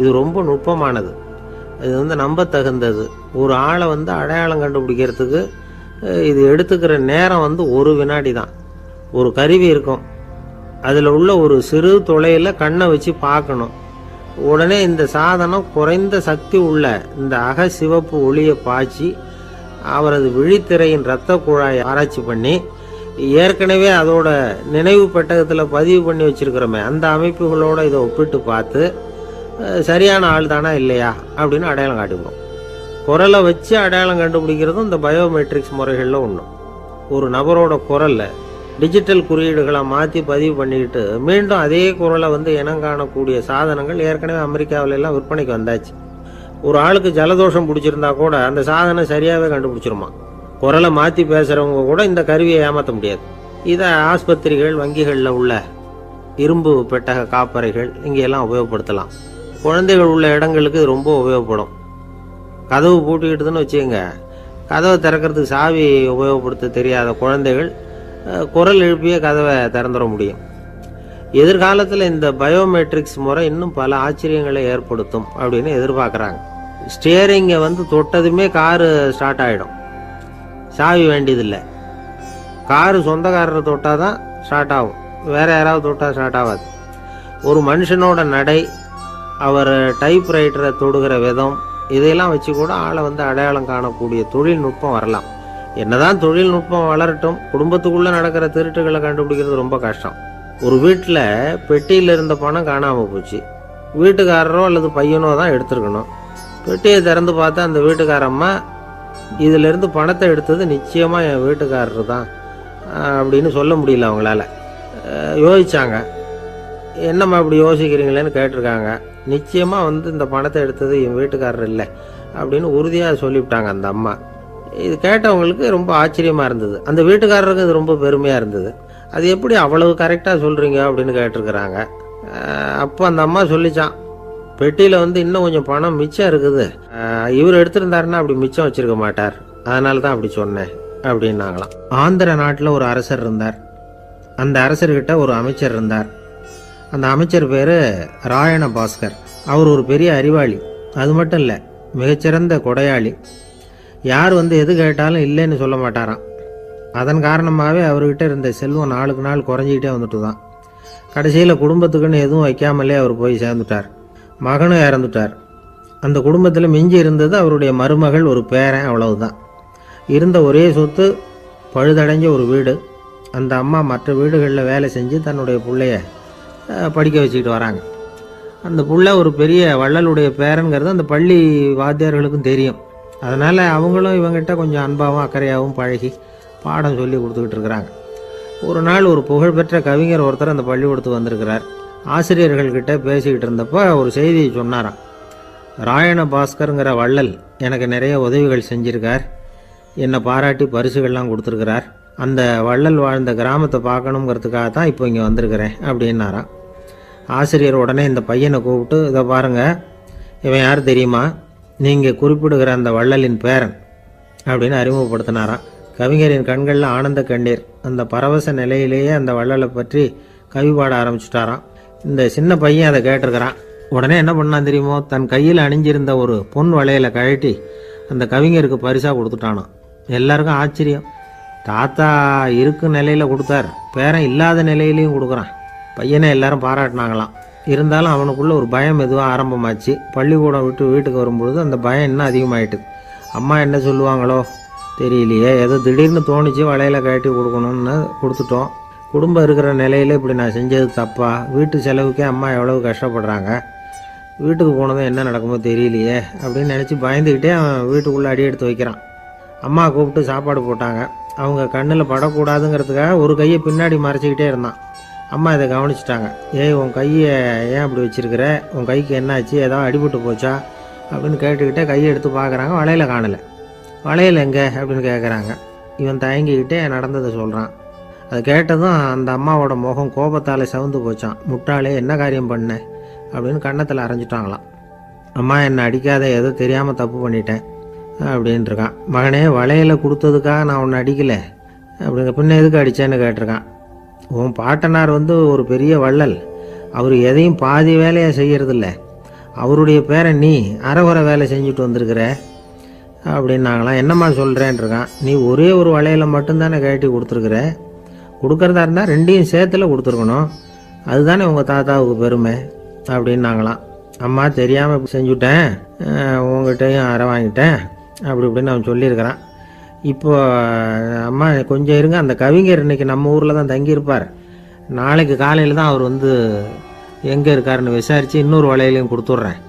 இது ரொம்ப நுட்பமானது. இது நம்ப தகுந்தது. ஒரு ஆளை அடையாளம் கண்டுபிடிக்கிறதுக்கு இது எடுத்துக்கிற நேரம் 1 வினாடி தான். ஒரு கருவி இருக்கும், அதில் உள்ள ஒரு சிறு துளையில் கண்ணை வச்சு பார்க்கணும். உடனே இந்த சாதனம் குறைந்த சக்தி உள்ள இந்த அக சிவப்பு ஒளியை பாய்ச்சி அவரது விழித்திரையின் இரத்த குழாயை ஆராய்ச்சி பண்ணி ஏற்கனவே அதோட நினைவு பெட்டகத்தில் பதிவு பண்ணி வச்சிருக்கிறோமே அந்த அமைப்புகளோட இதை ஒப்பிட்டு பார்த்து சரியான ஆள் தானா இல்லையா அப்படின்னு அடையாளம் காட்டிவிடும். குரலை வச்சு அடையாளம் கண்டுபிடிக்கிறதும் இந்த பயோமெட்ரிக்ஸ் முறைகளில் ஒன்று. ஒரு நபரோட குரலில் டிஜிட்டல் குறியீடுகளை மாற்றி பதிவு பண்ணிக்கிட்டு மீண்டும் அதே குரலை இனம் காணக்கூடிய சாதனங்கள் ஏற்கனவே அமெரிக்காவில எல்லாம் விற்பனைக்கு வந்தாச்சு. ஒரு ஆளுக்கு ஜலதோஷம் பிடிச்சிருந்தா கூட அந்த சாதனம் சரியாகவே கண்டுபிடிச்சிருமா. குரலை மாற்றி பேசுகிறவங்க கூட இந்த கருவியை ஏமாற்ற முடியாது. இதை ஆஸ்பத்திரிகள், வங்கிகளில் உள்ள இரும்பு பெட்டக காப்பறைகள் இங்கெல்லாம் உபயோகப்படுத்தலாம். குழந்தைகள் உள்ள இடங்களுக்கு இது ரொம்ப உபயோகப்படும். கதவு பூட்டிக்கிட்டுதுன்னு வச்சுக்கோங்க, கதவை திறக்கிறதுக்கு சாவி உபயோகப்படுத்த தெரியாத குழந்தைகள் குரல் எழுப்பிய கதவை திறந்துட முடியும். எதிர்காலத்தில் இந்த பயோமெட்ரிக்ஸ் முறை இன்னும் பல ஆச்சரியங்களை ஏற்படுத்தும் அப்படின்னு எதிர்பார்க்குறாங்க. ஸ்டியரிங்கை தொட்டதுமே காரு ஸ்டார்ட் ஆகிடும், சாவி வேண்டியதில்லை. காரு சொந்தக்காரரை தொட்டால் தான் ஸ்டார்ட் ஆகும், வேற யாராவது தொட்டால் ஸ்டார்ட் ஆகாது. ஒரு மனுஷனோட நடை, அவர் டைப்ரைட்டரை தொடுகிற விதம், இதையெல்லாம் வச்சு கூட ஆளை அடையாளம் காணக்கூடிய தொழில்நுட்பம் வரலாம். என்னதான் தொழில்நுட்பம் வளரட்டும், குடும்பத்துக்குள்ளே நடக்கிற திருட்டுகளை கண்டுபிடிக்கிறது ரொம்ப கஷ்டம். ஒரு வீட்டில் பெட்டியில் இருந்த பணம் காணாமல் போச்சு. வீட்டுக்காரரோ அல்லது பையனோ தான் எடுத்துருக்கணும். பெட்டியை திறந்து பார்த்தா அந்த வீட்டுக்காரம்மா இதிலிருந்து பணத்தை எடுத்தது நிச்சயமாக என் வீட்டுக்காரர் தான் அப்படின்னு சொல்ல முடியல அவங்களால. யோசிச்சாங்க. என்னம்மா இப்படி யோசிக்கிறீங்களேன்னு கேட்டிருக்காங்க. நிச்சயமாக இந்த பணத்தை எடுத்தது என் வீட்டுக்காரர் இல்லை அப்படின்னு உறுதியாக சொல்லிவிட்டாங்க அந்த அம்மா. இது கேட்டவங்களுக்கு ரொம்ப ஆச்சரியமாக இருந்தது. அந்த வீட்டுக்காரருக்கு இது ரொம்ப பெருமையாக இருந்தது. அது எப்படி அவ்வளவு கரெக்டாக சொல்கிறீங்க அப்படின்னு கேட்டிருக்கிறாங்க. அப்போ அந்த அம்மா சொல்லிச்சான், பெட்டியில் இன்னும் கொஞ்சம் பணம் மிச்சம் இருக்குது, இவர் எடுத்திருந்தாருன்னா அப்படி மிச்சம் வச்சிருக்க மாட்டார், அதனால தான் அப்படி சொன்னேன் அப்படின்னாங்களாம். ஆந்திர நாட்டில் ஒரு அரசர் இருந்தார். அந்த அரசர்கிட்ட ஒரு அமைச்சர் இருந்தார். அந்த அமைச்சர் பேர் ராயண பாஸ்கர். அவர் ஒரு பெரிய அறிவாளி. அது மட்டும் இல்லை, மிகச்சிறந்த கொடையாளி. யார் எது கேட்டாலும் இல்லைன்னு சொல்ல மாட்டாராம். அதன் காரணமாகவே அவர்கிட்ட இருந்த செல்வம் நாளுக்கு நாள் குறைஞ்சிக்கிட்டே வந்துட்டு தான். கடைசியில் குடும்பத்துக்குன்னு எதுவும் வைக்காமலே அவர் போய் சேர்ந்துட்டார். மகனும் இறந்துட்டார். அந்த குடும்பத்தில் மிஞ்சி இருந்தது அவருடைய மருமகள், ஒரு பேரன், அவ்வளவுதான். இருந்த ஒரே சொத்து பழுதடைஞ்ச ஒரு வீடு. அந்த அம்மா மற்ற வீடுகளில் வேலை செஞ்சு தன்னுடைய பிள்ளைய படிக்க வச்சுக்கிட்டு வராங்க. அந்த புள்ள ஒரு பெரிய வள்ளலுடைய பேரன்கிறது அந்த பள்ளி வாத்தியார்களுக்கும் தெரியும். அதனால் அவங்களும் இவங்ககிட்ட கொஞ்சம் அன்பாகவும் அக்கறையாகவும் பழகி பாடம் சொல்லி கொடுத்துக்கிட்டு இருக்கிறாங்க. ஒரு நாள் ஒரு புகழ்பெற்ற கவிஞர் ஒருத்தர் அந்த பள்ளிக்கூடத்துக்கு வந்திருக்கிறார். ஆசிரியர்கள்கிட்ட பேசிக்கிட்டு இருந்தப்போ ஒரு செய்தியை சொன்னாராம். ராயண பாஸ்கருங்கிற வள்ளல் எனக்கு நிறைய உதவிகள் செஞ்சுருக்கார், என்னை பாராட்டி பரிசுகள்லாம் கொடுத்துருக்கிறார். அந்த வள்ளல் வாழ்ந்த கிராமத்தை பார்க்கணுங்கிறதுக்காக தான் இப்போ இங்கே வந்திருக்கிறேன் அப்படின்னாராம். ஆசிரியர் உடனே இந்த பையனை கூப்பிட்டு, இதை பாருங்கள், இவன் யார் தெரியுமா? நீங்கள் குறிப்பிடுகிற அந்த வள்ளலின் பேரன் அப்படின்னு அறிமுகப்படுத்தினாராம். கவிஞரின் கண்களில் ஆனந்த கண்ணீர். அந்த பரவச நிலையிலேயே அந்த வள்ளலை பற்றி கவி பாட ஆரம்பிச்சுட்டாராம். இந்த சின்ன பையன் அதை கேட்டிருக்கிறான். உடனே என்ன பண்ணான் தெரியுமோ, தன் கையில் அணிஞ்சிருந்த ஒரு பொன் வளையலை கழட்டி அந்த கவிஞருக்கு பரிசாக கொடுத்துட்டானான். எல்லாருக்கும் ஆச்சரியம். தாத்தா இருக்கும் நிலையில் கொடுத்தார், பேரன் இல்லாத நிலையிலையும் கொடுக்குறான். பையனை எல்லாரும் பாராட்டினாங்களாம். இருந்தாலும் அவனுக்குள்ள ஒரு பயம் எதுவும் ஆரம்பமாச்சு. பள்ளிக்கூடம் விட்டு வீட்டுக்கு வரும்பொழுது அந்த பயம் இன்னும் அதிகமாயிட்டுது. அம்மா என்ன சொல்லுவாங்களோ தெரியலையே, ஏதோ திடீர்னு தோணிச்சு வளையலை கட்டி கொடுக்கணும்னு கொடுத்துட்டோம். குடும்பம் இருக்கிற நிலையில் இப்படி நான் செஞ்சது தப்பா? வீட்டு செலவுக்கே அம்மா எவ்வளவு கஷ்டப்படுறாங்க, வீட்டுக்கு போனதும் என்ன நடக்குமோ தெரியலையே அப்படின்னு நினச்சி பயந்துக்கிட்டே அவன் வீட்டுக்குள்ளே அடி எடுத்து வைக்கிறான். அம்மா கூப்பிட்டு சாப்பாடு போட்டாங்க. அவங்க கண்ணில் படக்கூடாதுங்கிறதுக்காக ஒரு கையை பின்னாடி மறைச்சிக்கிட்டே இருந்தான். அம்மா இதை கவனிச்சிட்டாங்க. ஏய், உன் கையை ஏன் அப்படி வச்சிருக்கிற? உன் கைக்கு என்னாச்சு? ஏதாவது அடிபட்டு போச்சா அப்படின்னு கேட்டுக்கிட்டே கையை எடுத்து பார்க்குறாங்க. வளையலை காணலை. வளையல் எங்கே அப்படின்னு கேட்குறாங்க. இவன் தயங்கிக்கிட்டே நடந்ததை சொல்கிறான். அதை கேட்டதும் அந்த அம்மாவோட முகம் கோபத்தால் சவுந்து போச்சான். முட்டாளே, என்ன காரியம் பண்ண அப்படின்னு கன்னத்தில் அரைஞ்சிட்டாங்களாம். அம்மா, என்னை அடிக்காத, ஏதோ தெரியாமல் தப்பு பண்ணிட்டேன் அப்படின்ட்டுருக்கான். மகனே, வளையலை கொடுத்ததுக்காக நான் உன்னை அடிக்கலை அப்படிங்க, பின்ன எதுக்கு அடித்தேன்னு கேட்டிருக்கான். உன் பாட்டனார் ஒரு பெரிய வள்ளல், அவர் எதையும் பாதி வேலையை செய்யறதில்ல. அவருடைய பேரன் நீ அரைகுறை வேலை செஞ்சுட்டு வந்திருக்கிற அப்படின்னாங்களாம். என்னம்மா சொல்கிறேன்ருக்கான். நீ ஒரே ஒரு வளையலை மட்டும்தானே கட்டி கொடுத்துருக்குற, கொடுக்கறதா இருந்தால் ரெண்டையும் சேர்த்துல கொடுத்துருக்கணும், அதுதானே உங்கள் தாத்தாவுக்கு பெருமை அப்படின்னாங்களாம். அம்மா, தெரியாமல் செஞ்சுட்டேன், உங்கள்கிட்டையும் அரை வாங்கிட்டேன் அப்படி இப்படின்னு அவன் சொல்லியிருக்கிறான். இப்போ அம்மா கொஞ்சம் இருங்க, அந்த கவிஞர் இன்றைக்கி நம்ம ஊரில் தான் தங்கியிருப்பார், நாளைக்கு காலையில் தான் அவர் எங்கே இருக்காருன்னு விசாரித்து இன்னொரு வளையலையும் கொடுத்துட்றேன்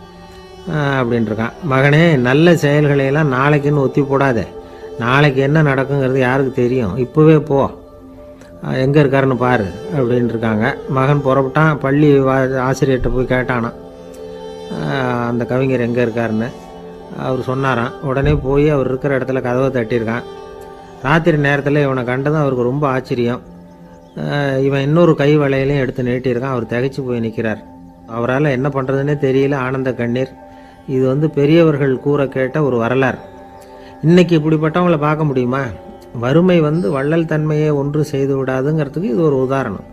அப்படின்ட்டுருக்கான். மகனே, நல்ல செயல்களையெல்லாம் நாளைக்குன்னு ஒத்தி போடாத, நாளைக்கு என்ன நடக்குங்கிறது யாருக்கு தெரியும், இப்போவே போ, எங்கே இருக்காருன்னு பாரு அப்படின்ட்டுருக்காங்க. மகன் புறப்பட்டான். பள்ளி ஆசிரியர்கிட்ட போய் கேட்டானா அந்த கவிஞர் எங்கே இருக்காருன்னு. அவர் சொன்னாராம். உடனே போய் அவர் இருக்கிற இடத்துல கதவை தட்டியிருக்கான். ராத்திரி நேரத்தில் இவனை கண்டதும் அவருக்கு ரொம்ப ஆச்சரியம். இவன் இன்னொரு கை வளையலையும் எடுத்து நீட்டியிருக்கான். அவர் திகைச்சு போய் நிற்கிறார். அவரால் என்ன பண்ணுறதுன்னே தெரியல. ஆனந்த கண்ணீர். இது பெரியவர்கள் கூற கேட்ட ஒரு வரலாறு. இன்றைக்கி இப்படிப்பட்டவங்களை பார்க்க முடியுமா? வறுமை வள்ளல் தன்மையை ஒன்று செய்து விடாதுங்கிறதுக்கு இது ஒரு உதாரணம்.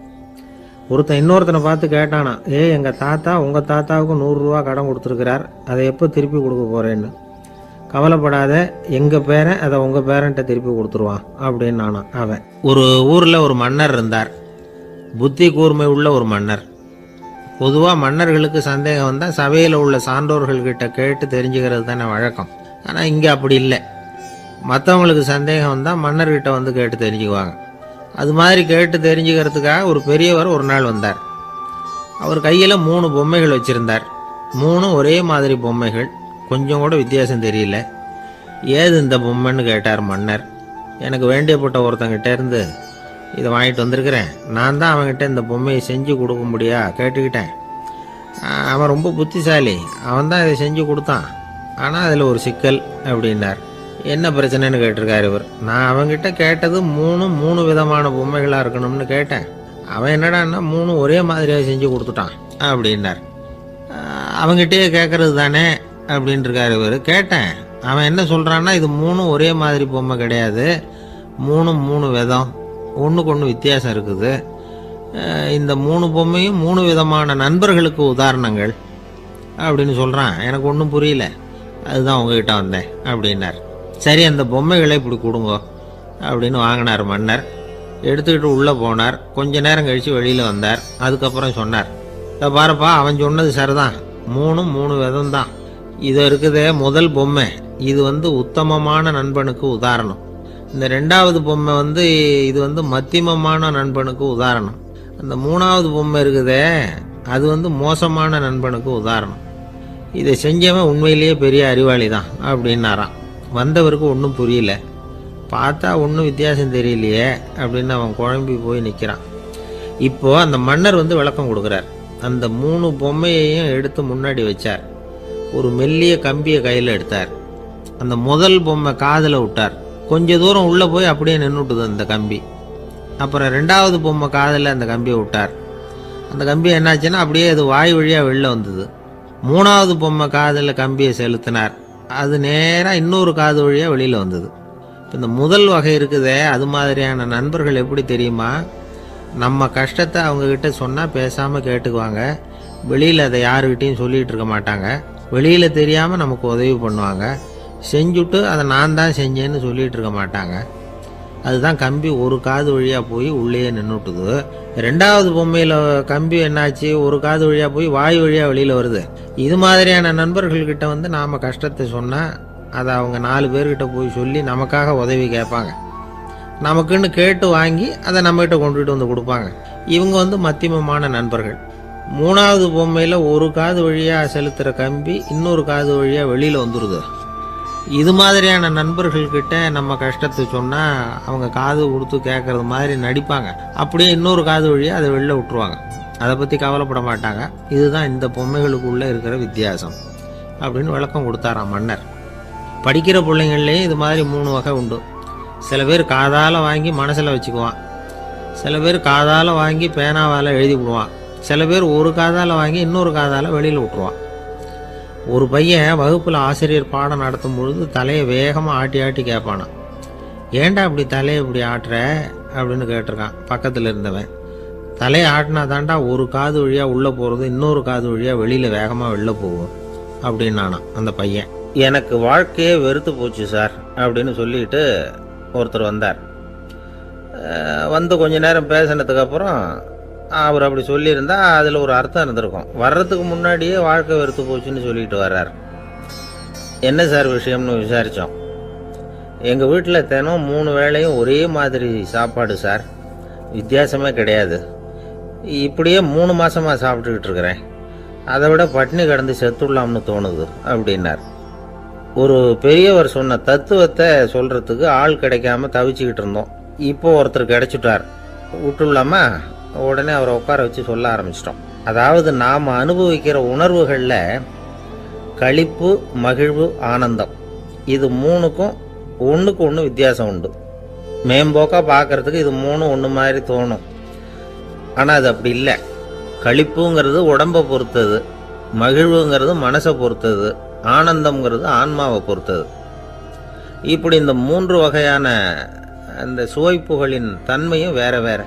ஒருத்தன் இன்னொருத்தனை பார்த்து கேட்டானா, எங்கள் தாத்தா உங்கள் தாத்தாவுக்கு 100 ரூபா கடன் கொடுத்துருக்கிறார், அதை எப்போ திருப்பி கொடுக்க போகிறேன்னு. கவலைப்படாத, எங்கள் பேரன் அதை உங்கள் பேரன்ட்ட திருப்பி கொடுத்துருவான் அப்படின்னு நானா அவன். ஒரு ஊரில் ஒரு மன்னர் இருந்தார். புத்தி கூர்மை உள்ள ஒரு மன்னர். பொதுவாக மன்னர்களுக்கு சந்தேகம் வந்தால் சபையில் உள்ள சான்றோர்கள்கிட்ட கேட்டு தெரிஞ்சுக்கிறது தானே வழக்கம். ஆனால் இங்கே அப்படி இல்லை. மற்றவங்களுக்கு சந்தேகம் வந்தால் மன்னர்கிட்ட கேட்டு தெரிஞ்சுக்குவாங்க. அது மாதிரி கேட்டு தெரிஞ்சுக்கிறதுக்காக ஒரு பெரியவர் ஒரு நாள் வந்தார். அவர் கையில் 3 பொம்மைகள் வச்சுருந்தார். 3 ஒரே மாதிரி பொம்மைகள், கொஞ்சம் கூட வித்தியாசம் தெரியல. ஏது இந்த பொம்மைன்னு கேட்டார் மன்னர். எனக்கு வேண்டியப்பட்ட ஒருத்தங்கிட்ட இருந்து இதை வாங்கிட்டு வந்திருக்கிறேன், நான் தான் அவன்கிட்ட இந்த பொம்மையை செஞ்சு கொடுக்க முடியா கேட்டுக்கிட்டேன். அவன் ரொம்ப புத்திசாலி, அவன் தான் இதை செஞ்சு கொடுத்தான், ஆனால் அதில் ஒரு சிக்கல் அப்படின்னார். என்ன பிரச்சனைன்னு கேட்டிருக்காரு இவர். நான் அவன்கிட்ட கேட்டது 3 விதமான பொம்மைகளாக இருக்கணும்னு கேட்டேன். அவன் என்னடான்னா 3 ஒரே மாதிரியாக செஞ்சு கொடுத்துட்டான் அப்படின்னார். அவங்ககிட்டயே கேட்கறது தானே அப்படின்ட்டுருக்காரு இவர். கேட்டேன், அவன் என்ன சொல்கிறான்னா, இது 3 ஒரே மாதிரி பொம்மை கிடையாது, 3 விதம், ஒன்றுக்கு ஒன்று வித்தியாசம் இருக்குது. இந்த 3 பொம்மையும் 3 விதமான நண்பர்களுக்கு உதாரணங்கள் அப்படின்னு சொல்கிறான். எனக்கு ஒன்றும் புரியல, அதுதான் உங்ககிட்ட வந்தேன் அப்படின்னார். சரி, அந்த பொம்மைகளை இப்படி கொடுங்க அப்படின்னு வாங்கினார் மன்னர். எடுத்துக்கிட்டு உள்ளே போனார். கொஞ்ச நேரம் கழித்து வெளியில் வந்தார். அதுக்கப்புறம் சொன்னார், இதை பாருப்பா, அவன் சொன்னது சரிதான், 3 விதம் தான். இது இருக்குதே முதல் பொம்மை, இது உத்தமமான நண்பனுக்கு உதாரணம். இந்த 2வது பொம்மை இது மத்தியமமான நண்பனுக்கு உதாரணம். அந்த 3வது பொம்மை இருக்குதே அது மோசமான நண்பனுக்கு உதாரணம். இதை செஞ்சவன் உண்மையிலேயே பெரிய அறிவாளி தான் அப்படின்னாராம். வந்தவருக்கு ஒன்றும் புரியல. பார்த்தா ஒன்றும் வித்தியாசம் தெரியலையே அப்படின்னு அவன் குழம்பி போய் நிற்கிறான். இப்போது அந்த மன்னர் விளக்கம் கொடுக்குறார். அந்த 3 பொம்மையையும் எடுத்து முன்னாடி வச்சார். ஒரு மெல்லிய கம்பியை கையில் எடுத்தார். அந்த முதல் பொம்மை காதில் விட்டார். கொஞ்ச தூரம் உள்ளே போய் அப்படியே நின்றுட்டுது அந்த கம்பி. அப்புறம் 2வது பொம்மை காதில் அந்த கம்பியை விட்டார். அந்த கம்பி என்னாச்சுன்னா அப்படியே அது வாய் வழியாக வெளில வந்தது. 3வது பொம்மை காதில் கம்பியை செலுத்தினார். அது நேராக இன்னொரு காது வழியாக வெளியில் வந்தது. இப்போ இந்த முதல் வகை இருக்குதே, அது மாதிரியான நண்பர்கள் எப்படி தெரியுமா? நம்ம கஷ்டத்தை அவங்கக்கிட்ட சொன்னால் பேசாமல் கேட்டுக்குவாங்க. வெளியில் அதை யாருக்கிட்டையும் சொல்லிகிட்டு இருக்க மாட்டாங்க. வெளியில் தெரியாமல் நமக்கு உதவி பண்ணுவாங்க. செஞ்சுட்டு அதை நான் தான் செஞ்சேன்னு சொல்லிகிட்டு இருக்க மாட்டாங்க. அதுதான் கம்பி ஒரு காது வழியாக போய் உள்ளே நின்றுட்டுது. 2வது பொம்மையில் கம்பி என்னாச்சு, ஒரு காது வழியாக போய் வாய் வழியாக வெளியில் வருது. இது மாதிரியான நண்பர்கள்கிட்ட நாம் கஷ்டத்தை சொன்னால் அதை அவங்க 4 பேர்கிட்ட போய் சொல்லி நமக்காக உதவி கேட்பாங்க. நமக்குன்னு கேட்டு வாங்கி அதை நம்மகிட்ட கொண்டுகிட்டு கொடுப்பாங்க. இவங்க மத்தியமமான நண்பர்கள். 3வது பொம்மையில் ஒரு காது வழியாக செலுத்துகிற கம்பி இன்னொரு காது வழியாக வெளியில் வந்துடுது. இது மாதிரியான நண்பர்கள்கிட்ட நம்ம கஷ்டத்தை சொன்னால் அவங்க காது கொடுத்து கேட்குறது மாதிரி நடிப்பாங்க. அப்படியே இன்னொரு காது வழியாக அதை வெளில விட்டுருவாங்க. அதை பற்றி கவலைப்பட மாட்டாங்க. இதுதான் இந்த பொம்மைகளுக்குள்ளே இருக்கிற வித்தியாசம் அப்படின்னு விளக்கம் கொடுத்தாராம் மன்னர். படிக்கிற பிள்ளைங்கள்லேயும் இது மாதிரி 3 வகை உண்டு. சில பேர் காதால் வாங்கி மனசில் வச்சுக்குவான். சில பேர் காதால் வாங்கி பேனாவால் எழுதி விடுவான். சில பேர் ஒரு காதால் வாங்கி இன்னொரு காதால் வெளியில் விட்டுருவான். ஒரு பையன் வகுப்பில் ஆசிரியர் பாடம் நடத்தும் பொழுது தலையை வேகமாக ஆட்டி ஆட்டி கேட்பானான். ஏன்டா இப்படி தலையை இப்படி ஆட்டுற அப்படின்னு கேட்டிருக்கான் பக்கத்தில் இருந்தவன். தலையை ஆட்டினா தாண்டா ஒரு காது வழியாக உள்ளே போகிறது, இன்னொரு காது வழியாக வெளியில் வேகமாக வெளில போகும் அப்படின்னானா அந்த பையன். எனக்கு வாழ்க்கையே வெறுத்து போச்சு சார் அப்படின்னு சொல்லிட்டு ஒருத்தர் வந்தார். கொஞ்ச நேரம் பேசினதுக்கப்புறம் அவர் அப்படி சொல்லியிருந்தா அதில் ஒரு அர்த்தம் இருந்திருக்கும். வர்றதுக்கு முன்னாடியே வாழ்க்கை வெறுத்து போச்சுன்னு சொல்லிட்டு வர்றார். என்ன சார் விஷயம்னு விசாரித்தோம். எங்கள் வீட்டில் தினம் 3 வேளையும் ஒரே மாதிரி சாப்பாடு சார், வித்தியாசமே கிடையாது. இப்படியே 3 மாதமாக சாப்பிட்டுக்கிட்டு இருக்கிறேன். அதை விட பட்டினி கிடந்து செத்துடலாம்னு தோணுது அப்படின்னார். ஒரு பெரியவர் சொன்ன தத்துவத்தை சொல்கிறதுக்கு ஆள் கிடைக்காம தவிச்சுக்கிட்டு இருந்தோம். இப்போ ஒருத்தர் கிடைச்சிட்டார். விட்டுலாமா? உடனே அவரை உட்கார வச்சு சொல்ல ஆரம்பிச்சிட்டோம். அதாவது நாம் அனுபவிக்கிற உணர்வுகளில் களிப்பு, மகிழ்வு, ஆனந்தம், இது 3க்கும் ஒன்றுக்கு ஒன்று வித்தியாசம் உண்டு. மேம்போக்காக பார்க்குறதுக்கு இது 3 ஒன்று மாதிரி தோணும். ஆனால் அது அப்படி இல்லை. களிப்புங்கிறது உடம்பை பொறுத்தது, மகிழ்வுங்கிறது மனசை பொறுத்தது, ஆனந்தம்ங்கிறது ஆன்மாவை பொறுத்தது. இப்படி இந்த 3 வகையான அந்த சுவைப்புகளின் தன்மையும் வேற வேற.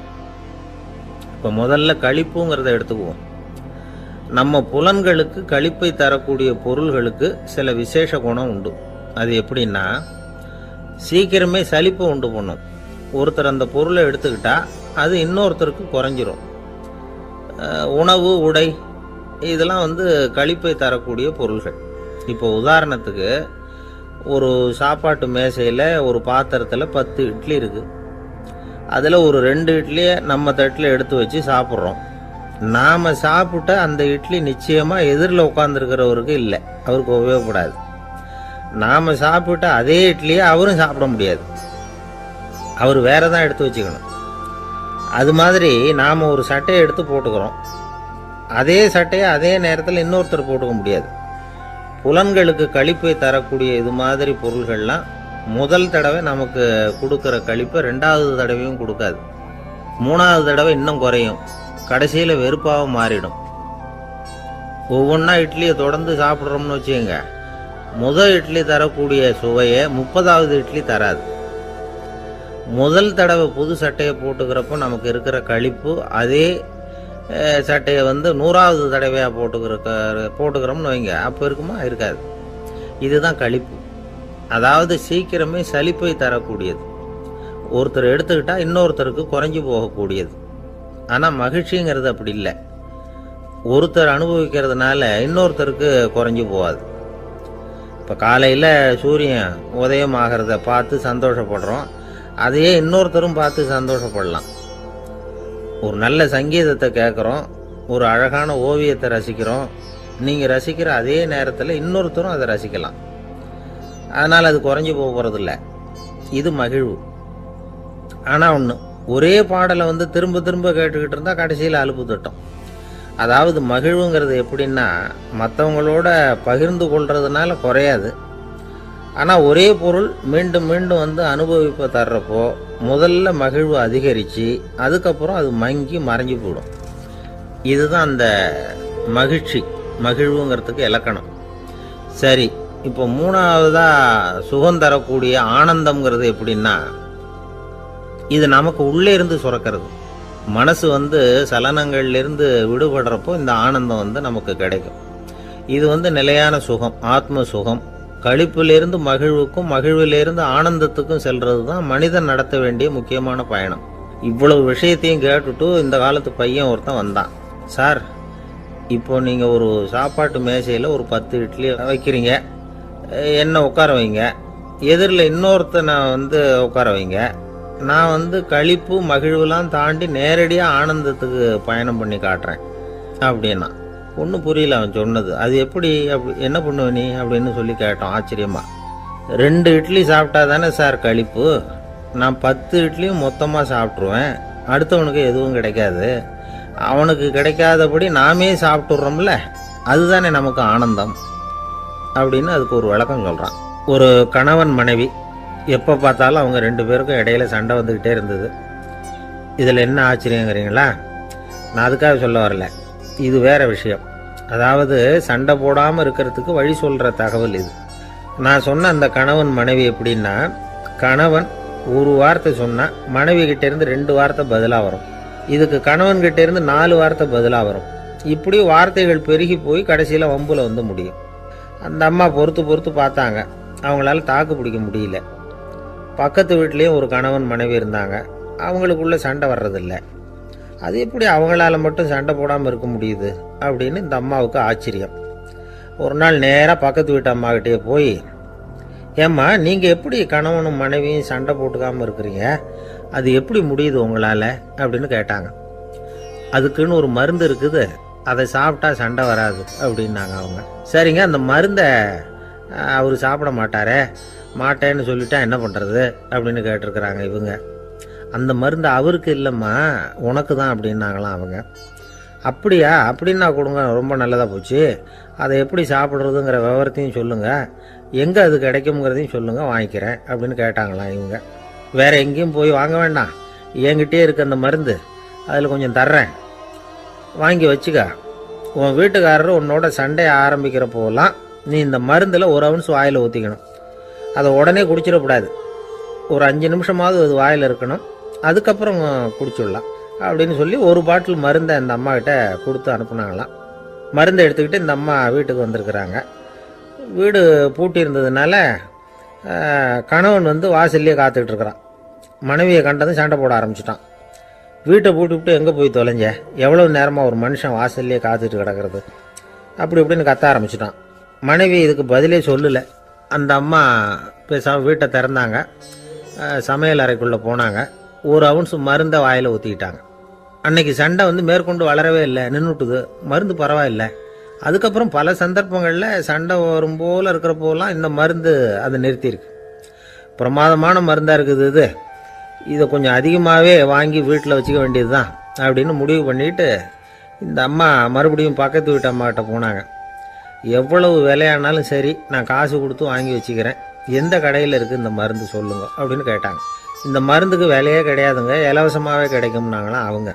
இப்போ முதல்ல களிப்புங்கிறத எடுத்துக்குவோம். நம்ம புலன்களுக்கு களிப்பை தரக்கூடிய பொருள்களுக்கு சில விசேஷ குணம் உண்டு. அது எப்படின்னா, சீக்கிரமே சலிப்பை உண்டு பண்ணும். ஒருத்தர் அந்த பொருளை எடுத்துக்கிட்டா அது இன்னொருத்தருக்கு குறைஞ்சிரும். உணவு, உடை, இதெல்லாம் களிப்பை தரக்கூடிய பொருள்கள். இப்போ உதாரணத்துக்கு, ஒரு சாப்பாட்டு மேசையில் ஒரு பாத்திரத்தில் 10 இட்லி இருக்குது. அதில் ஒரு 2 இட்லியை நம்ம தட்டில் எடுத்து வச்சு சாப்பிட்றோம். நாம் சாப்பிட்ட அந்த இட்லி நிச்சயமாக எதிரில் உட்காந்துருக்கிறவருக்கு இல்லை, அவருக்கு உபயோகப்படாது. நாம் சாப்பிட்ட அதே இட்லியை அவரும் சாப்பிட முடியாது, அவர் வேற தான் எடுத்து வச்சுக்கணும். அது மாதிரி நாம் ஒரு சட்டையை எடுத்து போட்டுக்கிறோம். அதே சட்டையை அதே நேரத்தில் இன்னொருத்தர் போட்டுக்க முடியாது. புலன்களுக்கு களிப்பை தரக்கூடிய இது மாதிரி பொருள்கள்லாம் முதல் தடவை நமக்கு கொடுக்குற களிப்பை 2வது தடவையும் கொடுக்காது. 3வது தடவை இன்னும் குறையும். கடைசியில் வெறுப்பாக மாறிடும். ஒவ்வொன்றா இட்லியை தொடர்ந்து சாப்பிட்றோம்னு வச்சுக்கோங்க, முதல் இட்லி தரக்கூடிய சுவையை 30வது இட்லி தராது. முதல் தடவை புது சட்டையை போட்டுக்கிறப்போ நமக்கு இருக்கிற களிப்பு அதே சட்டையை 100வது தடவையாக போட்டுக்கிறோம்னு வைங்க, அப்போ இருக்குமா? இருக்காது. இதுதான் களிப்பு. அதாவது சீக்கிரமே சலிப்பை தரக்கூடியது. ஒருத்தர் எடுத்துக்கிட்டால் இன்னொருத்தருக்கு குறைஞ்சி போகக்கூடியது. ஆனால் மகிழ்ச்சிங்கிறது அப்படி இல்லை. ஒருத்தர் அனுபவிக்கிறதுனால இன்னொருத்தருக்கு குறைஞ்சி போகாது. இப்போ காலையில் சூரியன் உதயம் ஆகிறத பார்த்து சந்தோஷப்படுறோம், அதையே இன்னொருத்தரும் பார்த்து சந்தோஷப்படலாம். ஒரு நல்ல சங்கீதத்தை கேட்குறோம், ஒரு அழகான ஓவியத்தை ரசிக்கிறோம், நீங்கள் ரசிக்கிற அதே நேரத்தில் இன்னொருத்தரும் அதை ரசிக்கலாம். அதனால் அது குறைஞ்சி போகிறதில்ல. இது மகிழ்வு. ஆனால் ஒன்று, ஒரே பாடலை திரும்ப திரும்ப கேட்டுக்கிட்டு இருந்தால் கடைசியில் அலுப்பு தட்டும். அதாவது மகிழ்வுங்கிறது எப்படின்னா, மற்றவங்களோட பகிர்ந்து கொள்றதுனால குறையாது. ஆனால் ஒரே பொருள் மீண்டும் மீண்டும் அனுபவிப்ப தர்றப்போ முதல்ல மகிழ்வு அதிகரித்து அதுக்கப்புறம் அது மங்கி மறைஞ்சு போயிடும். இதுதான் அந்த மகிழ்வுங்கிறதுக்கு இலக்கணம். சரி, இப்போ மூணாவதாக சுகம் தரக்கூடிய ஆனந்தம்ங்கிறது எப்படின்னா, இது நமக்கு உள்ளே இருந்து சுரக்கிறது. மனசு சலனங்கள்லேருந்து விடுபடுறப்போ இந்த ஆனந்தம் நமக்கு கிடைக்கும். இது நிலையான சுகம், ஆத்ம சுகம். களிப்பிலிருந்து மகிழ்வுக்கும் மகிழ்விலிருந்து ஆனந்தத்துக்கும் செல்றது தான் மனிதன் நடத்த வேண்டிய முக்கியமான பயணம். இவ்வளவு விஷயத்தையும் கேட்டுட்டு இந்த காலத்து பையன் ஒருத்தன் வந்தான். சார், இப்போ நீங்கள் ஒரு சாப்பாட்டு மேசையில் ஒரு 10 இட்லி வைக்கிறீங்க, என்ன உட்கார வைங்க, எதிரில் இன்னொருத்தனை உட்கார வைங்க, நான் களிப்பு மகிழ்வுலாம் தாண்டி நேரடியாக ஆனந்தத்துக்கு பயணம் பண்ணி காட்டுறேன் அப்படின்னா. ஒன்றும் புரியல அவன் சொன்னது. அது எப்படி, என்ன பண்ணுவ நீ அப்படின்னு சொல்லி கேட்டோம் ஆச்சரியமா. 2 இட்லி சாப்பிட்டா தானே சார் களிப்பு, நான் 10 இட்லியும் மொத்தமாக சாப்பிட்ருவேன், அடுத்தவனுக்கு எதுவும் கிடைக்காது, அவனுக்கு கிடைக்காதபடி நாமே சாப்பிட்டுடுறோம்ல, அதுதானே நமக்கு ஆனந்தம் அப்படின்னு அதுக்கு ஒரு விளக்கம் சொல்கிறான். ஒரு கணவன் மனைவி, எப்போ பார்த்தாலும் அவங்க 2 பேருக்கும் இடையில சண்டை வந்துக்கிட்டே இருந்தது. இதில் என்ன ஆச்சரியங்கிறீங்களா? நான் அதுக்காக சொல்ல வரல, இது வேற விஷயம். அதாவது சண்டை போடாமல் இருக்கிறதுக்கு வழி சொல்கிற தகவல் இது. நான் சொன்ன அந்த கணவன் மனைவி எப்படின்னா, கணவன் ஒரு வார்த்தை சொன்னால் மனைவி கிட்டேருந்து 2 வார்த்தை பதிலாக வரும், இதுக்கு கணவன்கிட்டேருந்து 4 வார்த்தை பதிலாக வரும். இப்படி வார்த்தைகள் பெருகி போய் கடைசியில் வம்புல முடியும். அந்த அம்மா பொறுத்து பார்த்தாங்க, அவங்களால தாக்கு பிடிக்க முடியல. பக்கத்து வீட்லேயும் ஒரு கணவன் மனைவி இருந்தாங்க, அவங்களுக்குள்ள சண்டை வர்றதில்லை. அது எப்படி அவங்களால மட்டும் சண்டை போடாமல் இருக்க முடியுது அப்படின்னு இந்த அம்மாவுக்கு ஆச்சரியம். ஒரு நாள் நேராக பக்கத்து வீட்டு அம்மாக்கிட்டே போய், ஏம்மா, நீங்கள் எப்படி கணவனும் மனைவியும் சண்டை போட்டுக்காமல் இருக்கிறீங்க, அது எப்படி முடியுது உங்களால் அப்படின்னு கேட்டாங்க. அதுக்குன்னு ஒரு மருந்து இருக்குது, அதை சாப்பிட்டா சண்டை வராது அப்படின்னாங்க அவங்க. சரிங்க, அந்த மருந்தை அவர் சாப்பிட மாட்டேன்னு சொல்லிட்டா என்ன பண்ணுறது அப்படின்னு கேட்டிருக்கிறாங்க இவங்க. அந்த மருந்து அவருக்கு இல்லைம்மா, உனக்கு தான் அப்படின்னாங்களாம் அவங்க. அப்படியா, அப்படின்னா கொடுங்க, ரொம்ப நல்லதாக போச்சு, அதை எப்படி சாப்பிட்றதுங்கிற விவரத்தையும் சொல்லுங்கள், எங்கே அது கிடைக்குங்கிறதையும் சொல்லுங்கள், வாங்கிக்கிறேன் அப்படின்னு கேட்டாங்களாம் இவங்க. வேறு எங்கேயும் போய் வாங்க வேண்டாம், என்கிட்டே இருக்க அந்த மருந்து, அதில் கொஞ்சம் தர்றேன், வாங்கி வச்சுக்க. உன் வீட்டுக்காரர் உன்னோட சண்டையை ஆரம்பிக்கிறப்போலாம் நீ இந்த மருந்தில் 1 ounce வாயில் ஊற்றிக்கணும். அதை உடனே குடிச்சிடக்கூடாது, ஒரு 5 நிமிஷமாவது அது வாயில் இருக்கணும், அதுக்கப்புறம் குடிச்சிடலாம் அப்படின்னு சொல்லி ஒரு பாட்டில் மருந்தை இந்த அம்மாக்கிட்ட கொடுத்து அனுப்புனாங்களாம். மருந்தை எடுத்துக்கிட்டு இந்த அம்மா வீட்டுக்கு வந்திருக்கிறாங்க. வீடு பூட்டி இருந்ததுனால கணவன் வாசல்லையே காத்துக்கிட்டு இருக்கிறான். மனைவியை கண்டதும் சண்டை போட ஆரம்பிச்சிட்டான். வீட்டை பூட்டிவிட்டு எங்கே போய் தொலைஞ்ச, எவ்வளோ நேரமாக ஒரு மனுஷன் வாசல்லையே காத்துட்டு கிடக்கிறது, அப்படி இப்படின்னு கத்த ஆரம்பிச்சிட்டான். மனைவி இதுக்கு பதிலே சொல்லலை. அந்த அம்மா பேசாமல் வீட்டை திறந்தாங்க, சமையல் அறைக்குள்ளே போனாங்க, 1 ounce மருந்தை வாயில் ஊற்றிக்கிட்டாங்க. அன்னைக்கு சண்டை மேற்கொண்டு வளரவே இல்லை, நின்றுட்டுது. மருந்து பரவாயில்லை. அதுக்கப்புறம் பல சந்தர்ப்பங்களில் சண்டை வரும் போல் இருக்கிறப்போலாம் இந்த மருந்து அதை நிறுத்தியிருக்கு. பிரமாதமான மருந்தாக இருக்குது இதை கொஞ்சம் அதிகமாகவே வாங்கி வீட்டில் வச்சுக்க வேண்டியது தான் அப்படின்னு முடிவு பண்ணிட்டு இந்த அம்மா மறுபடியும் பக்கத்து வீட்டு அம்மாக்கிட்ட போனாங்க. எவ்வளவு விலையானாலும் சரி, நான் காசு கொடுத்து வாங்கி வச்சுக்கிறேன், எந்த கடையில் இருக்குது இந்த மருந்து சொல்லுங்க அப்படின்னு கேட்டாங்க. இந்த மருந்துக்கு விலையே கிடையாதுங்க, இலவசமாகவே கிடைக்கும்னாங்களாம் அவங்க.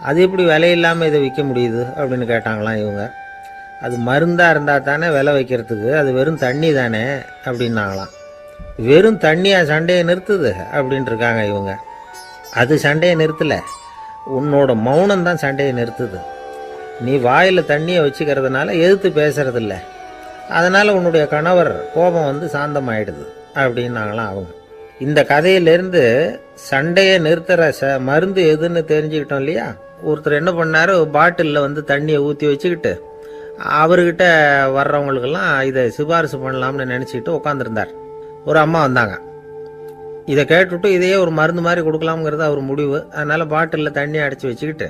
அது எப்படி விலை இல்லாமல் இதை விற்க முடியுது அப்படின்னு கேட்டாங்களாம் இவங்க. அது மருந்தாக இருந்தால் தானே விலை வைக்கிறதுக்கு, அது வெறும் தண்ணி தானே அப்படின்னாங்களாம். வெறும் தண்ணியாக சண்டையை நிறுத்துது அப்படின்ட்டு இருக்காங்க இவங்க. அது சண்டையை நிறுத்தலை, உன்னோட மௌனம் தான் சண்டையை நிறுத்துது. நீ வாயில் தண்ணியை வச்சுக்கிறதுனால எதிர்த்து பேசுறதில்ல, அதனால் உன்னுடைய கணவர் கோபம் சாந்தமாயிடுது அப்படின்னாங்களாம் அவங்க. இந்த கதையிலேருந்து சண்டையை நிறுத்துற மருந்து எதுன்னு தெரிஞ்சுக்கிட்டோம் இல்லையா. ஒருத்தர் என்ன பண்ணாரு, பாட்டிலில் வந்து தண்ணியை ஊற்றி வச்சுக்கிட்டு அவர்கிட்ட வர்றவங்களுக்கெல்லாம் இதை சிபாரிசு பண்ணலாம்னு நினச்சிக்கிட்டு உட்காந்துருந்தார். ஒரு அம்மா வந்தாங்க. இதை கேட்டுவிட்டு இதையே ஒரு மருந்து மாதிரி கொடுக்கலாம்ங்கிறது அவர் முடிவு. அதனால் பாட்டிலில் தண்ணியை அடைச்சி வச்சுக்கிட்டு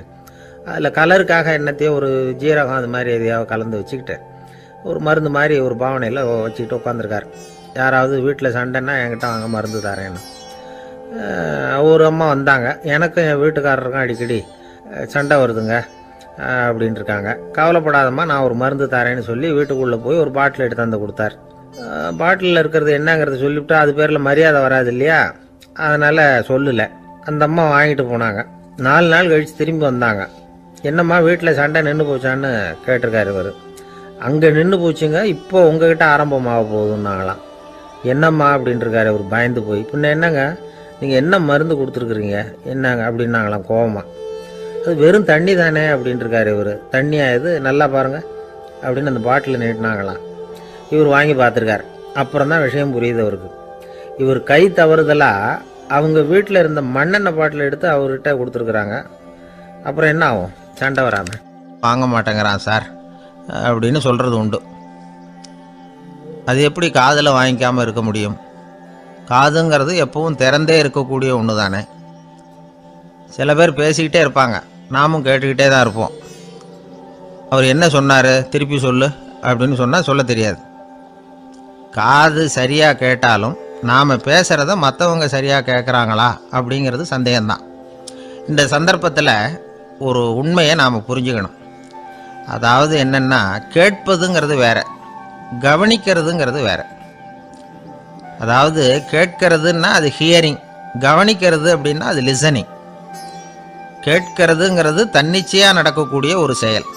அதில் கலருக்காக என்னத்தையோ ஒரு ஜீரகம் அது மாதிரி எதையாவது கலந்து வச்சுக்கிட்டு ஒரு மருந்து மாதிரி ஒரு பாவனையில் வச்சுக்கிட்டு உட்காந்துருக்காரு. யாராவது வீட்டில் சண்டைன்னா என்கிட்ட வாங்க மருந்து தரேன்னு. ஒரு அம்மா வந்தாங்க. எனக்கும் என் வீட்டுக்காரருக்கும் அடிக்கடி சண்டை வருதுங்க அப்படின்ட்டு இருக்காங்க. கவலைப்படாதம்மா, நான் ஒரு மருந்து தரேன்னு சொல்லி வீட்டுக்குள்ளே போய் ஒரு பாட்டில் எடுத்து வந்து கொடுத்தார். பாட்டிலில் இருக்கிறது என்னங்கிறத சொல்லிவிட்டு அது பேரில் மரியாதை வராது இல்லையா, அதனால் சொல்லலை. அந்த அம்மா வாங்கிட்டு போனாங்க. 4 நாள் கழித்து திரும்பி வந்தாங்க. என்னம்மா வீட்டில் சண்டை நின்று போச்சான்னு கேட்டிருக்காரு இவர். அங்கே நின்று போச்சுங்க, இப்போ உங்ககிட்ட ஆரம்பமாக போகுதுன்னாங்களாம். என்னம்மா அப்படின்ட்டுருக்காரு இவர் பயந்து போய். பின்ன என்னங்க, நீங்கள் என்ன மருந்து கொடுத்துருக்குறீங்க என்னங்க அப்படின்னாங்களாம் கோவமாக. அது வெறும் தண்ணி தானே அப்படின்ட்டுருக்காரு இவர். தண்ணியா இது, நல்லா பாருங்கள் அப்படின்னு அந்த பாட்டில் நீட்டினாங்களாம். இவர் வாங்கி பார்த்துருக்கார். அப்புறம் தான் விஷயம் புரியுது அவருக்கு. இவர் கை தவறுதலாக அவங்க வீட்டில் இருந்த மண்ணெண்ணெய் பாட்டில் எடுத்து அவர்கிட்ட கொடுத்துருக்குறாங்க. அப்புறம் என்ன ஆகும், சண்டை வராமல். வாங்க மாட்டேங்கிறான் சார் அப்படின்னு சொல்கிறது உண்டு. அது எப்படி காதில் வாங்கிக்காமல் இருக்க முடியும்? காதுங்கிறது எப்பவும் திறந்தே இருக்கக்கூடிய ஒன்று தானே. சில பேர் பேசிக்கிட்டே இருப்பாங்க, நாமும் கேட்டுக்கிட்டே தான் இருப்போம். அவர் என்ன சொன்னார் திருப்பி சொல்லு அப்படின்னு சொன்னால் சொல்ல தெரியாது. காது சரியாக கேட்டாலும் நாம் பேசுகிறத மற்றவங்க சரியாக கேட்குறாங்களா அப்படிங்கிறது சந்தேகம்தான். இந்த சந்தர்ப்பத்தில் ஒரு உண்மையை நாம் புரிஞ்சுக்கணும். அதாவது என்னென்னா, கேட்பதுங்கிறது வேற, கவனிக்கிறதுங்கிறது வேற. அதாவது கேட்கறதுன்னா அது ஹியரிங், கவனிக்கிறது அப்படின்னா அது லிசனிங். கேட்கறதுங்கிறது தன்னிச்சையாக நடக்கக்கூடிய ஒரு செயல்.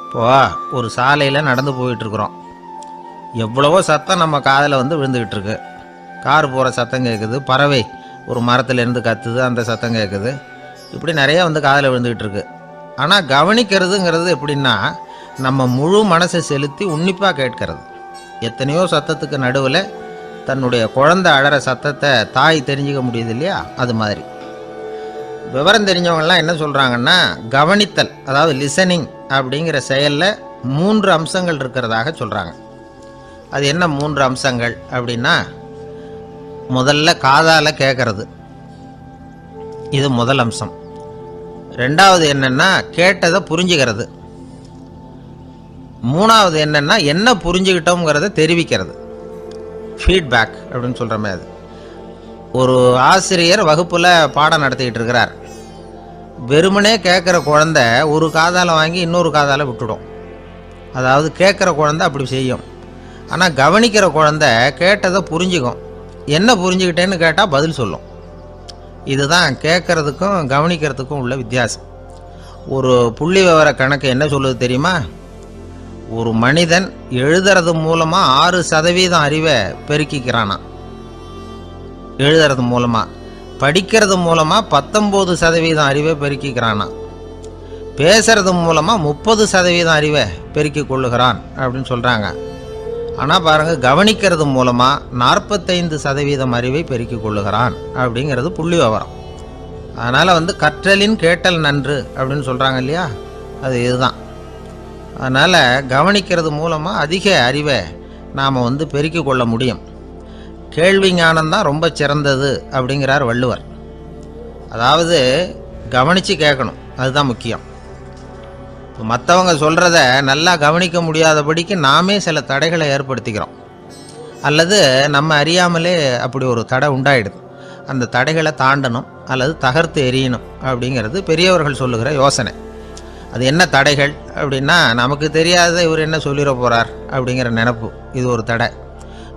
இப்போ ஒரு சாலையில் நடந்து போயிட்டுருக்குறோம். எவ்வளவோ சத்தம் நம்ம காதில் வந்து விழுந்துக்கிட்டு இருக்கு. கார் போகிற சத்தம் கேட்குது, பறவை ஒரு மரத்துலேருந்து கத்துது, அந்த சத்தம் கேட்குது. இப்படி நிறைய வந்து காதில் விழுந்துக்கிட்டு இருக்கு. ஆனால் கவனிக்கிறதுங்கிறது எப்படின்னா, நம்ம முழு மனசை செலுத்தி உன்னிப்பாக கேட்கறது. எத்தனையோ சத்தத்துக்கு நடுவில் தன்னுடைய குழந்தை அழற சத்தத்தை தாய் தெரிஞ்சுக்க முடியுது இல்லையா, அது மாதிரி. விவரம் தெரிஞ்சவங்கலாம் என்ன சொல்கிறாங்கன்னா, கவனித்தல் அதாவது லிசனிங் அப்படிங்கிற செயலில் 3 அம்சங்கள் இருக்கிறதாக சொல்கிறாங்க. அது என்ன 3 அம்சங்கள் அப்படின்னா, முதல்ல காதால் கேட்கறது, இது முதல் அம்சம். ரெண்டாவது என்னென்னா கேட்டதை புரிஞ்சுக்கிறது. மூணாவது என்னென்னா என்ன புரிஞ்சுக்கிட்டோங்கிறத தெரிவிக்கிறது, ஃபீட்பேக் அப்படின்னு சொல்கிறோமே அது. ஒரு ஆசிரியர் வகுப்பில் பாடம் நடத்திக்கிட்டு இருக்கிறார். வெறுமனே கேட்குற குழந்தை ஒரு காதால் வாங்கி இன்னொரு காதால் விட்டுடும். அதாவது கேட்குற குழந்தை அப்படி செய்யும். ஆனால் கவனிக்கிற குழந்தை கேட்டதை புரிஞ்சுக்கும். என்ன புரிஞ்சுக்கிட்டேன்னு கேட்டால் பதில் சொல்லும். இதுதான் கேட்குறதுக்கும் கவனிக்கிறதுக்கும் உள்ள வித்தியாசம். ஒரு புள்ளி விவர கணக்கு என்ன சொல்லுது தெரியுமா? ஒரு மனிதன் எழுதுறது மூலமாக 6% அறிவை பெருக்கிக்கிறானா. எழுதுறது மூலமாக. படிக்கிறது மூலமாக 19% அறிவை பெருக்கிக்கிறானா. பேசுறது மூலமாக 30% அறிவை பெருக்கி கொள்ளுகிறான் அப்படின்னு சொல்கிறாங்க. ஆனால் பாருங்கள், கவனிக்கிறது மூலமாக 45% அறிவை பெருக்கி கொள்ளுகிறான் அப்படிங்கிறது புள்ளி விவரம். அதனால் வந்து கற்றலின் கேட்டல் நன்று அப்படின்னு சொல்கிறாங்க இல்லையா, அது இதுதான். அதனால் கவனிக்கிறது மூலமாக அதிக அறிவை நாம் வந்து பெருக்கி கொள்ள முடியும். கேள்வி ஞானம்தான் ரொம்ப சிறந்தது அப்படிங்கிறார் வள்ளுவர். அதாவது கவனித்து கேட்கணும், அதுதான் முக்கியம். மற்றவங்க சொல்கிறத நல்லா கவனிக்க முடியாதபடிக்கு நாமே சில தடைகளை ஏற்படுத்திக்கிறோம். அல்லது நம்ம அறியாமலே அப்படி ஒரு தடை உண்டாயிடுது. அந்த தடைகளை தாண்டணும் அல்லது தகர்த்து எறியணும் அப்படிங்கிறது பெரியவர்கள் சொல்லுகிற யோசனை. அது என்ன தடைகள் அப்படின்னா, நமக்கு தெரியாத இவர் என்ன சொல்லிட போகிறார் அப்படிங்கிற நினப்பு, இது ஒரு தடை.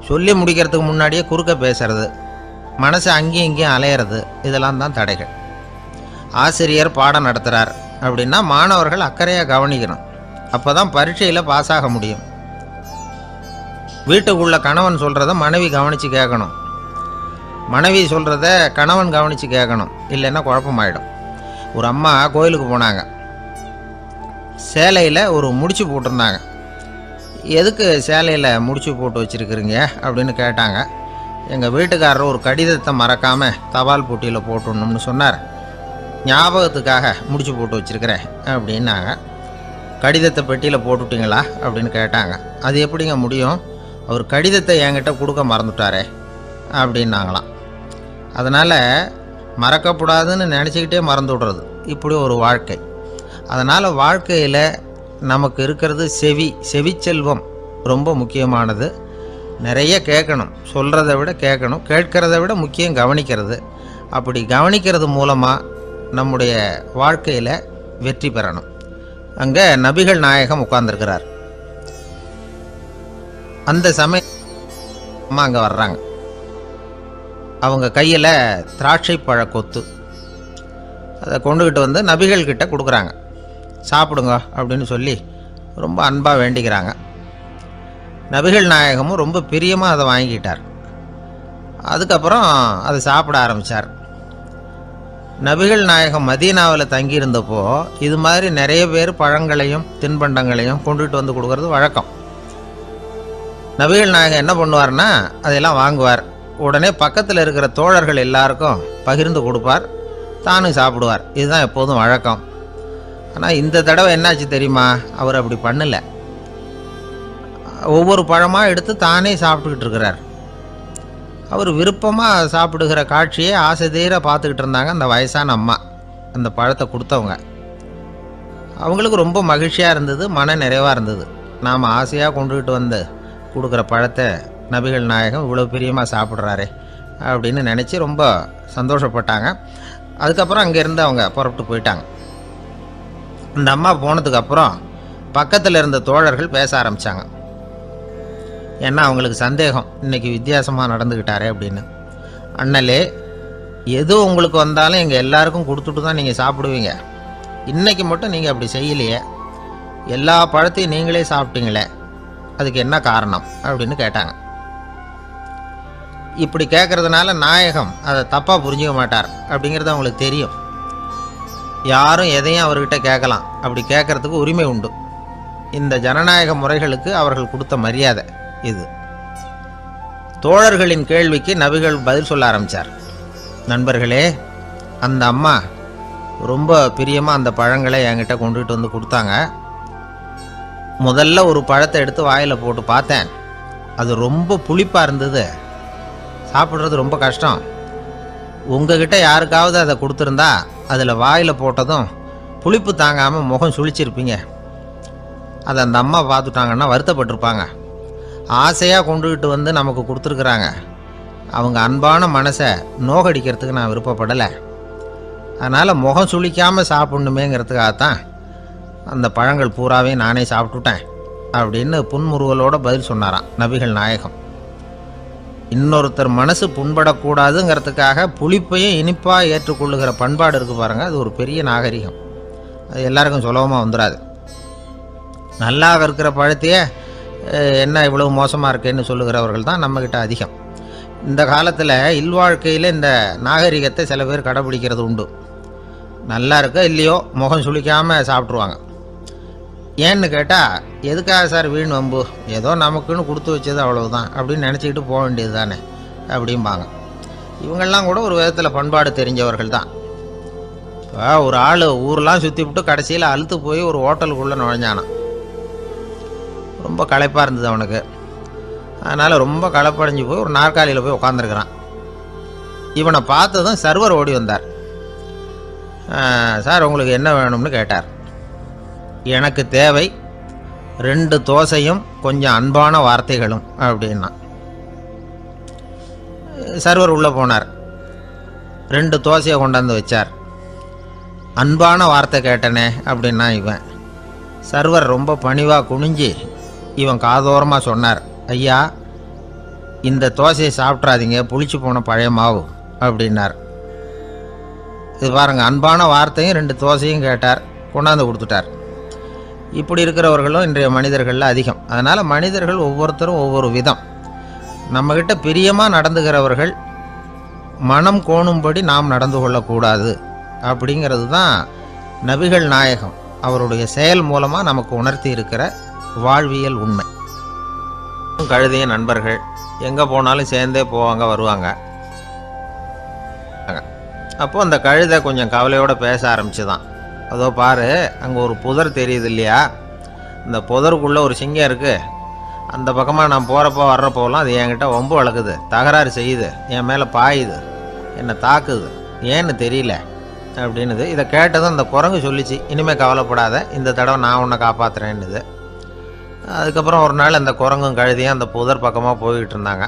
சொல்லி முடிக்கிறதுக்கு முன்னாடியே குறுக்க பேசுறது, மனசை அங்கேயும் இங்கேயும் அலையிறது, இதெல்லாம் தான் தடைகள். ஆசிரியர் பாடம் நடத்துகிறார் அப்படின்னா மாணவர்கள் அக்கறையாக கவனிக்கணும். அப்போ தான் பரீட்சையில் பாஸ் ஆக முடியும். வீட்டுக்குள்ள கணவன் சொல்கிறத மனைவி கவனித்து கேட்கணும், மனைவி சொல்கிறத கணவன் கவனித்து கேட்கணும், இல்லைன்னா குழப்பமாயிடும். ஒரு அம்மா கோயிலுக்கு போனாங்க. சேலையில் ஒரு முடிச்சு போட்டிருந்தாங்க. எதுக்கு சேலையில் முடிச்சு போட்டு வச்சுருக்குறீங்க அப்படின்னு கேட்டாங்க. எங்கள் வீட்டுக்காரர் ஒரு கடிதத்தை மறக்காமல் தபால் போட்டியில் போட்டுடணும்னு சொன்னார். ஞாபகத்துக்காக முடிச்சு போட்டு வச்சுருக்கிறேன் அப்படின்னாங்க. கடிதத்தை பெட்டியில் போட்டுட்டிங்களா அப்படின்னு கேட்டாங்க. அது எப்படிங்க முடியும், அவர் கடிதத்தை என்கிட்ட கொடுக்க மறந்துட்டாரே அப்படின்னாங்களாம். அதனால் மறக்கப்படாதுன்னு நினச்சிக்கிட்டே மறந்து விடுறது இப்படி ஒரு வாழ்க்கை. அதனால் வாழ்க்கையில் நமக்கு இருக்கிறது செவிச்செல்வம் ரொம்ப முக்கியமானது. நிறைய கேட்கணும், சொல்கிறத விட கேட்கணும், கேட்கிறத விட முக்கியம் கவனிக்கிறது. அப்படி கவனிக்கிறது மூலமாக நம்முடைய வாழ்க்கையில் வெற்றி பெறணும். அங்கே நபிகள் நாயகம் உட்கார்ந்துருக்கிறார். அந்த சமயம் அம்மா அங்கே வர்றாங்க. அவங்க கையில் திராட்சை பழ கொத்து அதை கொண்டுக்கிட்டு வந்து நபிகள்கிட்ட கொடுக்குறாங்க. சாப்பிடுங்க அப்படின்னு சொல்லி ரொம்ப அன்பாக வேண்டிக்கிறாங்க. நபிகள் நாயகமும் ரொம்ப பிரியமாக அதை வாங்கிக்கிட்டார். அதுக்கப்புறம் அதை சாப்பிட ஆரம்பித்தார். நபிகள் நாயகம் மதீனாவில் தங்கியிருந்தப்போ இது மாதிரி நிறைய பேர் பழங்களையும் தின்பண்டங்களையும் கொண்டுகிட்டு வந்து கொடுக்கறது வழக்கம். நபிகள் நாயகம் என்ன பண்ணுவார்னா அதையெல்லாம் வாங்குவார். உடனே பக்கத்தில் இருக்கிற தோழர்கள் எல்லாருக்கும் பகிர்ந்து கொடுப்பார், தானும் சாப்பிடுவார். இதுதான் எப்போதும் வழக்கம். ஆனால் இந்த தடவை என்னாச்சு தெரியுமா, அவர் அப்படி பண்ணலை. ஒவ்வொரு பழமாக எடுத்து தானே சாப்பிட்டுக்கிட்டு இருக்கிறார். அவர் விருப்பமாக சாப்பிடுகிற காட்சியை ஆசை தீர பார்த்துக்கிட்டு இருந்தாங்க அந்த வயசான அம்மா, அந்த பழத்தை கொடுத்தவங்க. அவங்களுக்கு ரொம்ப மகிழ்ச்சியாக இருந்தது, மன நிறைவாக இருந்தது. நாம் ஆசையாக கொண்டுகிட்டு வந்து கொடுக்குற பழத்தை நபிகள் நாயகம் இவ்வளோ பிரியமாக சாப்பிட்றாரே அப்படின்னு நினச்சி ரொம்ப சந்தோஷப்பட்டாங்க. அதுக்கப்புறம் அங்கேருந்து அவங்க புறப்பட்டு போயிட்டாங்க. அந்த அம்மா போனதுக்கப்புறம் பக்கத்தில் இருந்த தோழர்கள் பேச ஆரம்பித்தாங்க. ஏன்னா அவங்களுக்கு சந்தேகம், இன்றைக்கி வித்தியாசமாக நடந்துக்கிட்டாரே அப்படின்னு. அண்ணலே, எது உங்களுக்கு வந்தாலும் எங்கள் எல்லாருக்கும் கொடுத்துட்டு தான் நீங்கள் சாப்பிடுவீங்க. இன்றைக்கி மட்டும் நீங்கள் அப்படி செய்யலையே, எல்லா பழத்தையும் நீங்களே சாப்பிட்டீங்களே, அதுக்கு என்ன காரணம் அப்படின்னு கேட்டாங்க. இப்படி கேட்குறதுனால நாயகம் அதை தப்பாக புரிஞ்சிக்க மாட்டார் அப்படிங்கிறது அவங்களுக்கு தெரியும். யாரும் எதையும் அவர்கிட்ட கேட்கலாம், அப்படி கேட்குறதுக்கு உரிமை உண்டு. இந்த ஜனநாயக முறைகளுக்கு அவர்கள் கொடுத்த மரியாதை இது. தோழர்களின் கேள்விக்கு நபிகள் பதில் சொல்ல ஆரம்பித்தார். நண்பர்களே, அந்த அம்மா ரொம்ப பிரியமாக அந்த பழங்களை என்கிட்ட கொண்டுகிட்டு வந்து கொடுத்தாங்க. முதல்ல ஒரு பழத்தை எடுத்து வாயில் போட்டு பார்த்தேன். அது ரொம்ப புளிப்பாக இருந்தது, சாப்பிட்றது ரொம்ப கஷ்டம். உங்ககிட்ட யாருக்காவது அதை கொடுத்துருந்தா அதில் வாயில் போட்டதும் புளிப்பு தாங்காமல் முகம் சுழிச்சிருப்பீங்க. அதை அந்த அம்மா பார்த்துட்டாங்கன்னா வருத்தப்பட்டிருப்பாங்க. ஆசையாக கொண்டுகிட்டு வந்து நமக்கு கொடுத்துருக்குறாங்க. அவங்க அன்பான மனசை நோகடிக்கிறதுக்கு நான் விருப்பப்படலை. அதனால் முகம் சுளிக்காமல் சாப்பிட்ணுமேங்கிறதுக்காகத்தான் அந்த பழங்கள் பூராவே நானே சாப்பிட்டுட்டேன் அப்படின்னு புன்முறுவலோடு பதில் சொன்னாராம் நபிகள் நாயகம். இன்னொருத்தர் மனசு புண்படக்கூடாதுங்கிறதுக்காக புளிப்பையும் இனிப்பாக ஏற்றுக்கொள்ளுகிற பண்பாடு இருக்குது பாருங்கள், அது ஒரு பெரிய நாகரிகம். அது எல்லாருக்கும் சுலபமாக வந்துடாது. நல்லா இருக்கிற பழத்தையே என்ன இவ்வளவு மோசமாக இருக்கேன்னு சொல்லுகிறவர்கள் தான் நம்மக்கிட்ட அதிகம். இந்த காலத்தில் இல்வாழ்க்கையில் இந்த நாகரிகத்தை சில பேர் கடைப்பிடிக்கிறது உண்டு. நல்லா இருக்க இல்லையோ முகம் சுளிக்காமல் சாப்பிட்ருவாங்க. ஏன்னு கேட்டால், எதுக்காக சார் வீண் வம்பு, ஏதோ நமக்குன்னு கொடுத்து வச்சது அவ்வளவுதான் அப்படின்னு நினச்சிக்கிட்டு போக வேண்டியது தானே அப்படிம்பாங்க. இவங்கெல்லாம் கூட ஒரு விதத்தில் பண்பாடு தெரிஞ்சவர்கள் தான். இப்போ ஒரு ஆள் ஊரெலாம் சுற்றி விட்டு கடைசியில் அழுத்து போய் ஒரு ஹோட்டலுக்குள்ளே நுழைஞ்சானான். ரொம்ப களைப்பாக இருந்தது அவனுக்கு. அதனால் ரொம்ப களைப்படைஞ்சு போய் ஒரு நாற்காலியில் போய் உட்காந்துருக்கிறான். இவனை பார்த்ததும் சர்வர் ஓடி வந்தார். சார், உங்களுக்கு என்ன வேணும்னு கேட்டார். எனக்கு தேவை 2 தோசையும் கொஞ்சம் அன்பான வார்த்தைகளும் அப்படின்னா. சர்வர் உள்ளே போனார், 2 தோசையை கொண்டாந்து வச்சார். அன்பான வார்த்தை கேட்டனே அப்படின்னா இவன். சர்வர் ரொம்ப பணிவாக குனிஞ்சி இவன் காதோரமாக சொன்னார், ஐயா, இந்த தோசையை சாப்பிட்றாதீங்க, புளிச்சு போன பழைய மாவு அப்படின்னார். இது பாருங்கள், அன்பான வார்த்தையும் 2 தோசையும் கேட்டார், கொண்டாந்து கொடுத்துட்டார். இப்படி இருக்கிறவர்களும் இன்றைய மனிதர்களில் அதிகம். அதனால் மனிதர்கள் ஒவ்வொருத்தரும் ஒவ்வொரு விதம். நம்மக்கிட்ட பிரியமாக நடந்துகிறவர்கள் மனம் கோணும்படி நாம் நடந்து கொள்ளக்கூடாது அப்படிங்கிறது தான் நபிகள் நாயகம் அவருடைய செயல் மூலமாக நமக்கு உணர்த்தி இருக்கிற வாழ்வியல் உண்மை. கழுதிய நண்பர்கள் எங்கே போனாலும் சேர்ந்தே போவாங்க வருவாங்க. அப்போது அந்த கழுதை கொஞ்சம் கவலையோடு பேச ஆரம்பிச்சுதான். அதோ பாரு, அங்கே ஒரு புதர் தெரியுது இல்லையா, இந்த புதருக்குள்ளே ஒரு சிங்கம் இருக்குது. அந்த பக்கமாக நான் போகிறப்போ வர்றப்போலாம் அது என்கிட்ட வம்பு வளர்க்குது, தகராறு செய்யுது, என் மேலே பாயுது, என்னை தாக்குது, ஏன்னு தெரியல அப்படின்னுது. இதை கேட்டதும் அந்த குரங்கு சொல்லிச்சு, இனிமேல் கவலைப்படாத, இந்த தடவை நான் உன்னை காப்பாற்றுறேன்னுது. அதுக்கப்புறம் ஒரு நாள் அந்த குரங்கும் கழுதியும் அந்த புதர் பக்கமாக போய்கிட்டு இருந்தாங்க.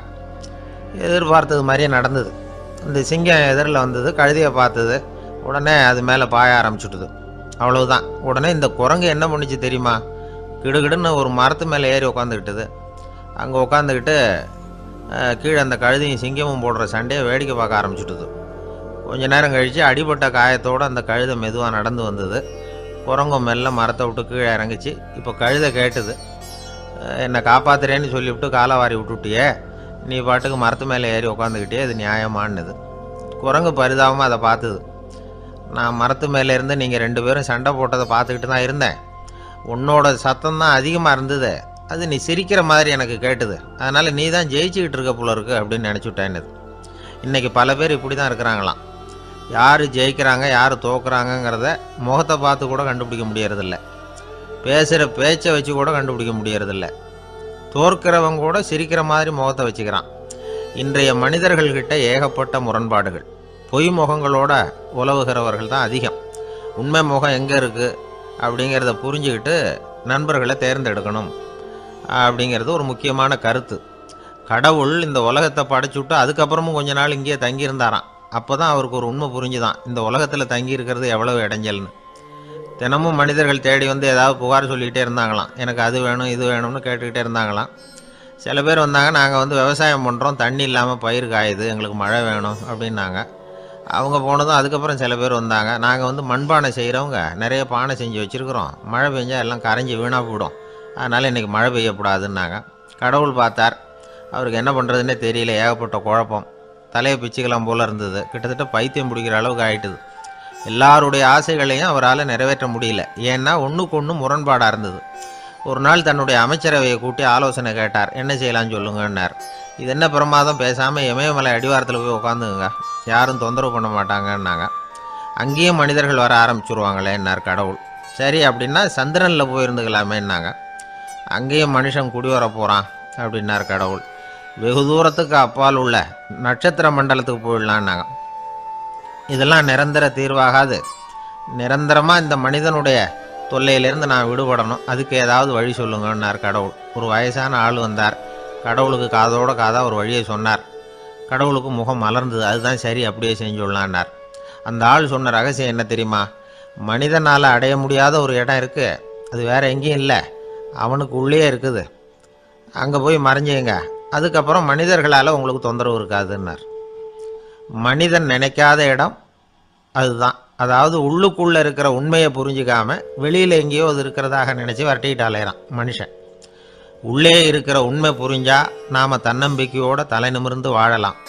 எதிர்பார்த்தது மாதிரியே நடந்தது. இந்த சிங்கம் எதிரில் வந்தது, கழுதியை பார்த்தது, உடனே அது மேலே பாய ஆரம்பிச்சுட்டுது. அவ்வளவுதான். உடனே இந்த குரங்கு என்ன பண்ணிச்சு தெரியுமா, கிடுகிடுன்னு ஒரு மரத்து மேலே ஏறி உட்காந்துக்கிட்டது. அங்கே உட்காந்துக்கிட்டு கீழே அந்த கழுதியும் சிங்கமும் போடுற சண்டையை வேடிக்கை பார்க்க ஆரம்பிச்சுட்டுது. கொஞ்ச நேரம் கழித்து அடிபட்ட காயத்தோடு அந்த கழுதை மெதுவாக நடந்து வந்தது. குரங்கும் மெல்ல மரத்தை விட்டு கீழே இறங்கிச்சு. இப்போ கழுதை கேட்டுது, என்னை காப்பாற்றுறேன்னு சொல்லிவிட்டு காலை வாரி விட்டுட்டியே, நீ பாட்டுக்கு மரத்து மேலே ஏறி உட்காந்துக்கிட்டே, அது நியாயமானது. குரங்கு பரிதாபமாக அதை பார்த்துது. நான் மரத்து மேலே இருந்து நீங்கள் 2 பேரும் சண்டை போட்டதை பார்த்துக்கிட்டு தான் இருந்தேன். உன்னோட சத்தம் தான் அதிகமாக இருந்தது, அது நீ சிரிக்கிற மாதிரி எனக்கு கேட்டுது, அதனால் நீ தான் ஜெயிச்சுக்கிட்டு இருக்க போல இருக்கு அப்படின்னு நினச்சிவிட்டேன்னு. இன்றைக்கி பல பேர் இப்படி தான் இருக்கிறாங்களாம். யார் ஜெயிக்கிறாங்க யார் தோக்குறாங்கங்கிறத முகத்தை பார்த்து கூட கண்டுபிடிக்க முடியறதில்ல, பேசுகிற பேச்சை வச்சு கூட கண்டுபிடிக்க முடியறதில்ல. தோற்கிறவங்க கூட சிரிக்கிற மாதிரி முகத்தை வச்சுக்கிறான். இன்றைய மனிதர்கள்கிட்ட ஏகப்பட்ட முரண்பாடுகள். பொய் முகங்களோட உலவுகிறவர்கள் தான் அதிகம். உண்மை முகம் எங்கே இருக்குது அப்படிங்கிறத புரிஞ்சுக்கிட்டு நண்பர்களை தேர்ந்தெடுக்கணும் அப்படிங்கிறது ஒரு முக்கியமான கருத்து. கடவுள் இந்த உலகத்தை படைச்சுட்டு அதுக்கப்புறமும் கொஞ்ச நாள் இங்கேயே தங்கியிருந்தாராம். அப்போ தான் அவருக்கு ஒரு உண்மை புரிஞ்சுதான், இந்த உலகத்தில் தங்கியிருக்கிறது எவ்வளவு இடைஞ்சல்னு. தினமும் மனிதர்கள் தேடி வந்து ஏதாவது புகார் சொல்லிக்கிட்டே இருந்தாங்களாம். எனக்கு அது வேணும் இது வேணும்னு கேட்டுக்கிட்டே இருந்தாங்களாம். சில பேர் வந்தாங்க, நாங்கள் வந்து விவசாயம் பண்ணுறோம், தண்ணி இல்லாமல் பயிர் காயுது, எங்களுக்கு மழை வேணும் அப்படின்னாங்க. அவங்க போனதும் அதுக்கப்புறம் சில பேர் வந்தாங்க, நாங்கள் வந்து மண்பானை செய்கிறவங்க, நிறைய பானை செஞ்சு வச்சுருக்குறோம், மழை பெஞ்சால் எல்லாம் கரைஞ்சி வீணாக போயிடும், அதனால் இன்றைக்கி மழை பெய்யக்கூடாதுன்னாங்க. கடவுள் பார்த்தார், அவருக்கு என்ன பண்ணுறதுன்னே தெரியல, ஏகப்பட்ட குழப்பம், தலையை பிச்சுக்கலாம் போல் இருந்தது, கிட்டத்தட்ட பைத்தியம் பிடிக்கிற அளவுக்கு ஆகிட்டுது. எல்லாருடைய ஆசைகளையும் அவரால் நிறைவேற்ற முடியல, ஏன்னா ஒன்றுக்கு ஒன்று முரண்பாடாக இருந்தது. ஒரு நாள் தன்னுடைய அமைச்சரவையை கூட்டி ஆலோசனை கேட்டார். என்ன செய்யலான்னு சொல்லுங்கன்னார். இது என்ன பிரமாதம், பேசாமல் இமயமலை அடிவாரத்தில் போய் உட்காந்துங்க, யாரும் தொந்தரவு பண்ண மாட்டாங்கன்னாங்க. அங்கேயும் மனிதர்கள் வர ஆரம்பிச்சுருவாங்களேன்னார் கடவுள். சரி அப்படின்னா சந்திரனில் போயிருந்துக்கலாமேன்னாங்க. அங்கேயும் மனுஷன் குடி வர போகிறான் அப்படின்னார் கடவுள். வெகு தூரத்துக்கு அப்பால் உள்ள நட்சத்திர மண்டலத்துக்கு போயிடலான்னாங்க. இதெல்லாம் நிரந்தர தீர்வாகாது, நிரந்தரமாக இந்த மனிதனுடைய தொல்லையிலேருந்து நான் விடுபடணும், அதுக்கு ஏதாவது வழி சொல்லுங்கன்னார் கடவுள். ஒரு வயசான ஆள் வந்தார். கடவுளுக்கு காதோட காதாக ஒரு வழியை சொன்னார். கடவுளுக்கு முகம் மலர்ந்தது. அதுதான் சரி, அப்படியே செஞ்சுடலான்னார். அந்த ஆள் சொன்ன ரகசியம் என்ன தெரியுமா, மனிதனால் அடைய முடியாத ஒரு இடம் இருக்குது, அது வேறு எங்கேயும் இல்லை, அவனுக்கு உள்ளே இருக்குது, அங்கே போய் மறைஞ்சிங்க, அதுக்கப்புறம் மனிதர்களால் உங்களுக்கு தொந்தரவு இருக்காதுன்னார். மனிதன் நினைக்காத இடம் அதுதான். அதாவது உள்ளுக்குள்ளே இருக்கிற உண்மையை புரிஞ்சிக்காம வெளியில் எங்கேயோ அது இருக்கிறதாக நினச்சி வரட்டிக்கிட்டு அலையிறான் மனுஷன். உள்ளே இருக்கிற உண்மை புரிஞ்சால் நாம் தன்னம்பிக்கையோடு தலை நிமிர்ந்து வாழலாம்.